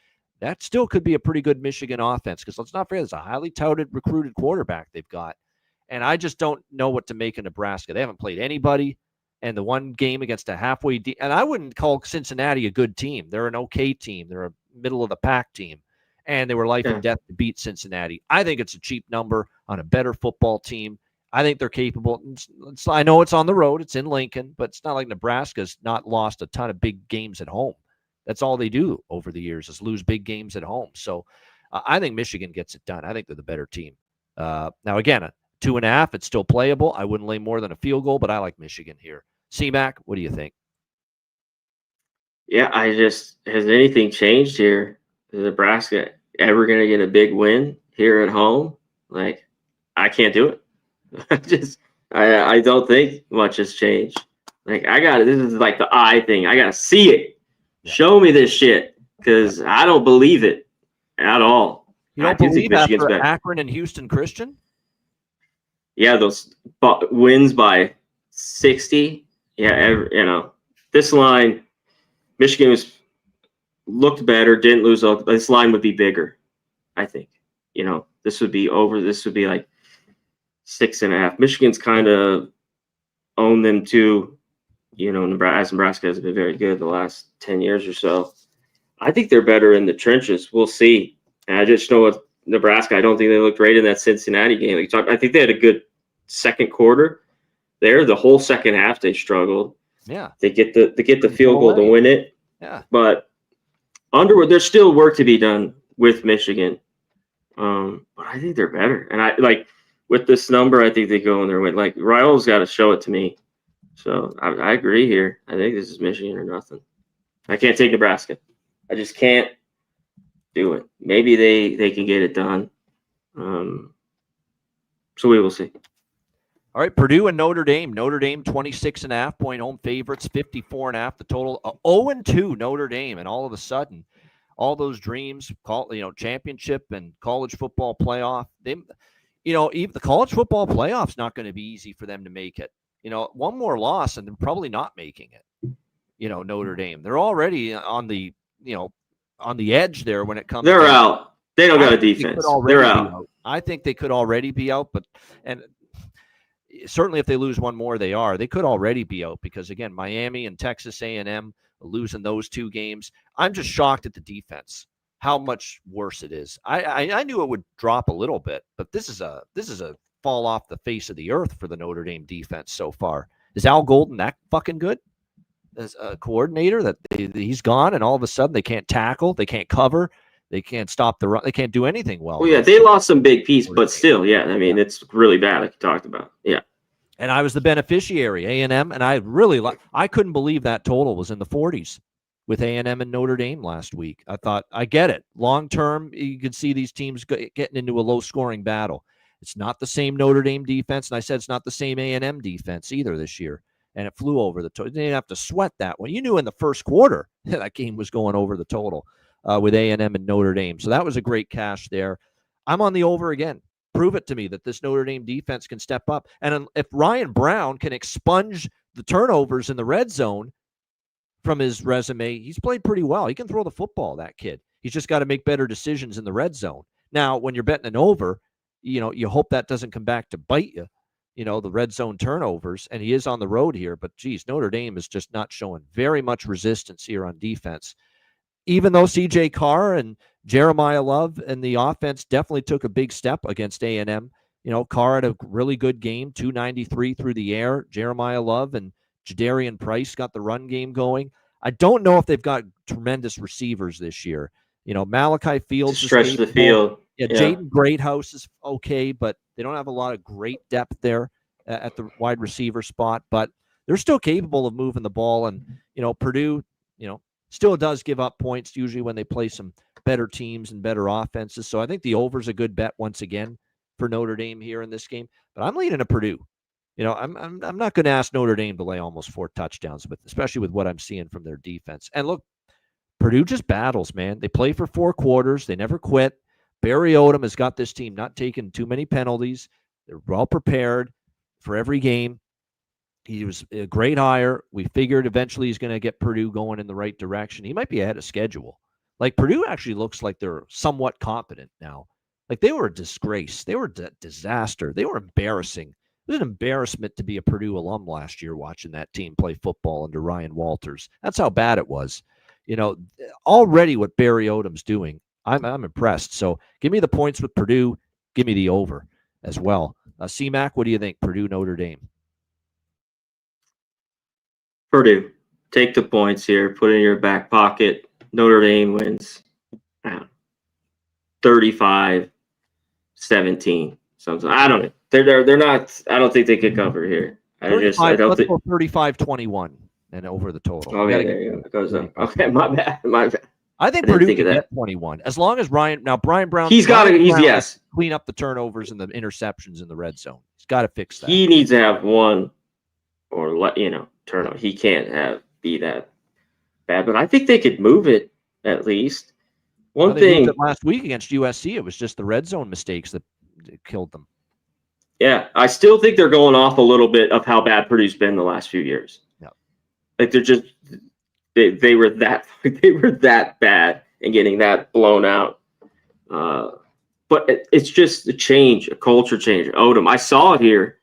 that still could be a pretty good Michigan offense, because let's not forget, it's a highly touted, recruited quarterback they've got. And I just don't know what to make of Nebraska. They haven't played anybody, and the one game against a halfway and I wouldn't call Cincinnati a good team. They're an okay team. They're a middle-of-the-pack team, and they were life and death to beat Cincinnati. I think it's a cheap number on a better football team. I think they're capable. I know it's on the road. It's in Lincoln, but it's not like Nebraska's not lost a ton of big games at home. That's all they do over the years, is lose big games at home. So I think Michigan gets it done. I think they're the better team. Now, again, 2.5, it's still playable. I wouldn't lay more than a field goal, but I like Michigan here. C-Mac, what do you think? Yeah, has anything changed here? Is Nebraska ever going to get a big win here at home? Like, I can't do it. I don't think much has changed. Like, this is like the eye thing. I got to see it. Yeah. Show me this shit, because I don't believe it at all. You don't believe after Akron and Houston Christian? Yeah, those wins by 60. Yeah, this line, Michigan looked better, didn't lose. This line would be bigger, I think. This would be over. This would be like 6.5. Michigan's kind of owned them too. Nebraska has been very good the last 10 years or so. I think they're better in the trenches. We'll see. And I just know with Nebraska, I don't think they looked great in that Cincinnati game. I think they had a good second quarter there. The whole second half they struggled. Yeah. They get the field goal to win it. Yeah. But Underwood, there's still work to be done with Michigan. But I think they're better. And with this number, I think they go in there win. Like, Raio's got to show it to me. So I agree here. I think this is Michigan or nothing. I can't take Nebraska. I just can't do it. Maybe they can get it done. So we will see. All right, Purdue and Notre Dame. Notre Dame 26.5 point home favorites, 54.5 the total. 0-2 Notre Dame, and all of a sudden, all those dreams, championship and college football playoff. Even the college football playoff's not going to be easy for them to make it. One more loss and they're probably not making it. Notre Dame. They're already on the edge there when it comes. They're out. They don't got a defense. They're out. I think they could already be out, and certainly if they lose one more, they could already be out, because again, Miami and Texas A&M losing those two games. I'm just shocked at the defense, how much worse it is. I knew it would drop a little bit, but this is a fall off the face of the earth for the Notre Dame defense so far. Is Al Golden that fucking good as a coordinator that he's gone, and all of a sudden they can't tackle, they can't cover, they can't stop the run, they can't do anything well? Well, yeah, they lost some big pieces, but still, yeah, I mean, it's really bad, like you talked about. Yeah. And I was the beneficiary, A&M, and I couldn't believe that total was in the 40s with A&M and Notre Dame last week. I thought, I get it. Long term, you could see these teams getting into a low-scoring battle. It's not the same Notre Dame defense, and I said it's not the same A&M defense either this year. And it flew over the total. They didn't have to sweat that one. You knew in the first quarter that game was going over the total with A&M and Notre Dame. So that was a great cash there. I'm on the over again. Prove it to me that this Notre Dame defense can step up. And if Ryan Brown can expunge the turnovers in the red zone from his resume, he's played pretty well. He can throw the football, that kid. He's just got to make better decisions in the red zone. Now, when you're betting an over, you hope that doesn't come back to bite you, the red zone turnovers, and he is on the road here, but geez, Notre Dame is just not showing very much resistance here on defense. Even though CJ Carr and Jeremiah Love and the offense definitely took a big step against A&M. Carr had a really good game, 293 through the air. Jeremiah Love and Jadarian Price got the run game going. I don't know if they've got tremendous receivers this year. Malachi Fields stretch the field. Yeah, Jaden Greathouse is okay, but they don't have a lot of great depth there at the wide receiver spot. But they're still capable of moving the ball. And, Purdue, still does give up points usually when they play some better teams and better offenses. So I think the over's a good bet once again, for Notre Dame here in this game, but I'm leaning to Purdue. I'm not going to ask Notre Dame to lay almost 4 touchdowns, but especially with what I'm seeing from their defense. And look, Purdue just battles, man. They play for 4 quarters. They never quit. Barry Odom has got this team not taking too many penalties. They're well prepared for every game. He was a great hire. We figured eventually he's going to get Purdue going in the right direction. He might be ahead of schedule. Like, Purdue actually looks like they're somewhat competent now. Like, they were a disgrace. They were a disaster. They were embarrassing. It was an embarrassment to be a Purdue alum last year watching that team play football under Ryan Walters. That's how bad it was. Already what Barry Odom's doing, I'm impressed. So give me the points with Purdue. Give me the over as well. C-Mac, what do you think? Purdue, Notre Dame. Purdue. Take the points here. Put it in your back pocket. Notre Dame wins 35-17. Something. I don't know. They're not. I don't think they could cover here. I don't think. 35-21 and over the total. Okay, there you go. It goes up. Okay, my bad. I think Purdue can get 21 as long as Brian Brown. He's got to. Yes. Clean up the turnovers and the interceptions in the red zone. He's got to fix that. He needs to have one, or turnover. He can't be that bad. But I think they could move it at least. One thing last week against USC, it was just the red zone mistakes that killed them. Yeah, I still think they're going off a little bit of how bad Purdue's been the last few years. Yeah, like they're just they were that bad and getting that blown out. But it's just a change, a culture change. Odom, I saw it here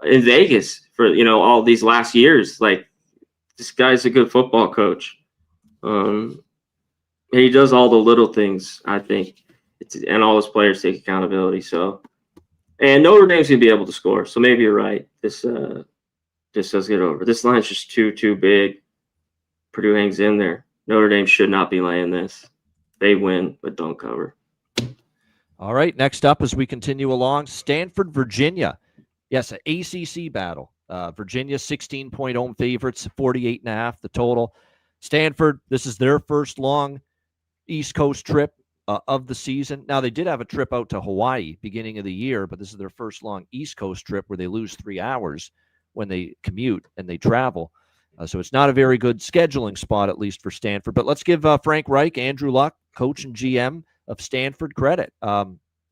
in Vegas for all these last years. Like, this guy's a good football coach. He does all the little things, I think, and all his players take accountability. So, and Notre Dame's gonna be able to score. So maybe you're right. This does get over. This line's just too big. Purdue hangs in there. Notre Dame should not be laying this. They win, but don't cover. All right. Next up, as we continue along, Stanford, Virginia. Yes, an ACC battle. Virginia, 16-point home favorites, 48.5 the total. Stanford, this is their first long East Coast trip of the season. Now, they did have a trip out to Hawaii beginning of the year, but this is their first long East Coast trip where they lose 3 hours when they commute and they travel. So it's not a very good scheduling spot, at least for Stanford. But let's give Frank Reich, Andrew Luck, coach and GM of Stanford, credit.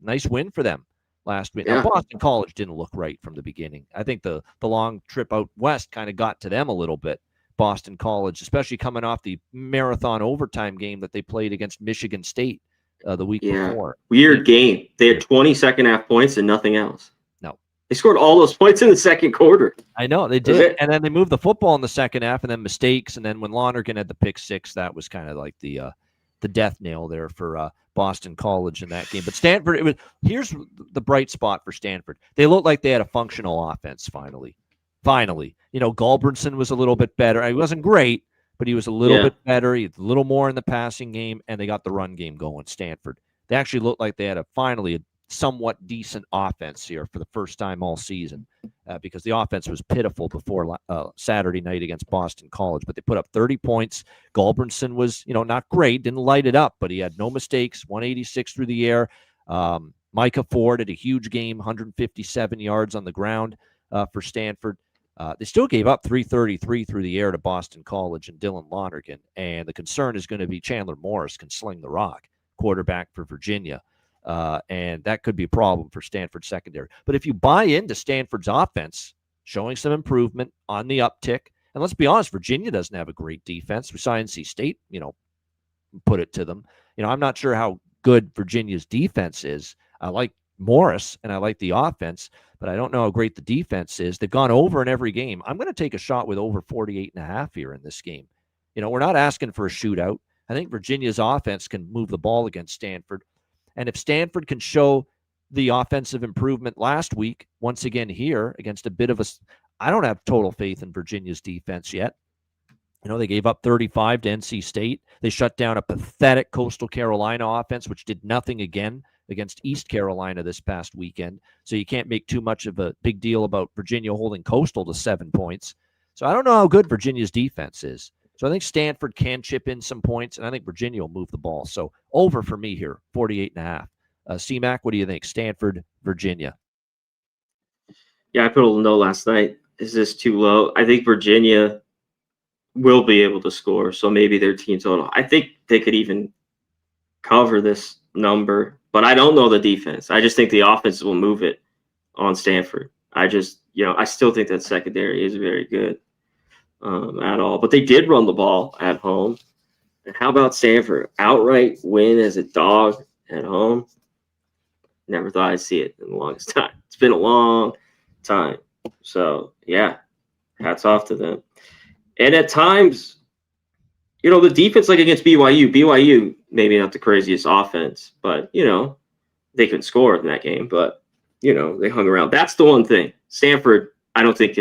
Nice win for them last week. Yeah. Now, Boston College didn't look right from the beginning. I think the long trip out west kind of got to them a little bit. Boston College, especially coming off the marathon overtime game that they played against Michigan State the week before. Weird game. They had 20 second-half points and nothing else. No. They scored all those points in the second quarter. I know, they did. And then they moved the football in the second half, and then mistakes. And then when Lonergan had the pick six, that was kind of like the death nail there for Boston College in that game. But Stanford, here's the bright spot for Stanford. They looked like they had a functional offense finally. Gulbranson was a little bit better. He wasn't great, but he was a little bit better. He had a little more in the passing game, and they got the run game going, Stanford. They actually looked like they had finally a somewhat decent offense here for the first time all season because the offense was pitiful before Saturday night against Boston College, but they put up 30 points. Gulbranson was, not great, didn't light it up, but he had no mistakes, 186 through the air. Micah Ford had a huge game, 157 yards on the ground for Stanford. They still gave up 333 through the air to Boston College and Dylan Lonergan, and the concern is going to be Chandler Morris can sling the rock, quarterback for Virginia. And that could be a problem for Stanford secondary. But if you buy into Stanford's offense, showing some improvement on the uptick, and let's be honest, Virginia doesn't have a great defense. We saw NC State, put it to them. I'm not sure how good Virginia's defense is. I like Morris and I like the offense, but I don't know how great the defense is. They've gone over in every game. I'm going to take a shot with over 48.5 here in this game. We're not asking for a shootout. I think Virginia's offense can move the ball against Stanford. And if Stanford can show the offensive improvement last week, once again here against a bit of I don't have total faith in Virginia's defense yet. They gave up 35 to NC State. They shut down a pathetic Coastal Carolina offense, which did nothing again against East Carolina this past weekend. So you can't make too much of a big deal about Virginia holding Coastal to 7 points. So I don't know how good Virginia's defense is. So I think Stanford can chip in some points, and I think Virginia will move the ball. So over for me here, 48.5 C-Mac, what do you think? Stanford, Virginia. Yeah, I put a little note last night. Is this too low? I think Virginia will be able to score, so maybe their team total. I think they could even cover this number, but I don't know the defense. I just think the offense will move it on Stanford. I still think that secondary is very good at all. But they did run the ball at home. And how about Stanford? Outright win as a dog at home? Never thought I'd see it in the longest time. It's been a long time. So, yeah, hats off to them. And at times, the defense, like against BYU, maybe not the craziest offense, but, they could score in that game. But, they hung around. That's the one thing. Stanford, I don't think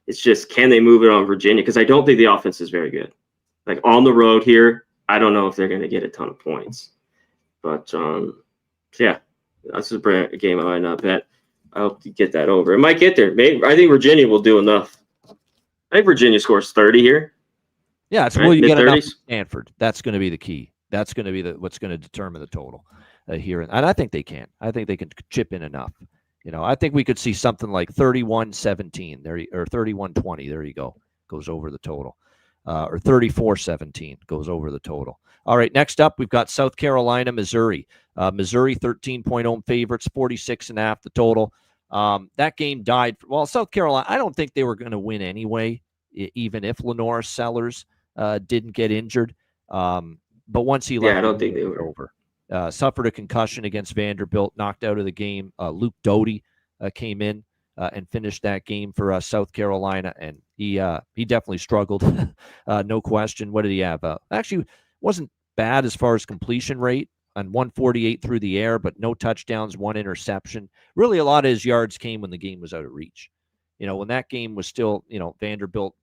it's just, can they move it on Virginia? Because I don't think the offense is very good. Like on the road here, I don't know if they're going to get a ton of points. But, yeah, that's a game I might not bet. I hope to get that over. It might get there. Maybe I think Virginia will do enough. I think Virginia scores 30 here. Yeah, it's you get enough Stanford. That's going to be the key. That's going to be what's going to determine the total here. And I think they can. I think they can chip in enough. I think we could see something like 31-17 there, or 31-20. There you go. Goes over the total. Or 34-17 goes over the total. All right, next up, we've got South Carolina, Missouri. Missouri 13-point home favorites, 46.5 the total. That game died. Well, South Carolina, I don't think they were going to win anyway, even if Lenore Sellers didn't get injured. But once he left, I don't think they were over. Suffered a concussion against Vanderbilt, knocked out of the game. Luke Doty came in and finished that game for South Carolina, and he definitely struggled, no question. What did he have? Actually, wasn't bad as far as completion rate, on 148 through the air, but no touchdowns, one interception. Really, a lot of his yards came when the game was out of reach. When that game was still, Vanderbilt,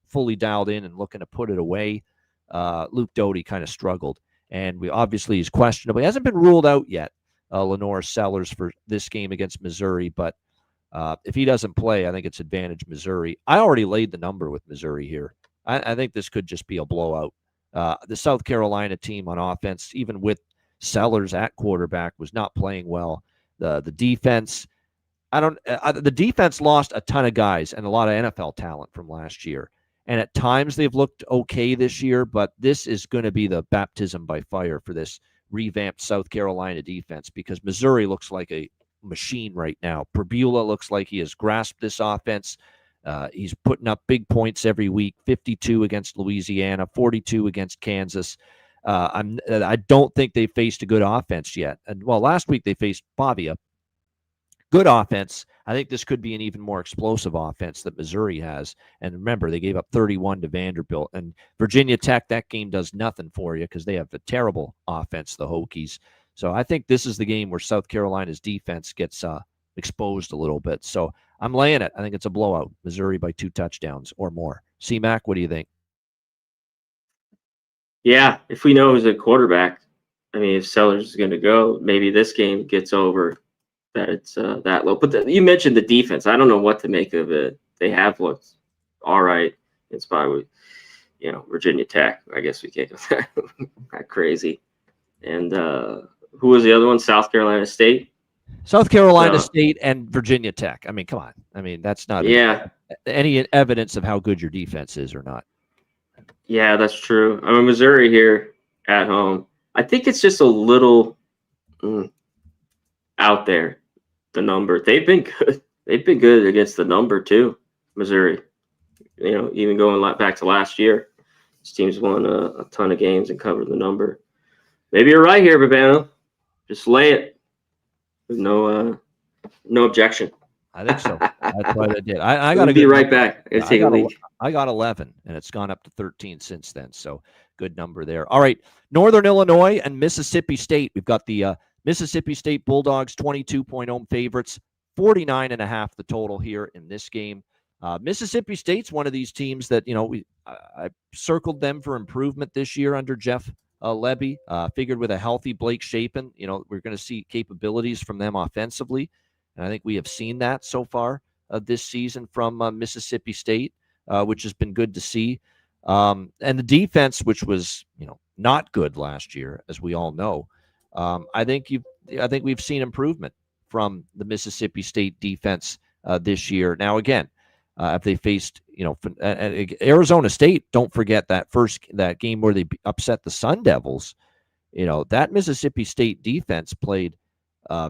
fully dialed in and looking to put it away, Luke Doty kind of struggled. And he's questionable. He hasn't been ruled out yet, Lenore Sellers, for this game against Missouri. But if he doesn't play, I think it's advantage Missouri. I already laid the number with Missouri here. I think this could just be a blowout. The South Carolina team on offense, even with Sellers at quarterback, was not playing well. The defense, the defense lost a ton of guys and a lot of NFL talent from last year. And at times they've looked okay this year, but this is going to be the baptism by fire for this revamped South Carolina defense, because Missouri looks like a machine right now. Perbula looks like he has grasped this offense. He's putting up big points every week, 52 against Louisiana, 42 against Kansas. I don't think they faced a good offense yet. And last week they faced Pavia. Good offense. I think this could be an even more explosive offense that Missouri has. And remember, they gave up 31 to Vanderbilt. And Virginia Tech, that game does nothing for you because they have a terrible offense, the Hokies. So I think this is the game where South Carolina's defense gets exposed a little bit. So I'm laying it. I think it's a blowout. Missouri by 2 touchdowns or more. C-Mac, what do you think? Yeah, if we know who's a quarterback, if Sellers is going to go, maybe this game gets over that it's that low. But you mentioned the defense. I don't know what to make of it. They have looked all right. It's probably, Virginia Tech. I guess we can't go that crazy. And who was the other one? South Carolina State? South Carolina State and Virginia Tech. Come on. That's not any evidence of how good your defense is or not. Yeah, that's true. Missouri here at home. I think it's just a little out there, the number. They've been good. They've been good against the number too, Missouri. Even going back to last year, this team's won a ton of games and covered the number. Maybe you're right here, Babano. Just lay it. No objection. I think so. That's what I did. I got to be right back. I got 11, and it's gone up to 13 since then. So good number there. All right, Northern Illinois and Mississippi State. We've got the Mississippi State Bulldogs 22-point home favorites, 49.5 the total here in this game. Mississippi State's one of these teams that I circled them for improvement this year under Jeff Lebby. Figured with a healthy Blake Shapen, we're going to see capabilities from them offensively. And I think we have seen that so far this season from Mississippi State, which has been good to see. And the defense, which was, not good last year, as we all know, I think we've seen improvement from the Mississippi State defense this year. Now, again, if they faced, Arizona State, don't forget that game where they upset the Sun Devils. That Mississippi State defense played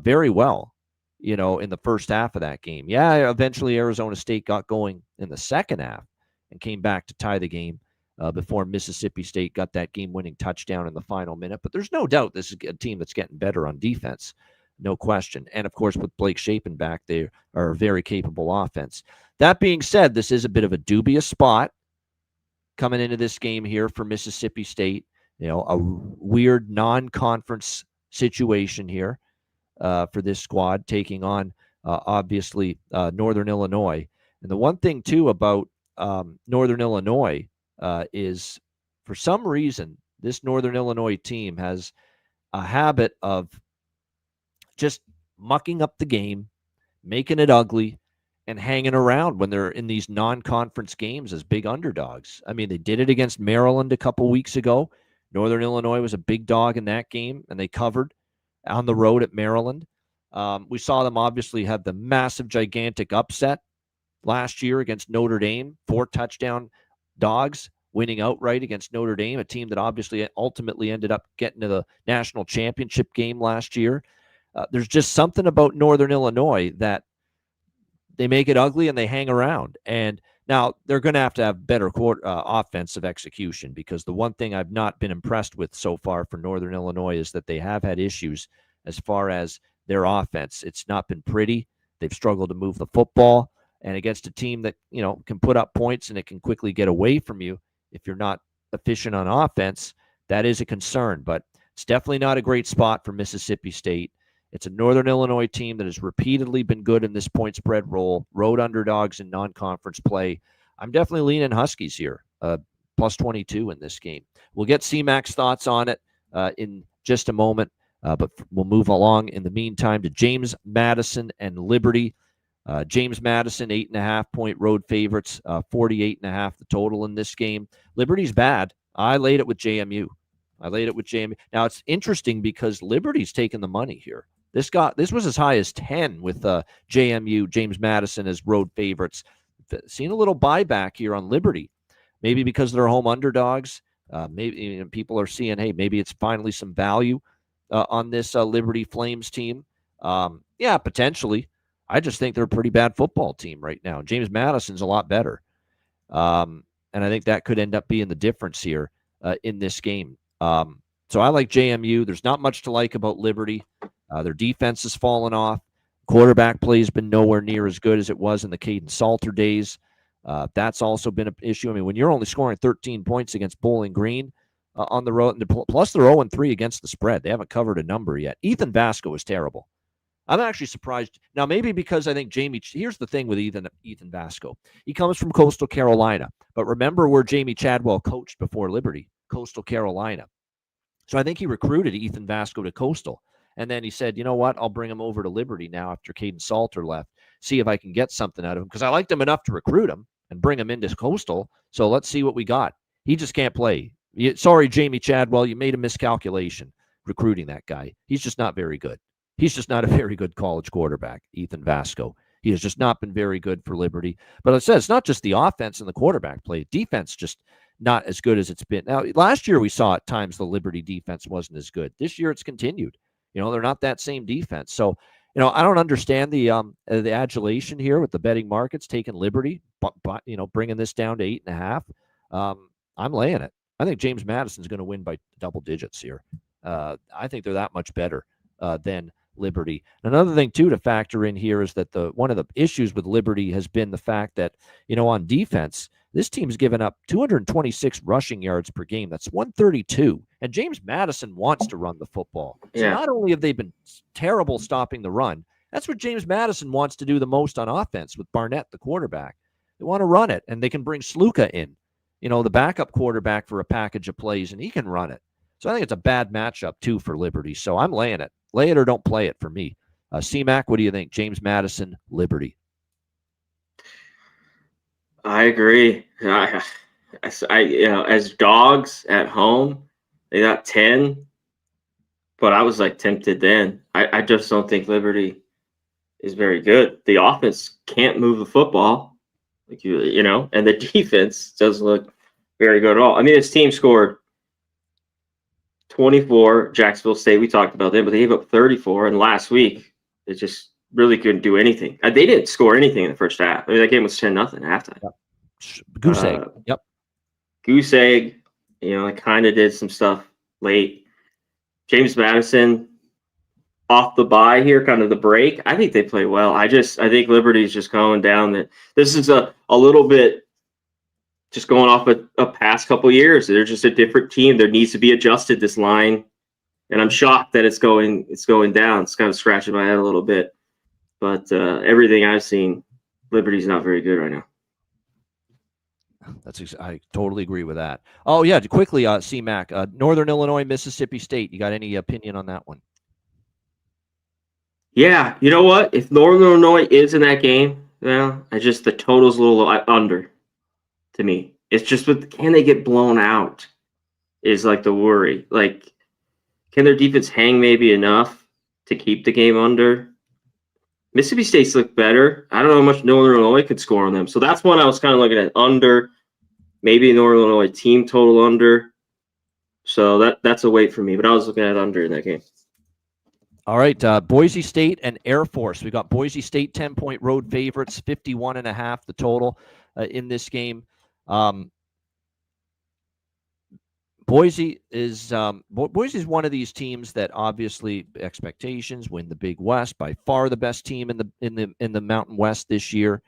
very well, in the first half of that game. Yeah, eventually Arizona State got going in the second half and came back to tie the game before Mississippi State got that game-winning touchdown in the final minute. But there's no doubt this is a team that's getting better on defense, no question. And, of course, with Blake Shapen back, they are a very capable offense. That being said, this is a bit of a dubious spot coming into this game here for Mississippi State. A weird non-conference situation here for this squad, taking on, obviously, Northern Illinois. And the one thing, too, about Northern Illinois is, for some reason, this Northern Illinois team has a habit of just mucking up the game, making it ugly, and hanging around when they're in these non-conference games as big underdogs. I mean, they did it against Maryland a couple weeks ago. Northern Illinois was a big dog in that game, and they covered on the road at Maryland. We saw them obviously have the massive, gigantic upset last year against Notre Dame, 4-touchdown dogs winning outright against Notre Dame, a team that obviously ultimately ended up getting to the national championship game last year. There's just something about Northern Illinois that they make it ugly and they hang around. And now they're going to have better offensive execution, because the one thing I've not been impressed with so far for Northern Illinois is that they have had issues as far as their offense. It's not been pretty. They've struggled to move the football. And against a team that, can put up points and it can quickly get away from you if you're not efficient on offense, that is a concern. But it's definitely not a great spot for Mississippi State. It's a Northern Illinois team that has repeatedly been good in this point spread role, road underdogs in non-conference play. I'm definitely leaning Huskies here, plus 22 in this game. We'll get C-Mac's thoughts on it in just a moment, but we'll move along in the meantime to James Madison and Liberty. James Madison, 8.5-point road favorites, 48.5 the total in this game. Liberty's bad. I laid it with JMU. Now, it's interesting because Liberty's taking the money here. This was as high as 10 with JMU, James Madison, as road favorites. Seen a little buyback here on Liberty, maybe because they're home underdogs. Maybe people are seeing, hey, maybe it's finally some value on this Liberty Flames team. Yeah, potentially. I just think they're a pretty bad football team right now. James Madison's a lot better. And I think that could end up being the difference here in this game. So I like JMU. There's not much to like about Liberty. Their defense has fallen off. Quarterback play has been nowhere near as good as it was in the Caden Salter days. That's also been an issue. I mean, when you're only scoring 13 points against Bowling Green on the road, plus they're 0-3 against the spread. They haven't covered a number yet. Ethan Vasco is terrible. I'm actually surprised. Now, maybe because I think here's the thing with Ethan Vasco. He comes from Coastal Carolina. But remember where Jamie Chadwell coached before Liberty, Coastal Carolina. So I think he recruited Ethan Vasco to Coastal. And then he said, you know what, I'll bring him over to Liberty now after Caden Salter left, see if I can get something out of him. Because I liked him enough to recruit him and bring him into Coastal. So let's see what we got. He just can't play. Sorry, Jamie Chadwell, you made a miscalculation recruiting that guy. He's just not very good. He's just not a very good college quarterback, Ethan Vasco. He has just not been very good for Liberty. But I said, it's not just the offense and the quarterback play. Defense just not as good as it's been. Now, last year we saw at times the Liberty defense wasn't as good. This year it's continued. They're not that same defense. So, I don't understand the adulation here with the betting markets taking Liberty, but bringing this down to 8.5. I'm laying it. I think James Madison's going to win by double digits here. I think they're that much better than Liberty. Another thing too to factor in here is that one of the issues with Liberty has been the fact that on defense, this team's given up 226 rushing yards per game. That's 132. And James Madison wants to run the football. So not only have they been terrible stopping the run, that's what James Madison wants to do the most on offense with Barnett, the quarterback. They want to run it, and they can bring Sluka in, the backup quarterback for a package of plays, and he can run it. So I think it's a bad matchup too for Liberty. So I'm laying it. Lay it or don't play it for me. C-Mac, what do you think? James Madison, Liberty. I agree. As dogs at home, they got 10. but I was like tempted then. I just don't think Liberty is very good. The offense can't move the football, like you know, and the defense doesn't look very good at all. I mean, this team scored 24. Jacksonville State, we talked about them, but they gave up 34. And last week, they just really couldn't do anything. They didn't score anything in the first half. I mean, that game was 10-0 at halftime. Yep. Goose egg. Yep. Goose egg. You know, I kind of did some stuff late. James Madison off the bye here, kind of the break. I think they play well. I think Liberty's just going down. That this is a little bit just going off a past couple years. They're just a different team. There needs to be adjusted, this line, and I'm shocked that it's going down. It's kind of scratching my head a little bit, but everything I've seen, Liberty's not very good right now. I totally agree with that. Oh yeah, quickly, C-Mac, Northern Illinois, Mississippi State. You got any opinion on that one? Yeah, you know what? If Northern Illinois is in that game, well, the total's a little under to me. It's just can they get blown out is like the worry. Like, can their defense hang maybe enough to keep the game under? Mississippi State's look better. I don't know how much Northern Illinois could score on them. So that's one I was kind of looking at under. Maybe Northern Illinois team total under. So that's a wait for me. But I was looking at under in that game. All right, Boise State and Air Force. We got Boise State 10-point road favorites, 51.5 the total in this game. Boise is one of these teams that obviously expectations win the Big West, by far the best team in the Mountain West this year.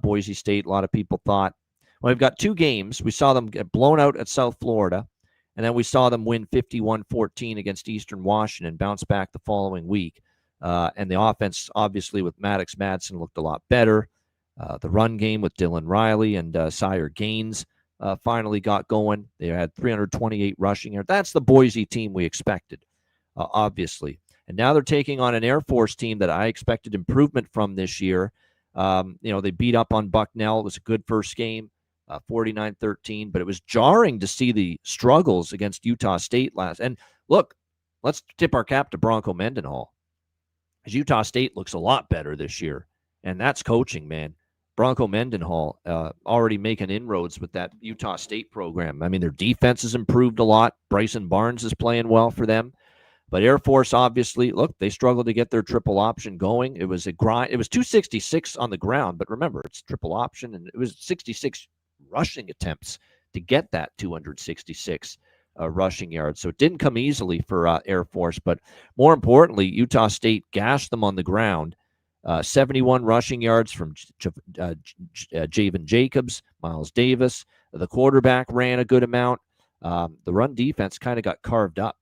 Boise State, a lot of people thought. Well, we've got two games. We saw them get blown out at South Florida, and then we saw them win 51-14 against Eastern Washington, bounce back the following week. And the offense, obviously, with Maddox Madsen looked a lot better. The run game with Dylan Riley and Sire Gaines finally got going. They had 328 rushing yards. That's the Boise team we expected, obviously. And now they're taking on an Air Force team that I expected improvement from this year. They beat up on Bucknell. It was a good first game, 49-13, but it was jarring to see the struggles against Utah State last. And look, let's tip our cap to Bronco Mendenhall, because Utah State looks a lot better this year, and that's coaching, man. Bronco Mendenhall already making inroads with that Utah State program. I mean, their defense has improved a lot. Bryson Barnes is playing well for them. But Air Force, obviously, look, they struggled to get their triple option going. It was a grind. It was 266 on the ground, but remember, it's triple option, and it was 66 rushing attempts to get that 266 rushing yards. So it didn't come easily for Air Force, but more importantly, Utah State gashed them on the ground. 71 rushing yards from Javen Jacobs, Miles Davis. The quarterback ran a good amount. The run defense kind of got carved up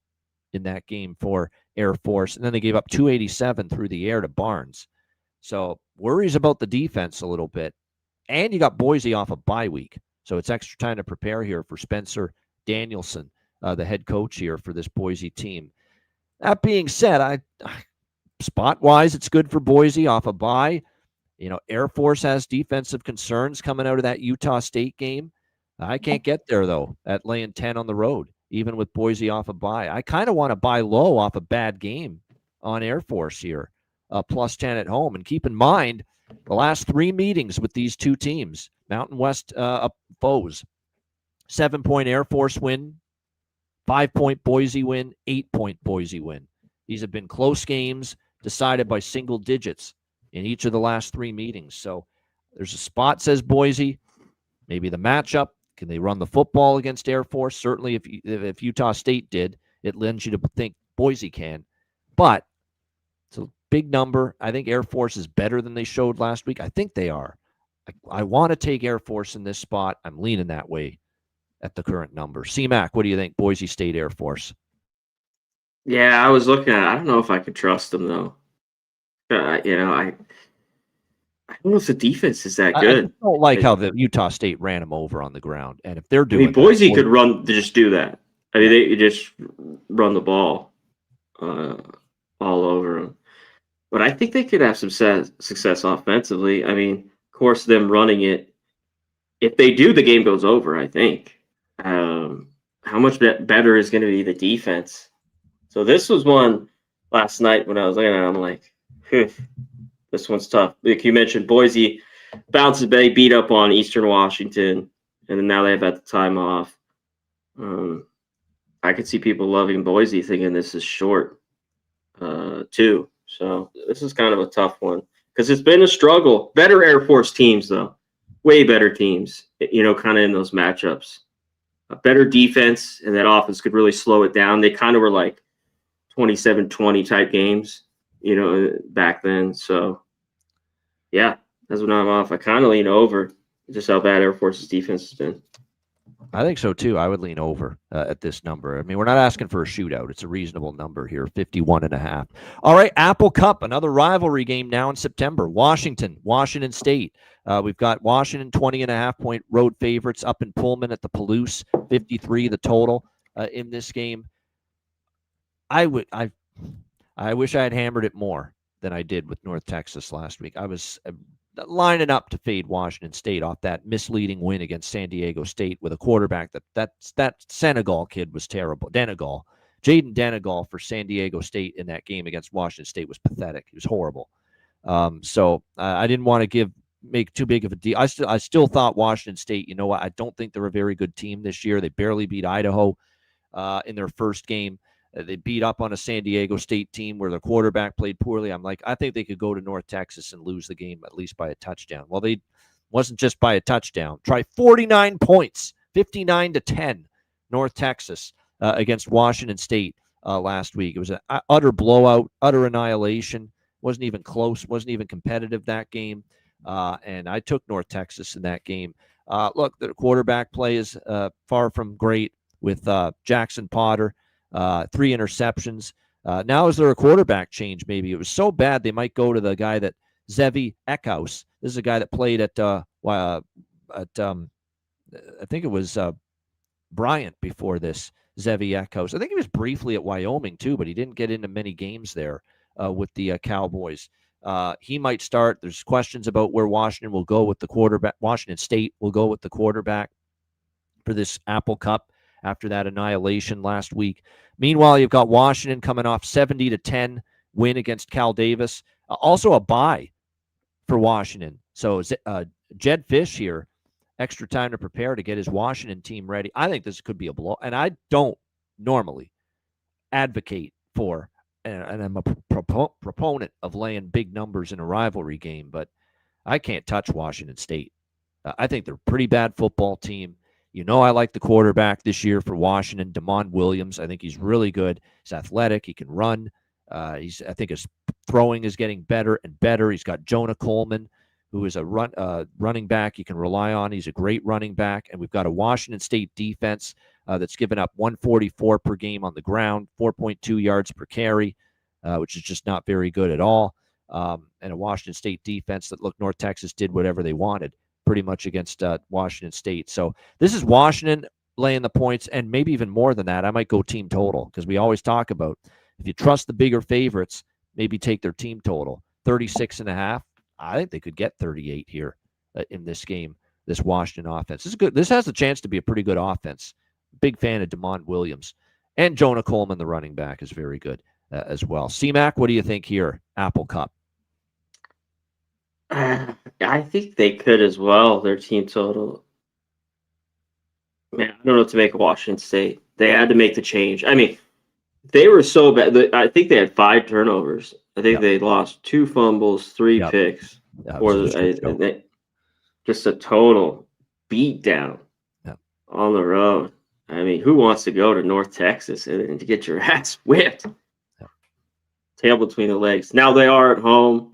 in that game for Air Force, and then they gave up 287 through the air to Barnes. So worries about the defense a little bit. And you got Boise off a bye week, so it's extra time to prepare here for Spencer Danielson, the head coach here for this Boise team. That being said, spot-wise, it's good for Boise off a bye. Air Force has defensive concerns coming out of that Utah State game. I can't get there, though, at laying 10 on the road, even with Boise off a bye. I kind of want to buy low off a bad game on Air Force here, plus 10 at home. And keep in mind, the last three meetings with these two teams, Mountain West foes, 7-point Air Force win, 5-point Boise win, 8-point Boise win. These have been close games decided by single digits in each of the last three meetings. So there's a spot, says Boise. Maybe the matchup. Can they run the football against Air Force? Certainly, if Utah State did, it lends you to think Boise can. But it's a big number. I think Air Force is better than they showed last week. I think they are. I want to take Air Force in this spot. I'm leaning that way at the current number. C-Mac, what do you think? Boise State, Air Force. Yeah, I was looking at it. I don't know if I could trust them, though. I don't know if the defense is that good. I don't like how the Utah State ran them over on the ground. And if they're doing Boise could run, just do that. I mean, they just run the ball all over them. But I think they could have some success offensively. I mean, of course, them running it, if they do, the game goes over, I think. How much better is going to be the defense? So this was one last night when I was looking at it, I'm like, this one's tough. Like you mentioned, Boise bounces back, beat up on Eastern Washington, and then now they have had the time off. I could see people loving Boise thinking this is short, too. So this is kind of a tough one because it's been a struggle. Better Air Force teams, though. Way better teams, kind of in those matchups. A better defense, and that offense could really slow it down. They kind of were like 27-20 type games, back then. So, yeah, that's when I'm off. I kind of lean over just how bad Air Force's defense has been. I think so, too. I would lean over at this number. I mean, we're not asking for a shootout. It's a reasonable number here, 51.5. All right, Apple Cup, another rivalry game now in September. Washington State. We've got Washington 20.5-point road favorites up in Pullman at the Palouse, 53 the total in this game. I wish I had hammered it more than I did with North Texas last week. I was lining up to fade Washington State off that misleading win against San Diego State with a quarterback that Senegal kid was terrible. Jaden Denegal for San Diego State in that game against Washington State was pathetic. He was horrible. So I didn't want to make too big of a deal. I still thought Washington State, you know what? I don't think they're a very good team this year. They barely beat Idaho in their first game. They beat up on a San Diego State team where their quarterback played poorly. I'm like, I think they could go to North Texas and lose the game at least by a touchdown. Well, they wasn't just by a touchdown. Try 49 points, 59-10, North Texas against Washington State last week. It was an utter blowout, utter annihilation. Wasn't even close. Wasn't even competitive that game. And I took North Texas in that game. Look, the quarterback play is far from great with Jackson Potter. 3 interceptions. Now is there a quarterback change? Maybe it was so bad they might go to the guy that Zevi Eckhouse. This is a guy that played at I think it was Bryant before this. Zevi Eckhouse. I think he was briefly at Wyoming too, but he didn't get into many games there with the Cowboys. He might start. There's questions about where Washington will go with the quarterback. Washington State will go with the quarterback for this Apple Cup after that annihilation last week. Meanwhile, you've got Washington coming off 70-10 win against Cal Davis. Also a bye for Washington. So Jed Fish here, extra time to prepare to get his Washington team ready. I think this could be a blow. And I don't normally advocate for, and I'm a proponent of laying big numbers in a rivalry game, but I can't touch Washington State. I think they're a pretty bad football team. I like the quarterback this year for Washington, Damon Williams. I think he's really good. He's athletic. He can run. I think his throwing is getting better and better. He's got Jonah Coleman, who is a running back you can rely on. He's a great running back. And we've got a Washington State defense that's given up 144 per game on the ground, 4.2 yards per carry, which is just not very good at all. And a Washington State defense that, look, North Texas did whatever they wanted pretty much against Washington State. So this is Washington laying the points, and maybe even more than that. I might go team total because we always talk about if you trust the bigger favorites, maybe take their team total. 36.5. I think they could get 38 here in this game, this Washington offense. This is good. This has a chance to be a pretty good offense. Big fan of Damon Williams. And Jonah Coleman, the running back, is very good as well. C-Mac, what do you think here? Apple Cup. I think they could as well, their team total. Man, I don't know what to make of Washington State. They had to make the change. I mean, they were so bad. I think they had 5 turnovers. I think they lost 2 fumbles, 3 picks. Just a total beatdown on the road. I mean, who wants to go to North Texas and to get your ass whipped? Tail between the legs. Now they are at home.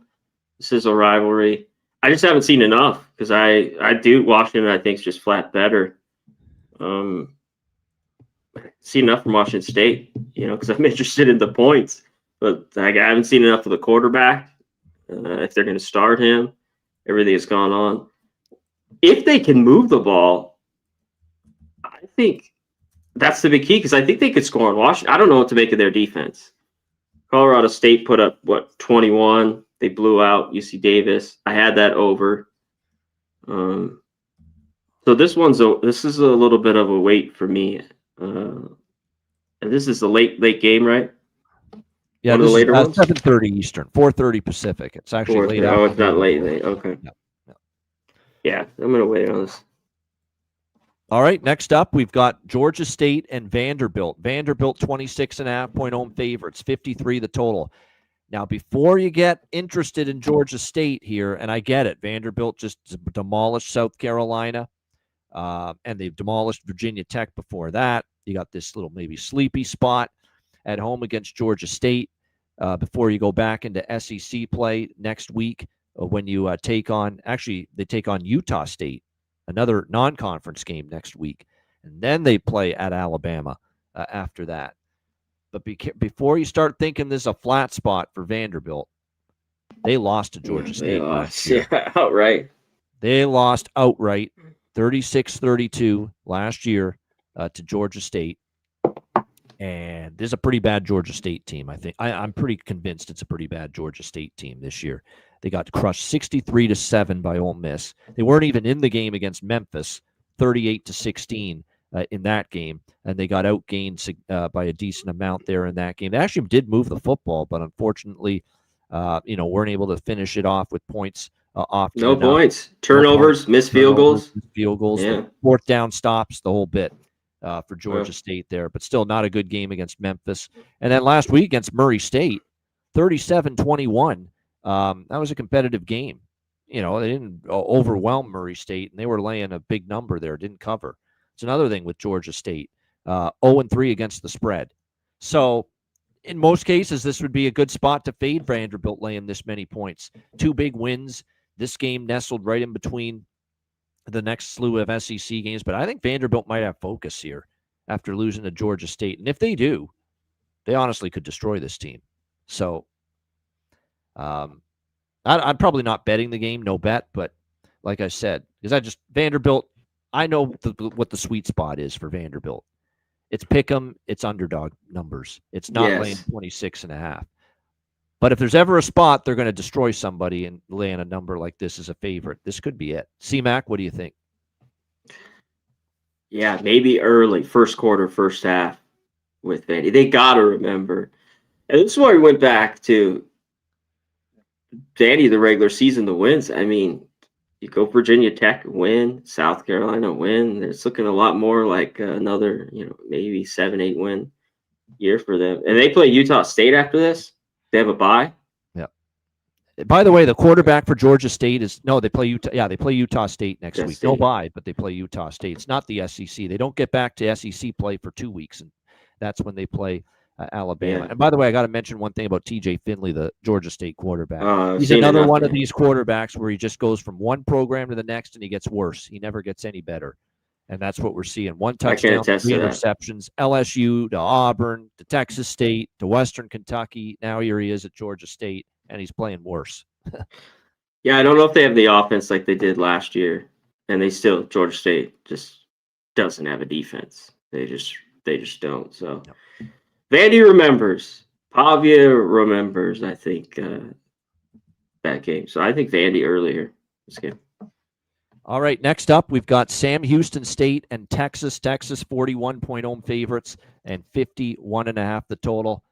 This is a rivalry. I just haven't seen enough because I do Washington. I think is just flat better. See enough from Washington State, because I'm interested in the points, but I haven't seen enough of the quarterback. If they're going to start him, everything has gone on. If they can move the ball, I think that's the big key because I think they could score on Washington. I don't know what to make of their defense. Colorado State put up 21. They blew out UC Davis. I had that over. So this is a little bit of a wait for me. And this is a late game, right? Yeah, One of this the later is ones? 7:30 Eastern, 4:30 Pacific. It's actually late. Oh, it's not late. Okay. Yeah. Yeah, I'm going to wait on this. All right, next up, we've got Georgia State and Vanderbilt. Vanderbilt, 26.5-point home favorites, 53 the total. Now, before you get interested in Georgia State here, and I get it, Vanderbilt just demolished South Carolina, and they've demolished Virginia Tech before that. You got this little maybe sleepy spot at home against Georgia State before you go back into SEC play next week when you take on Utah State, another non-conference game next week, and then they play at Alabama after that. But before you start thinking this is a flat spot for Vanderbilt, they lost to Georgia State last year. Yeah, outright. They lost outright 36-32 last year to Georgia State. And this is a pretty bad Georgia State team, I think. I'm pretty convinced it's a pretty bad Georgia State team this year. They got crushed 63-7 by Ole Miss. They weren't even in the game against Memphis, 38-16 in that game, and they got outgained by a decent amount there in that game. They actually did move the football, but unfortunately, weren't able to finish it off with points. No points, turnovers, missed field goals, yeah. Fourth down stops, the whole bit for Georgia State there, but still not a good game against Memphis. And then last week against Murray State, 37-21. That was a competitive game. They didn't overwhelm Murray State, and they were laying a big number there, didn't cover. It's another thing with Georgia State, 0-3 against the spread. So in most cases, this would be a good spot to fade Vanderbilt laying this many points. 2 big wins. This game nestled right in between the next slew of SEC games. But I think Vanderbilt might have focus here after losing to Georgia State. And if they do, they honestly could destroy this team. So I'm probably not betting the game, no bet. But like I said, because Vanderbilt, I know what the sweet spot is for Vanderbilt. It's pick 'em, it's underdog numbers. It's not laying 26.5. But if there's ever a spot they're going to destroy somebody and laying a number like this as a favorite, this could be it. C-Mac, what do you think? Yeah, maybe early, first quarter, first half with Vandy. They got to remember. And this is why we went back to Vandy, the regular season, the wins. I mean, you go Virginia Tech, win. South Carolina, win. It's looking a lot more like another, maybe 7-8 win year for them. And they play Utah State after this. They have a bye. Yeah. By the way, the quarterback for Georgia State they play Utah. Yeah, they play Utah State next week. No bye, but they play Utah State. It's not the SEC. They don't get back to SEC play for 2 weeks, and that's when they play Alabama. Yeah. And by the way, I got to mention one thing about TJ Finley, the Georgia State quarterback. He's another one of these quarterbacks where he just goes from one program to the next and he gets worse. He never gets any better. And that's what we're seeing. 1 touchdown, 3 interceptions, LSU to Auburn to Texas State to Western Kentucky. Now here he is at Georgia State, and he's playing worse. Yeah, I don't know if they have the offense like they did last year. And Georgia State just doesn't have a defense. They just don't. So Vandy remembers. Pavia remembers, I think, that game. So I think Vandy earlier this game. All right, next up, we've got Sam Houston State and Texas. Texas, 41-point home favorites and 51.5 the total.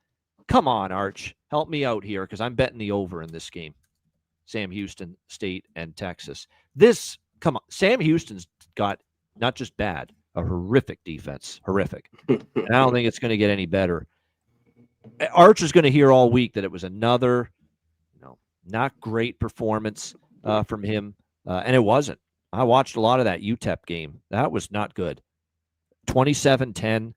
Come on, Arch. Help me out here because I'm betting the over in this game. Sam Houston State and Texas. Come on. Sam Houston's got not just bad, a horrific defense. Horrific. And I don't think it's going to get any better. Arch is going to hear all week that it was another, not great performance from him, and it wasn't. I watched a lot of that UTEP game. That was not good. 27-10,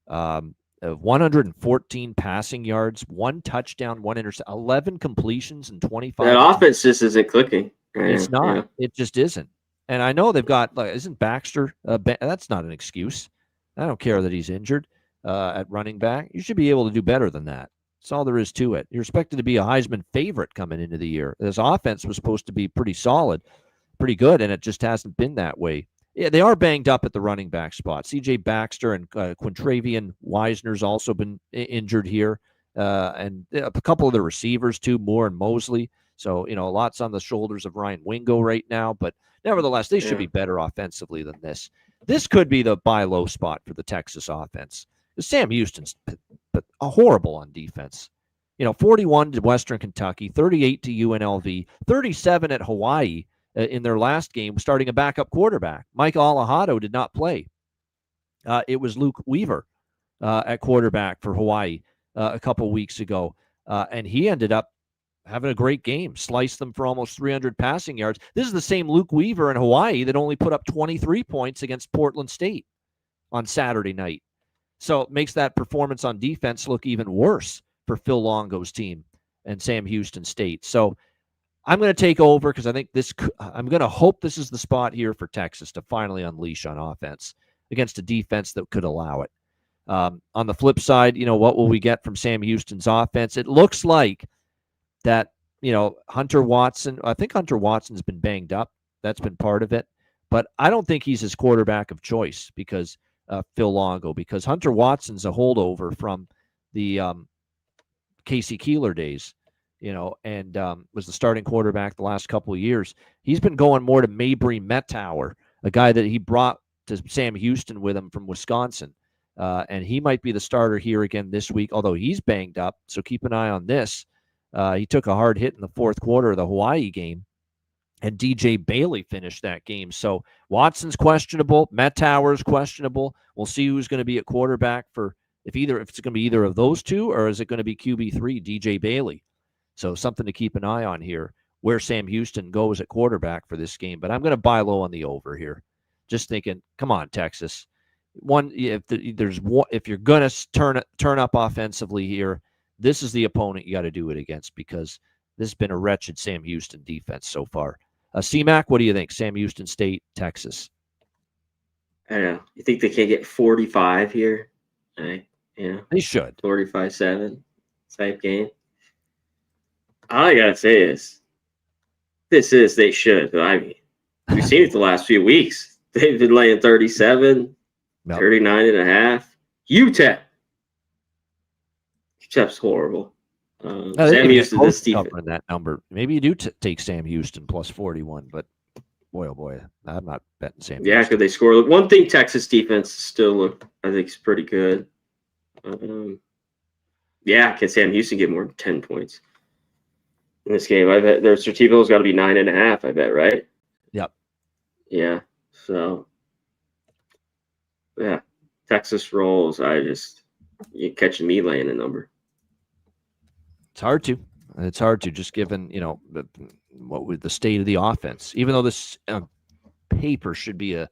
114 passing yards, 1 touchdown, 1 interception, 11 completions, and 25. That offense just isn't clicking. It's not. Yeah. It just isn't. And I know they've got, isn't Baxter? That's not an excuse. I don't care that he's injured at running back. You should be able to do better than that. That's all there is to it. You're expected to be a Heisman favorite coming into the year. This offense was supposed to be pretty solid, pretty good, and it just hasn't been that way. Yeah, they are banged up at the running back spot. C.J. Baxter and Quintravian Wisner's also been injured here, and a couple of the receivers too, Moore and Mosley. So, lots on the shoulders of Ryan Wingo right now, but nevertheless, they should be better offensively than this. This could be the buy low spot for the Texas offense. Sam Houston's horrible on defense. 41 to Western Kentucky, 38 to UNLV, 37 at Hawaii in their last game, starting a backup quarterback. Mike Alejado did not play. It was Luke Weaver at quarterback for Hawaii a couple weeks ago, and he ended up having a great game, sliced them for almost 300 passing yards. This is the same Luke Weaver in Hawaii that only put up 23 points against Portland State on Saturday night. So it makes that performance on defense look even worse for Phil Longo's team and Sam Houston State. So I'm going to take over because I think I'm going to hope this is the spot here for Texas to finally unleash on offense against a defense that could allow it. On the flip side, what will we get from Sam Houston's offense? It looks like that, Hunter Watson, I think Hunter Watson's been banged up. That's been part of it. But I don't think he's his quarterback of choice because Phil Longo, because Hunter Watson's a holdover from the Casey Keeler days, and was the starting quarterback the last couple of years. He's been going more to Mabry Mettauer, a guy that he brought to Sam Houston with him from Wisconsin. And he might be the starter here again this week, although he's banged up. So keep an eye on this. He took a hard hit in the fourth quarter of the Hawaii game, and DJ Bailey finished that game. So Watson's questionable. Mettauer's questionable. We'll see who's going to be at quarterback if it's going to be either of those two, or is it going to be QB3, DJ Bailey? So something to keep an eye on here, where Sam Houston goes at quarterback for this game. But I'm going to buy low on the over here. Just thinking, come on, Texas. If you're going to turn up offensively here, this is the opponent you got to do it against, because this has been a wretched Sam Houston defense so far. C-Mac, what do you think? Sam Houston State, Texas. I don't know. You think they can get 45 here? They should. 45-7 type game. All I got to say is, they should. I mean, we've seen it the last few weeks. They've been laying 37, 39.5. UTEP. UTEP's horrible. Sam Houston, this defense. That number. Maybe you do take Sam Houston plus 41, but boy, oh boy, I'm not betting Sam Houston. Yeah, could they score? One thing, Texas defense still look, I think, is pretty good. Can Sam Houston get more than 10 points in this game? I bet their Certivo's got to be 9.5. I bet, right? Yep. Yeah. So, yeah, Texas rolls. You're catching me laying a number. It's hard to, just given, what with the state of the offense, even though this paper should be a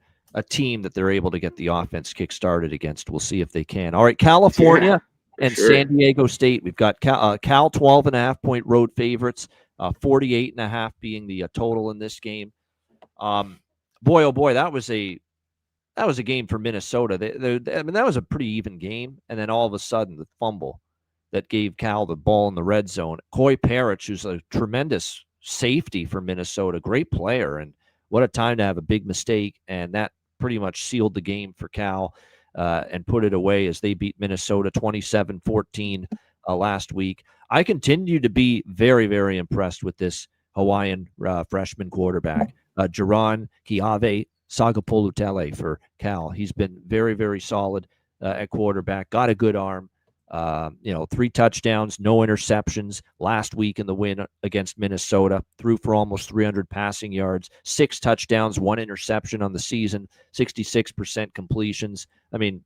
team that they're able to get the offense kick-started against. We'll see if they can. All right, California and San Diego State. We've got Cal 12.5-point road favorites, 48.5 being the total in this game. Boy, oh boy, that was a game for Minnesota. That was a pretty even game, and then all of a sudden the fumble that gave Cal the ball in the red zone. Coy Parrish, who's a tremendous safety for Minnesota, great player, and what a time to have a big mistake, and that pretty much sealed the game for Cal and put it away as they beat Minnesota 27-14 last week. I continue to be very, very impressed with this Hawaiian freshman quarterback, Jaron Kiave Sagapolutele for Cal. He's been very, very solid at quarterback, got a good arm. 3 touchdowns, no interceptions last week in the win against Minnesota, threw for almost 300 passing yards, 6 touchdowns, 1 interception on the season, 66% completions. I mean,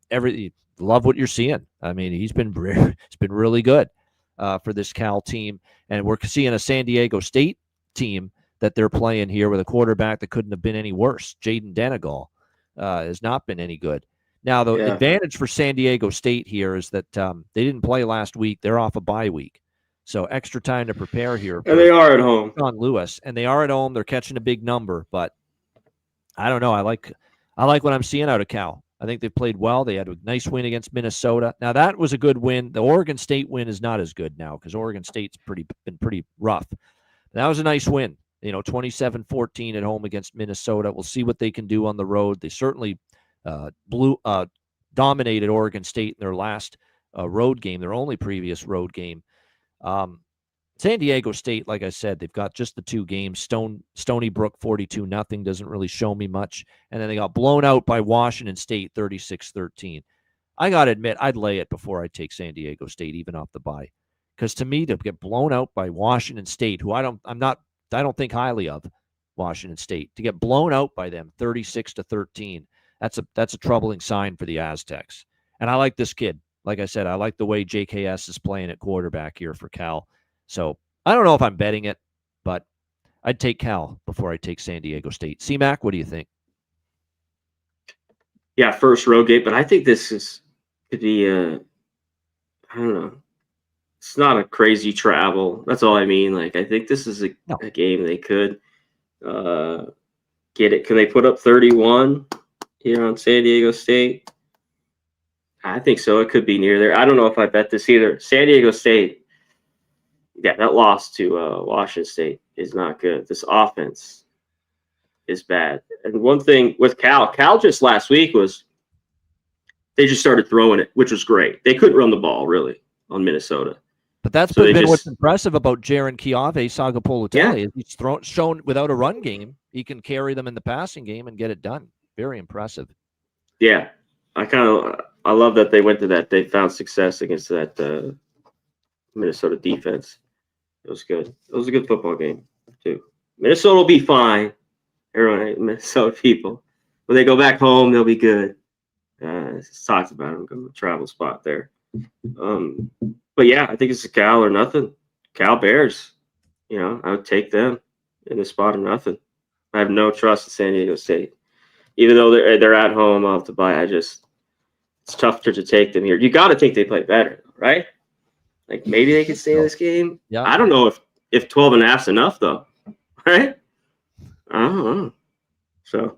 love what you're seeing. I mean, it's been really good for this Cal team. And we're seeing a San Diego State team that they're playing here with a quarterback that couldn't have been any worse. Jaden Denegal has not been any good. Now, the advantage for San Diego State here is that they didn't play last week. They're off a bye week. So extra time to prepare here. And they are at home. John Lewis. And they are at home. They're catching a big number. But I don't know. I like what I'm seeing out of Cal. I think they've played well. They had a nice win against Minnesota. Now, that was a good win. The Oregon State win is not as good now because Oregon State's been pretty rough. That was a nice win. 27-14 at home against Minnesota. We'll see what they can do on the road. They certainly dominated Oregon State in their last road game, their only previous road game. San Diego State, like I said, they've got just the 2 games. Stony Brook 42-0 doesn't really show me much. And then they got blown out by Washington State 36-13. I got to admit, I'd lay it before I take San Diego State, even off the bye. Because to me, to get blown out by Washington State, who I don't think highly of Washington State, to get blown out by them 36-13, that's a troubling sign for the Aztecs. And I like this kid. Like I said, I like the way JKS is playing at quarterback here for Cal. So I don't know if I'm betting it, but I'd take Cal before I take San Diego State. C-Mac, what do you think? Yeah, first road game, but I think could be I don't know. It's not a crazy travel. That's all I mean. Like, I think this is a game they could get it. Can they put up 31 here on San Diego State? I think so. It could be near there. I don't know if I bet this either. San Diego State, yeah, that loss to Washington State is not good. This offense is bad. And one thing with Cal just last week was they just started throwing it, which was great. They couldn't run the ball, really, on Minnesota. But that's been what's impressive about Jaron Kiave Sagapolutele. Yeah. He's shown without a run game, he can carry them in the passing game and get it done. Very impressive. Yeah. I love that they went to that. They found success against that Minnesota defense. It was good. It was a good football game, too. Minnesota will be fine. Everyone, Minnesota people. When they go back home, they'll be good. Talked about them, go to a travel spot there. But yeah, I think it's a Cal or nothing. Cal Bears, I would take them in the spot or nothing. I have no trust in San Diego State, even though they're at home. I'll have to buy. It's tougher to take them here. You got to think they play better, right? Like maybe they could stay in this game. Yeah. I don't know if 12.5 is enough though, right? I don't know. So.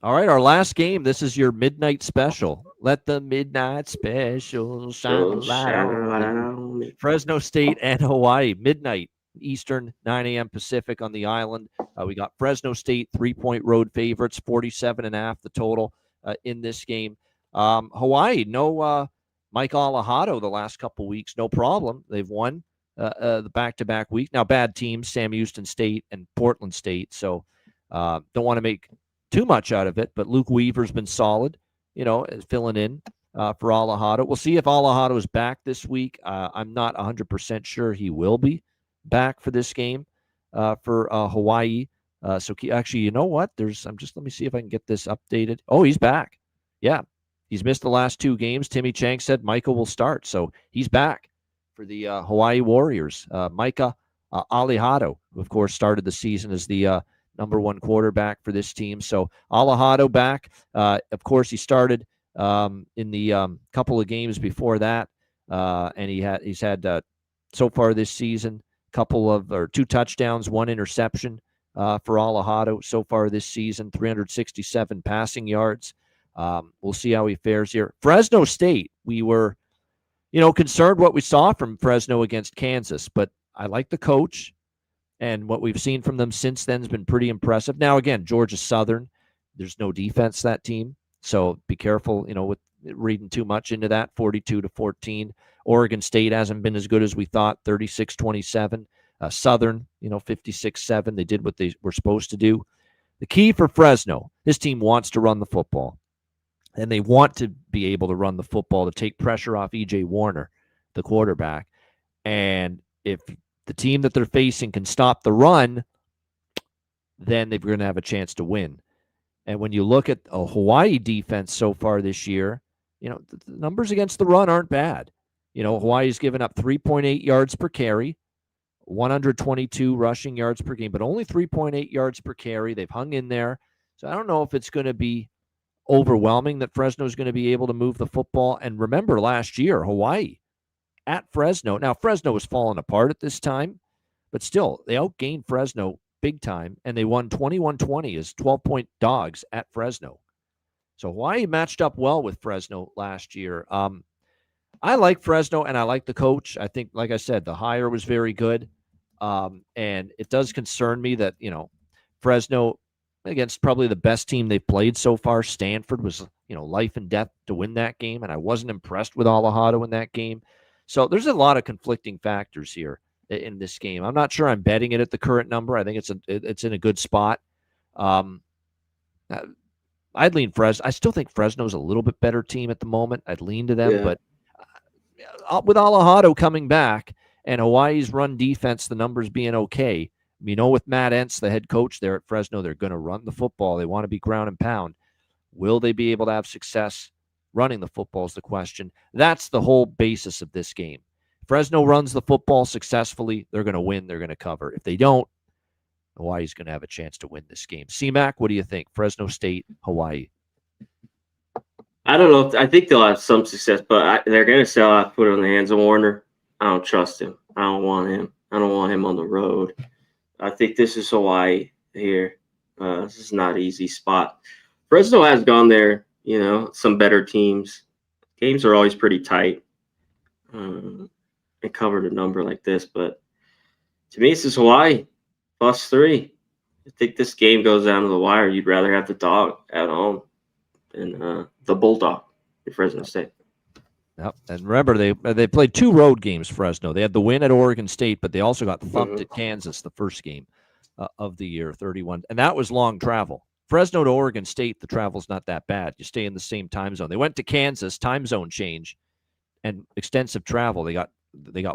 All right, our last game. This is your midnight special. Let the midnight special shine a light on me. Fresno State and Hawaii, midnight Eastern, 9 a.m. Pacific on the island. We got Fresno State 3-point road favorites, 47.5 the total in this game. Hawaii, no Mike Alejado the last couple weeks, no problem. They've won the back-to-back week. Now, bad teams, Sam Houston State and Portland State, so don't want to make too much out of it, but Luke Weaver's been solid, filling in for Alejado. We'll see if Alejado is back this week. I'm not 100% sure he will be back for this game for Hawaii. So actually, you know what? Let me see if I can get this updated. Oh, he's back. Yeah, he's missed the last 2 games. Timmy Chang said Micah will start, so he's back for the Hawaii Warriors. Micah Alejado, who of course started the season as the number 1 quarterback for this team. So Alejado back. Of course, he started in the couple of games before that, and he's had so far this season 2 touchdowns, 1 interception for Alejado so far this season. 367 passing yards. We'll see how he fares here. Fresno State, we were, concerned what we saw from Fresno against Kansas, but I like the coach. And what we've seen from them since then has been pretty impressive. Now, again, Georgia Southern, there's no defense, that team. So be careful, with reading too much into that, 42-14. Oregon State hasn't been as good as we thought, 36-27. Southern, 56-7. They did what they were supposed to do. The key for Fresno, this team wants to run the football. And they want to be able to run the football to take pressure off E.J. Warner, the quarterback. And if the team that they're facing can stop the run, then they're going to have a chance to win. And when you look at a Hawaii defense so far this year, the numbers against the run aren't bad. Hawaii's given up 3.8 yards per carry, 122 rushing yards per game, but only 3.8 yards per carry. They've hung in there. So I don't know if it's going to be overwhelming that Fresno's going to be able to move the football. And remember last year, Hawaii at Fresno. Now, Fresno was falling apart at this time, but still, they outgained Fresno big time, and they won 21-20 as 12-point dogs at Fresno. So Hawaii matched up well with Fresno last year. I like Fresno, and I like the coach. I think, like I said, the hire was very good. And it does concern me that, Fresno, against probably the best team they've played so far, Stanford, was, life and death to win that game, and I wasn't impressed with Alejado in that game. So there's a lot of conflicting factors here in this game. I'm not sure I'm betting it at the current number. I think it's in a good spot. I'd lean Fresno. I still think Fresno's a little bit better team at the moment. I'd lean to them, but with Alejado coming back and Hawaii's run defense, the numbers being okay, with Matt Entz, the head coach there at Fresno, they're going to run the football. They want to be ground and pound. Will they be able to have success running the football is the question. That's the whole basis of this game. Fresno runs the football successfully, they're going to win, they're going to cover. If they don't, Hawaii's going to have a chance to win this game. C-Mac, what do you think? Fresno State, Hawaii. I don't know. I think they'll have some success, but they're going to sell out, put it in the hands of Warner. I don't trust him. I don't want him. I don't want him on the road. I think this is Hawaii here. This is not an easy spot. Fresno has gone there, some better teams. Games are always pretty tight. And covered a number like this, but to me, this is Hawaii +3. I think this game goes down to the wire. You'd rather have the dog at home than the Bulldog in Fresno State. Yep. And remember, they played 2 road games, Fresno. They had the win at Oregon State, but they also got thumped at Kansas the first game of the year, 31. And that was long travel. Fresno to Oregon State, the travel's not that bad. You stay in the same time zone. They went to Kansas, time zone change, and extensive travel. They got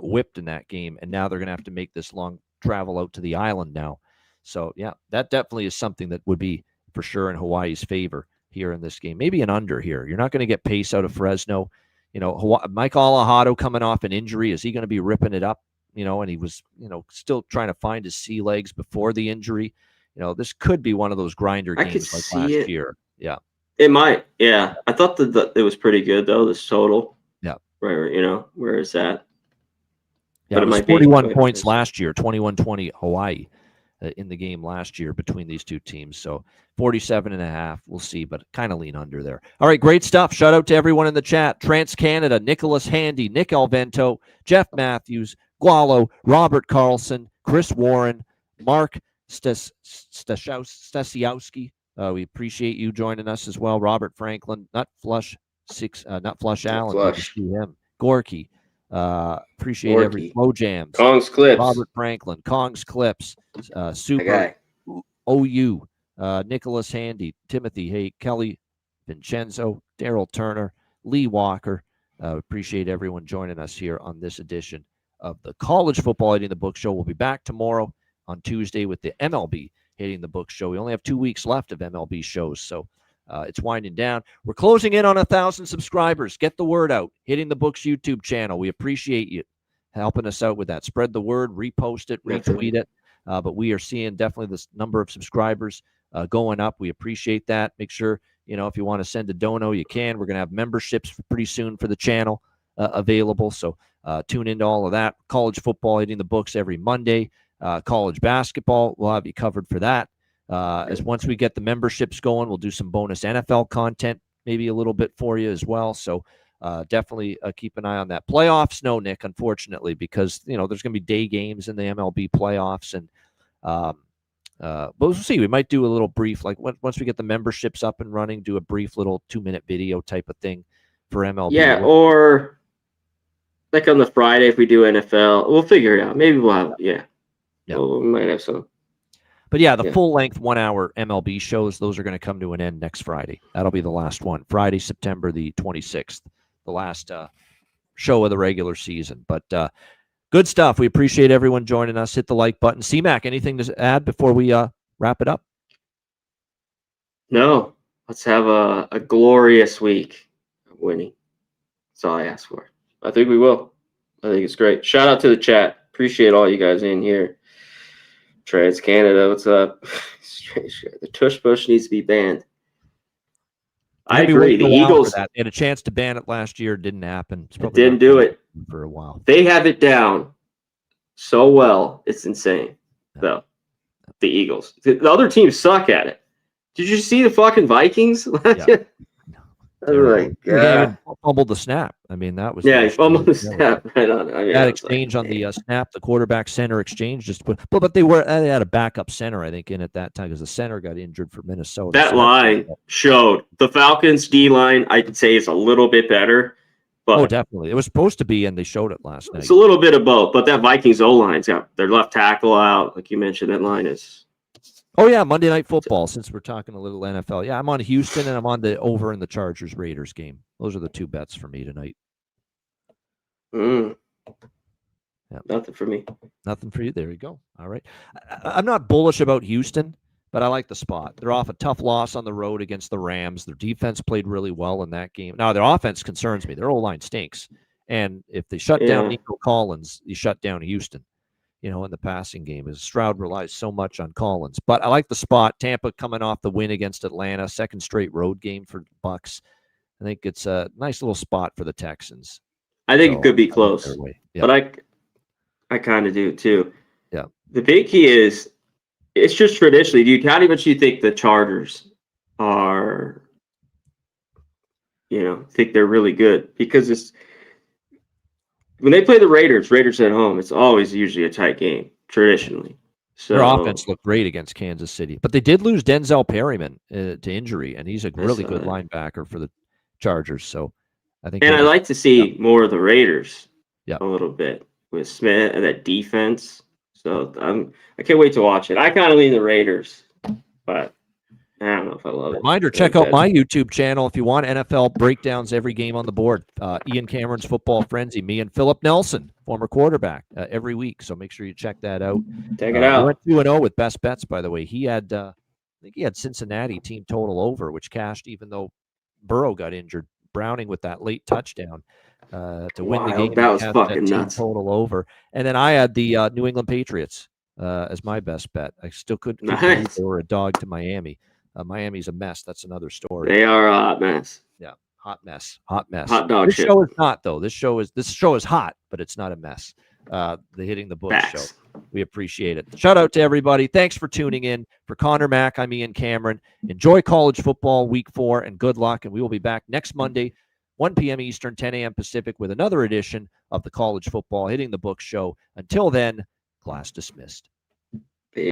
whipped in that game, and now they're going to have to make this long travel out to the island now. So, yeah, that definitely is something that would be for sure in Hawaii's favor here in this game. Maybe an under here. You're not going to get pace out of Fresno. Mike Alejado coming off an injury. Is he going to be ripping it up? And he was, still trying to find his sea legs before the injury. This could be one of those grinder games like last year. Yeah. It might. Yeah. I thought that it was pretty good, though, this total. Yeah. Where is that? Yeah, it was 41 points last year, 21-20 Hawaii in the game last year between these two teams. So 47.5, we'll see, but kind of lean under there. All right, great stuff. Shout out to everyone in the chat. TransCanada, Nicholas Handy, Nick Alvento, Jeff Matthews, Gualo, Robert Carlson, Chris Warren, Mark Stasiowski. We appreciate you joining us as well. Robert Franklin, Not Flush Allen. Good to see him. Gorky. Appreciate every Flow Jams. Kong's Clips. Robert Franklin. Kong's Clips. Super. OU. Nicholas Handy. Timothy. Hey, Kelly. Vincenzo. Daryl Turner. Lee Walker. Appreciate everyone joining us here on this edition of the College Football Hitting the Book Show. We'll be back tomorrow on Tuesday with the MLB Hitting the Book Show. We only have 2 weeks left of MLB shows, so it's winding down. We're closing in on 1,000 subscribers. Get the word out. Hitting the Books YouTube channel. We appreciate you helping us out with that. Spread the word, repost it, retweet it. But we are seeing definitely this number of subscribers going up. We appreciate that. Make sure, if you want to send a dono, you can. We're going to have memberships pretty soon for the channel available. So tune into all of that. College football Hitting the Books every Monday. College basketball, we'll have you covered for that. As once we get the memberships going, we'll do some bonus NFL content, maybe a little bit for you as well. So definitely keep an eye on that. Playoffs, no, Nick, unfortunately, because there's going to be day games in the MLB playoffs, and but we'll see. We might do a little brief, like once we get the memberships up and running, do a brief little 2-minute video type of thing for MLB. Yeah, or like on the Friday if we do NFL, we'll figure it out. Maybe we'll have Well, we might have some. But yeah, the full-length 1-hour MLB shows, those are going to come to an end next Friday. That'll be the last one. Friday, September the 26th, the last show of the regular season. But good stuff. We appreciate everyone joining us. Hit the like button. C-Mac, anything to add before we wrap it up? No. Let's have a glorious week of winning. That's all I ask for. I think we will. I think it's great. Shout out to the chat. Appreciate all you guys in here. TransCanada, what's up? The tush push needs to be banned. I agree. The Eagles, they had a chance to ban it last year. It didn't happen. It didn't do it for a while. They have it down so well. It's insane, though. The Eagles. The other teams suck at it. Did you see the fucking Vikings last year? He fumbled the snap. I mean, that was he fumbled the snap right on. That exchange on the snap, the quarterback center exchange, but they had a backup center, I think, in at that time because the center got injured for Minnesota. That line showed the Falcons' D line. I'd say is a little bit better, but definitely it was supposed to be, and they showed it last night. It's a little bit of both, but that Vikings O line's got their left tackle out, like you mentioned. That line is. Oh, yeah, Monday Night Football, since we're talking a little NFL. Yeah, I'm on Houston, and I'm on the over in the Chargers-Raiders game. Those are the two bets for me tonight. Mm. Yeah. Nothing for me. Nothing for you. There you go. All right. I'm not bullish about Houston, but I like the spot. They're off a tough loss on the road against the Rams. Their defense played really well in that game. Now, their offense concerns me. Their O-line stinks. And if they shut down Nico Collins, you shut down Houston, in the passing game. As Stroud relies so much on Collins. But I like the spot. Tampa coming off the win against Atlanta, second straight road game for Bucks. I think it's a nice little spot for the Texans. I think it could be close. Yeah. But I kind of do too. Yeah. The big key is it's just traditionally, how much do you think the Chargers are, think they're really good? Because when they play the Raiders at home, it's always usually a tight game, traditionally. So their offense looked great against Kansas City. But they did lose Denzel Perryman to injury, and he's a really good linebacker for the Chargers. So I think. And I like to see more of the Raiders a little bit with Smith and that defense. So I can't wait to watch it. I kind of lean the Raiders, but I don't know if I love it. Reminder, check out my YouTube channel if you want NFL breakdowns every game on the board. Ian Cameron's Football Frenzy, me and Philip Nelson, former quarterback, every week. So make sure you check that out. Check it out. We went 2-0 with best bets, by the way. He had, I think he had Cincinnati team total over, which cashed even though Burrow got injured. Browning with that late touchdown to win the game. That was fucking nuts. Total over. And then I had the New England Patriots as my best bet. I still couldn't believe they were a dog to Miami. Miami's a mess. That's another story. They are a hot mess. Yeah, hot mess. Hot mess. Hot dog this shit. Show is not though. This show is hot, but it's not a mess. The Hitting the Books show. We appreciate it. Shout out to everybody. Thanks for tuning in. For Connor Mack, I'm Ian Cameron. Enjoy college football week 4 and good luck. And we will be back next Monday, 1 p.m. Eastern, 10 a.m. Pacific with another edition of the College Football Hitting the Books show. Until then, class dismissed.